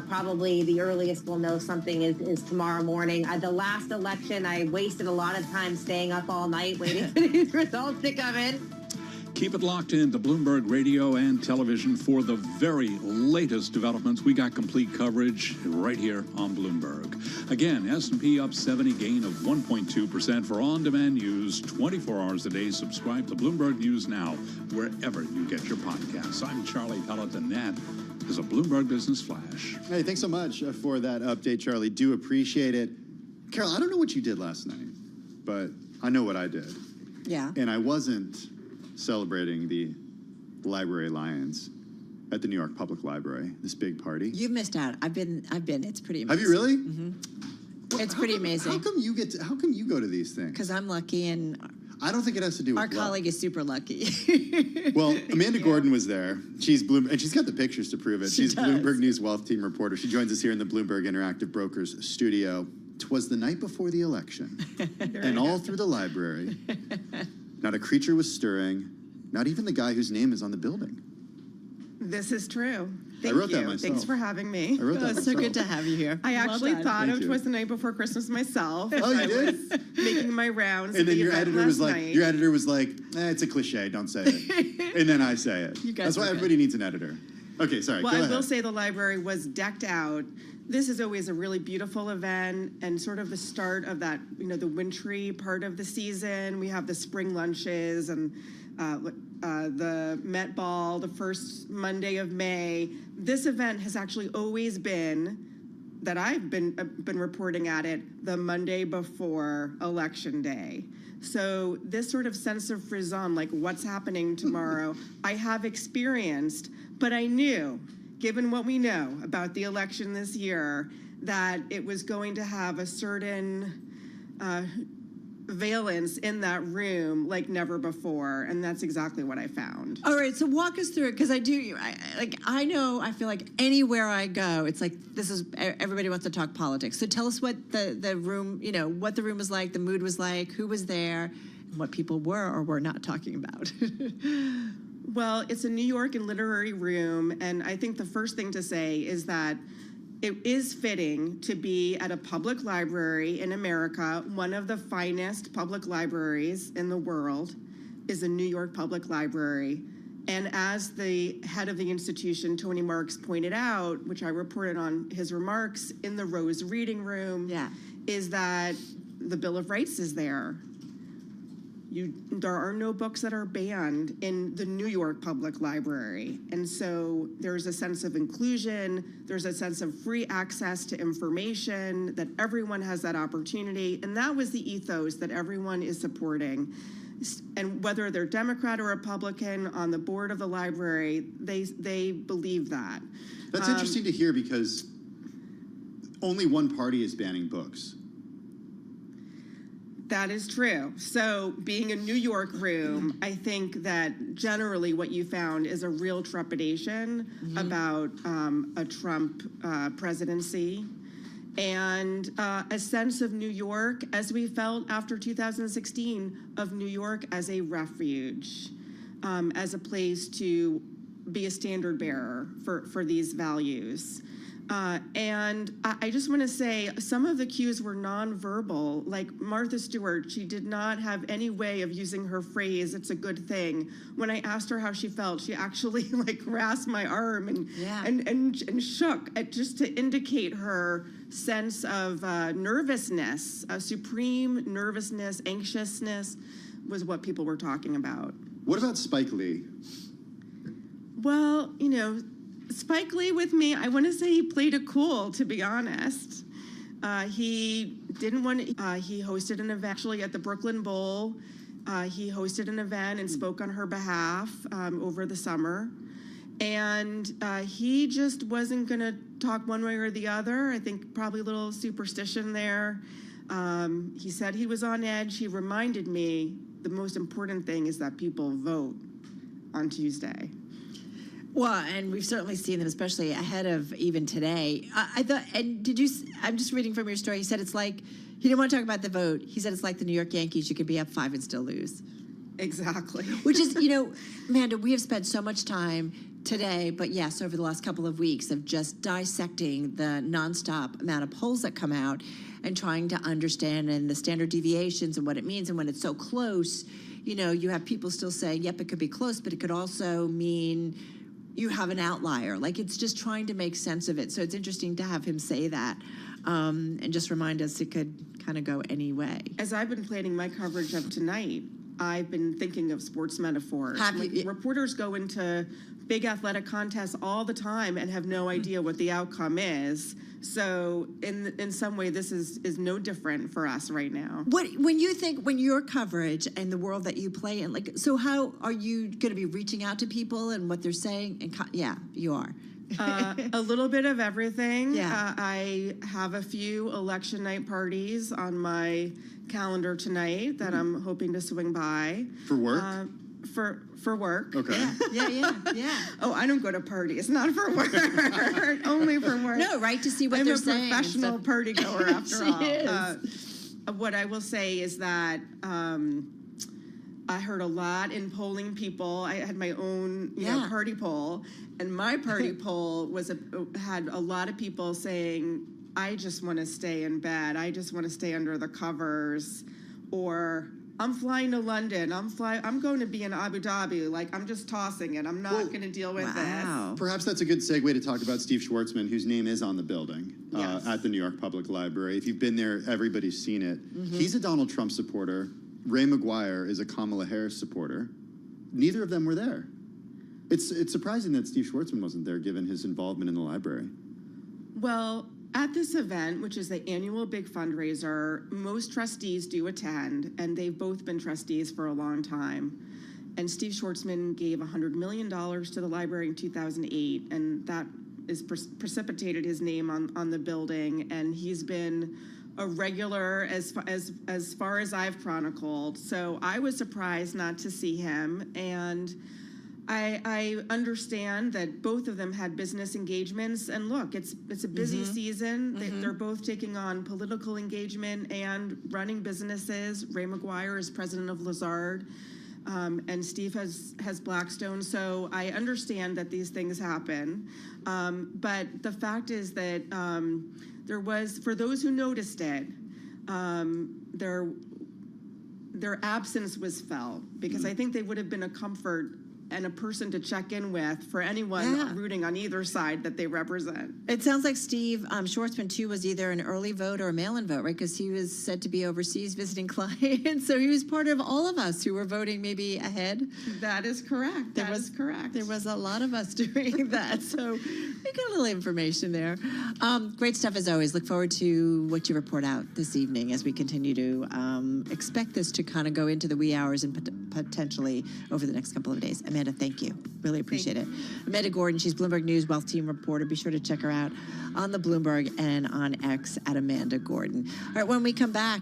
Probably the earliest we'll know something is tomorrow morning. The last election, I wasted a lot of time staying up all night waiting for these results to come in. Keep it locked in to Bloomberg Radio and Television for the very latest developments. We got complete coverage right here on Bloomberg. Again, S&P up 70, gain of 1.2% for on-demand news 24 hours a day. Subscribe to Bloomberg News now wherever you get your podcasts. I'm Charlie Pellet, and that is a Bloomberg Business Flash. Hey, thanks so much for that update, Charlie. Do appreciate it. Carol, I don't know what you did last night, but I know what I did. Yeah. And I wasn't celebrating the Library Lions at the New York Public Library, this big party. You've missed out. I've been. It's pretty amazing. Have you really? Mm-hmm. It's pretty amazing. How come you go to these things? Because I'm lucky, and I don't think it has to do with our colleague is super lucky. Well, Amanda Gordon was there. She's and she's got the pictures to prove it. She's Bloomberg News Wealth Team reporter. She joins us here in the Bloomberg Interactive Brokers studio. 'Twas the night before the election, and all through the library, not a creature was stirring, not even the guy whose name is on the building. This is true. Thank I wrote you. that myself. Thanks for having me. I wrote that It's so good to have you here. I actually thought Thank of you. 'Twas the Night Before Christmas myself. Oh, you I did? was making my rounds. And at then the your event editor was last like, night. it's a cliche, don't say it. And then I say it. You guys That's why were good. everybody needs an editor. Okay, sorry, Well, go I ahead. will say the library was decked out. This is always a really beautiful event and sort of the start of that, the wintry part of the season. We have the spring lunches and the Met Ball, the first Monday of May. This event has actually always been, that I've been reporting at it, the Monday before Election Day. So this sort of sense of frisson, like what's happening tomorrow, I have experienced, but I knew, given what we know about the election this year, that it was going to have a certain valence in that room like never before, and that's exactly what I found. All right, so walk us through it, because I feel like anywhere I go, it's like everybody wants to talk politics. So tell us what the room, what the room was like, the mood was like, who was there, and what people were or were not talking about. Well, it's a New York and literary room, and I think the first thing to say is that it is fitting to be at a public library in America. One of the finest public libraries in the world is the New York Public Library. And as the head of the institution, Tony Marks, pointed out, which I reported on his remarks in the Rose Reading Room, is that the Bill of Rights is there. There are no books that are banned in the New York Public Library. And so there's a sense of inclusion, there's a sense of free access to information, that everyone has that opportunity. And that was the ethos that everyone is supporting. And whether they're Democrat or Republican on the board of the library, they believe that. That's interesting to hear, because only one party is banning books. That is true. So being a New York room, I think that generally what you found is a real trepidation about a Trump presidency and a sense of New York, as we felt after 2016, of New York as a refuge, as a place to be a standard bearer for these values. And I just want to say some of the cues were nonverbal. Like Martha Stewart, she did not have any way of using her phrase, "It's a good thing." When I asked her how she felt, she actually like grasped my arm and shook just to indicate her sense of nervousness, supreme nervousness, anxiousness was what people were talking about. What about Spike Lee? Well, Spike Lee with me, I want to say he played it cool, to be honest. He didn't want to, he hosted an event actually at the Brooklyn Bowl. He hosted an event and spoke on her behalf over the summer. And he just wasn't going to talk one way or the other. I think probably a little superstition there. He said he was on edge. He reminded me the most important thing is that people vote on Tuesday. Well, and we've certainly seen them, especially ahead of even today. I thought, and did you, I'm just reading from your story, you said it's like, he didn't want to talk about the vote. He said it's like the New York Yankees, you could be up 5 and still lose. Exactly. Which is, Amanda, we have spent so much time today, but yes, over the last couple of weeks of just dissecting the nonstop amount of polls that come out and trying to understand and the standard deviations and what it means. And when it's so close, you have people still saying, yep, it could be close, but it could also mean you have an outlier. Like, it's just trying to make sense of it. So it's interesting to have him say that and just remind us it could kind of go any way. As I've been planning my coverage of tonight, I've been thinking of sports metaphors. Reporters go into big athletic contests all the time and have no idea what the outcome is. So in some way, this is no different for us right now. When your coverage and the world that you play in, like, so how are you going to be reaching out to people and what they're saying? And yeah, you are. A little bit of everything. Yeah. I have a few election night parties on my calendar tonight that I'm hoping to swing by. For work? For work. Okay. Yeah. Oh, I don't go to parties, not for work. Only for work. No, right, to see what they're saying. I'm a professional party goer after all. Is. What I will say is that I heard a lot in polling people. I had my own party poll, and my party poll had a lot of people saying, I just want to stay in bed. I just want to stay under the covers. Or I'm flying to London. I'm going to be in Abu Dhabi. Like, I'm just tossing it. I'm not going to deal with this. Perhaps that's a good segue to talk about Steve Schwartzman, whose name is on the building at the New York Public Library. If you've been there, everybody's seen it. He's a Donald Trump supporter. Ray McGuire is a Kamala Harris supporter. Neither of them were there. It's surprising that Steve Schwartzman wasn't there, given his involvement in the library. Well, at this event, which is the annual big fundraiser, most trustees do attend, and they've both been trustees for a long time. And Steve Schwartzman gave $100 million to the library in 2008, and that is precipitated his name on the building. And he's been a regular as far as I've chronicled. So I was surprised not to see him, and I understand that both of them had business engagements, and look, it's a busy season. They're both taking on political engagement and running businesses. Ray McGuire is president of Lazard, and Steve has Blackstone. So I understand that these things happen, but the fact is that there was, for those who noticed it, their absence was felt, because I think they would have been a comfort and a person to check in with for anyone rooting on either side that they represent. It sounds like Steve Schwartzman, too, was either an early vote or a mail-in vote, right? Because he was said to be overseas visiting clients. So he was part of all of us who were voting maybe ahead. That is correct. That is correct. There was a lot of us doing that. So we got a little information there. Great stuff as always. Look forward to what you report out this evening as we continue to expect this to kind of go into the wee hours and potentially over the next couple of days. Amanda, thank you. Really appreciate it. Amanda Gordon, she's Bloomberg News Wealth Team reporter. Be sure to check her out on the Bloomberg and on X at Amanda Gordon. All right, when we come back,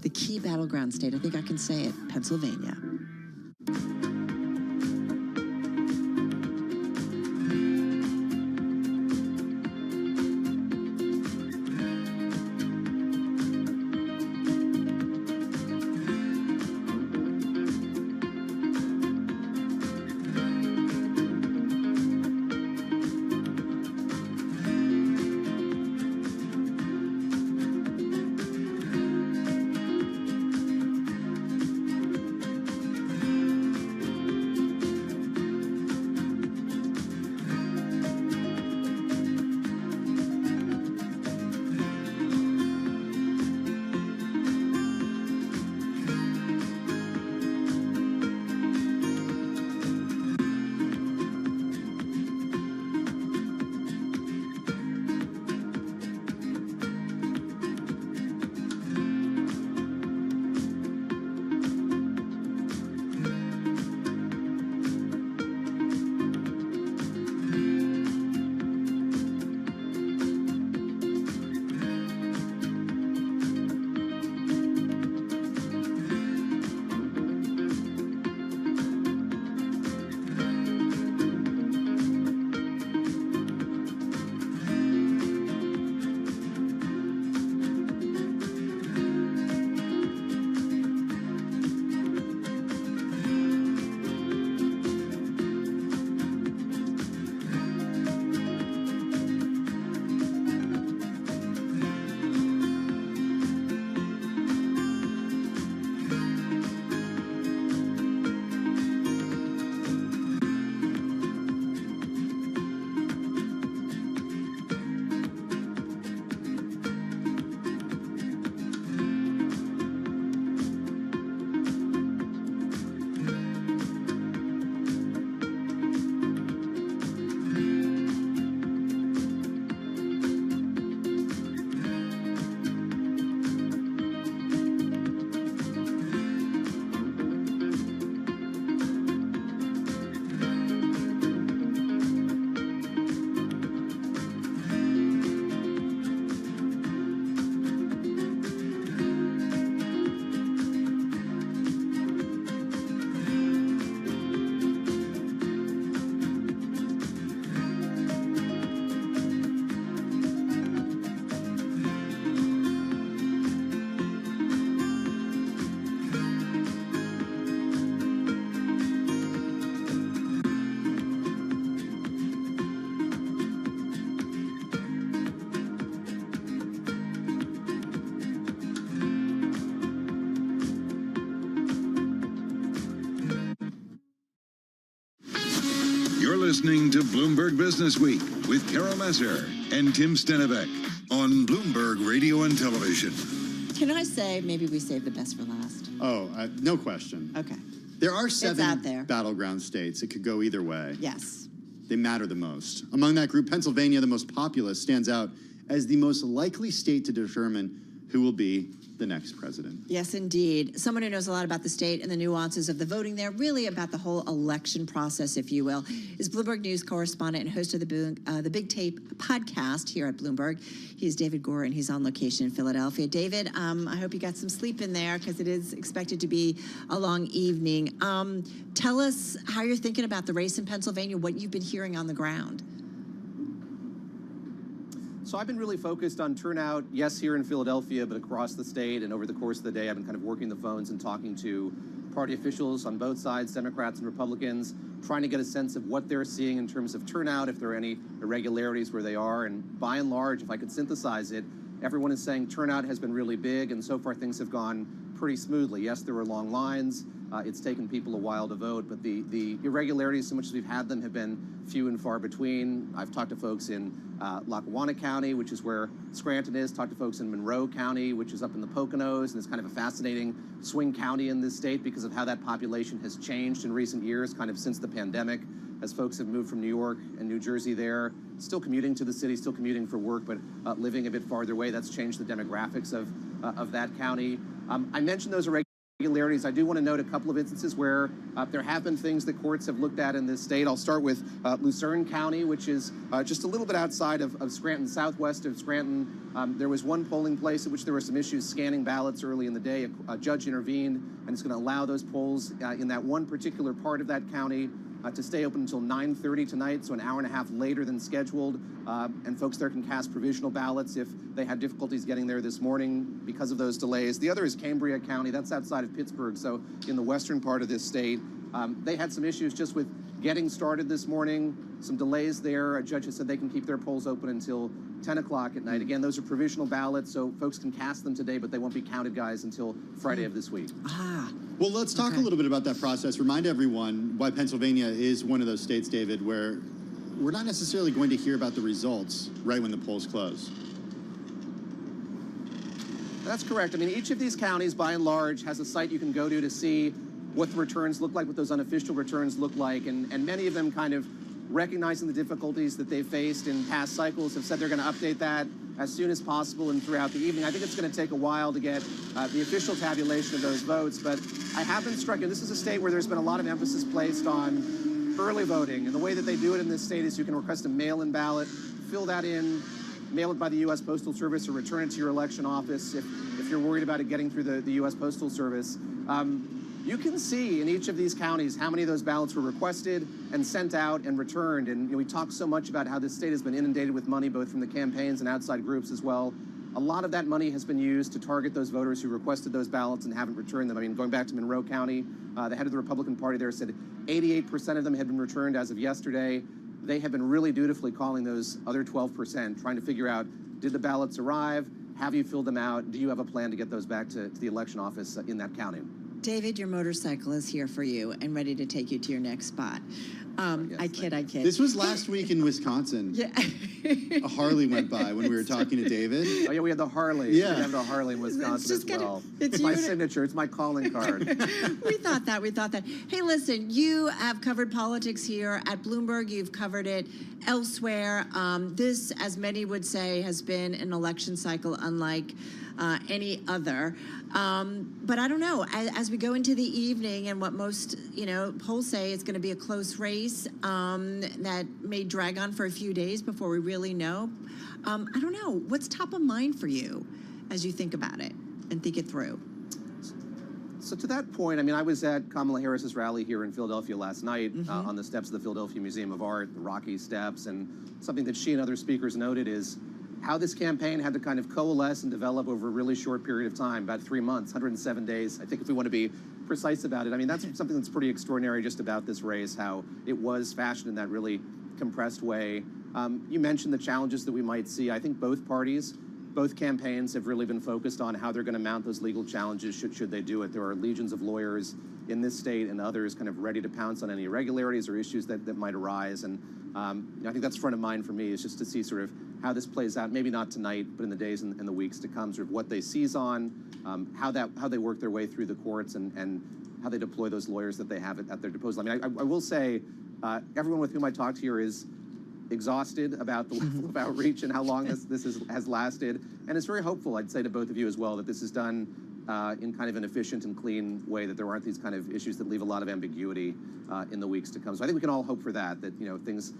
the key battleground state, I think I can say it, Pennsylvania. You're listening to Bloomberg Business Week with Carol Messer and Tim Stenivek on Bloomberg Radio and Television. Can I say maybe we save the best for last? Oh, no question. Okay. There are It's out 7 there. battleground states. It could go either way. Yes. They matter the most. Among that group, Pennsylvania, the most populous, stands out as the most likely state to determine who will be the next president. Yes, indeed. Someone who knows a lot about the state and the nuances of the voting there, really about the whole election process, if you will, is Bloomberg News correspondent and host of the Big Tape podcast here at Bloomberg. He's David Gore, and he's on location in Philadelphia. David, I hope you got some sleep in there because it is expected to be a long evening. Tell us how you're thinking about the race in Pennsylvania, what you've been hearing on the ground. So I've been really focused on turnout, yes, here in Philadelphia, but across the state. And over the course of the day, I've been kind of working the phones and talking to party officials on both sides, Democrats and Republicans, trying to get a sense of what they're seeing in terms of turnout, if there are any irregularities where they are. And by and large, if I could synthesize it, everyone is saying turnout has been really big, and so far things have gone pretty smoothly. Yes, there were long lines. It's taken people a while to vote, but the irregularities, so much as we've had them, have been few and far between. I've talked to folks in Lackawanna County, which is where Scranton is, talked to folks in Monroe County, which is up in the Poconos, and it's kind of a fascinating swing county in this state because of how that population has changed in recent years, kind of since the pandemic, as folks have moved from New York and New Jersey there, still commuting to the city, still commuting for work, but living a bit farther away. That's changed the demographics of that county. I mentioned those irregularities. I do want to note a couple of instances where there have been things that courts have looked at in this state. I'll start with Lucerne County, which is just a little bit outside of Scranton, southwest of Scranton. There was one polling place at which there were some issues scanning ballots early in the day. A judge intervened and is going to allow those polls in that one particular part of that county to stay open until 9:30 tonight, so an hour and a half later than scheduled. And folks there can cast provisional ballots if they had difficulties getting there this morning because of those delays. The other is Cambria County. That's outside of Pittsburgh, so in the western part of this state. They had some issues just with getting started this morning, some delays there. A judge has said they can keep their polls open until 10 o'clock at night. Again, those are provisional ballots, so folks can cast them today, but they won't be counted, guys, until Friday of this week. Well, let's talk a little bit about that process. Remind everyone why Pennsylvania is one of those states, David, where we're not necessarily going to hear about the results right when the polls close. That's correct. I mean, each of these counties, by and large, has a site you can go to see what the returns look like, what those unofficial returns look like, and many of them kind of recognizing the difficulties that they've faced in past cycles have said they're going to update that as soon as possible and throughout the evening. I think it's going to take a while to get the official tabulation of those votes, but I have been struck, and this is a state where there's been a lot of emphasis placed on early voting, and the way that they do it in this state is you can request a mail-in ballot, fill that in, mail it by the U.S. Postal Service, or return it to your election office if you're worried about it getting through the U.S. Postal Service. You can see in each of these counties how many of those ballots were requested and sent out and returned. And we talk so much about how this state has been inundated with money, both from the campaigns and outside groups as well. A lot of that money has been used to target those voters who requested those ballots and haven't returned them. I mean, going back to Monroe County, the head of the Republican Party there said 88% of them had been returned as of yesterday. They have been really dutifully calling those other 12%, trying to figure out, did the ballots arrive? Have you filled them out? Do you have a plan to get those back to the election office in that county? David, your motorcycle is here for you and ready to take you to your next spot. I kid. This was last week in Wisconsin. Yeah. A Harley went by when we were talking to David. Oh, yeah, we had the Harley. Yeah. We have the Harley in Wisconsin as well. It's my signature. It's my calling card. We thought that. Hey, listen, you have covered politics here at Bloomberg. You've covered it elsewhere. This, as many would say, has been an election cycle unlike any other. But I don't know, as we go into the evening and what most, polls say it's going to be a close race that may drag on for a few days before we really know. I don't know, what's top of mind for you as you think about it and think it through? So to that point, I mean, I was at Kamala Harris's rally here in Philadelphia last night on the steps of the Philadelphia Museum of Art, the Rocky Steps, and something that she and other speakers noted is how this campaign had to kind of coalesce and develop over a really short period of time, about 3 months, 107 days. I think if we want to be precise about it, I mean, that's something that's pretty extraordinary just about this race, how it was fashioned in that really compressed way. You mentioned the challenges that we might see. I think both parties, both campaigns have really been focused on how they're going to mount those legal challenges should they do it. There are legions of lawyers in this state and others kind of ready to pounce on any irregularities or issues that might arise. And I think that's front of mind for me, is just to see sort of how this plays out, maybe not tonight, but in the days and the weeks to come, sort of what they seize on, how they work their way through the courts, and how they deploy those lawyers that they have at their disposal. I mean, I will say, everyone with whom I talked here is exhausted about the level of outreach and how long this has lasted. And it's very hopeful, I'd say to both of you as well, that this is done in kind of an efficient and clean way, that there aren't these kind of issues that leave a lot of ambiguity in the weeks to come. So I think we can all hope for that things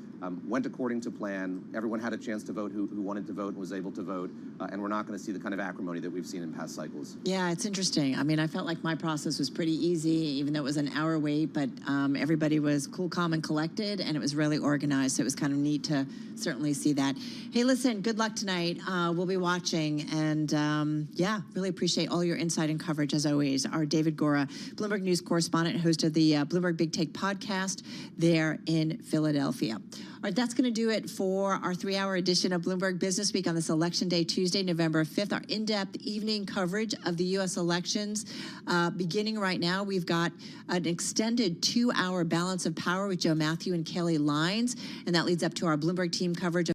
went according to plan. Everyone had a chance to vote who wanted to vote and was able to vote. And we're not going to see the kind of acrimony that we've seen in past cycles. Yeah, it's interesting. I mean, I felt like my process was pretty easy, even though it was an hour wait, but everybody was cool, calm, and collected, and it was really organized. So it was kind of neat to certainly see that. Hey, listen, good luck tonight. We'll be watching, and really appreciate all your insight and coverage as always. Our David Gora, Bloomberg News correspondent, host of the Bloomberg Big Take podcast there in Philadelphia. All right, that's going to do it for our 3-hour edition of Bloomberg Business Week on this Election Day, Tuesday, November 5th. Our in-depth evening coverage of the U.S. elections beginning right now. We've got an extended 2-hour balance of power with Joe Matthew and Kelly Lines, and that leads up to our Bloomberg team coverage of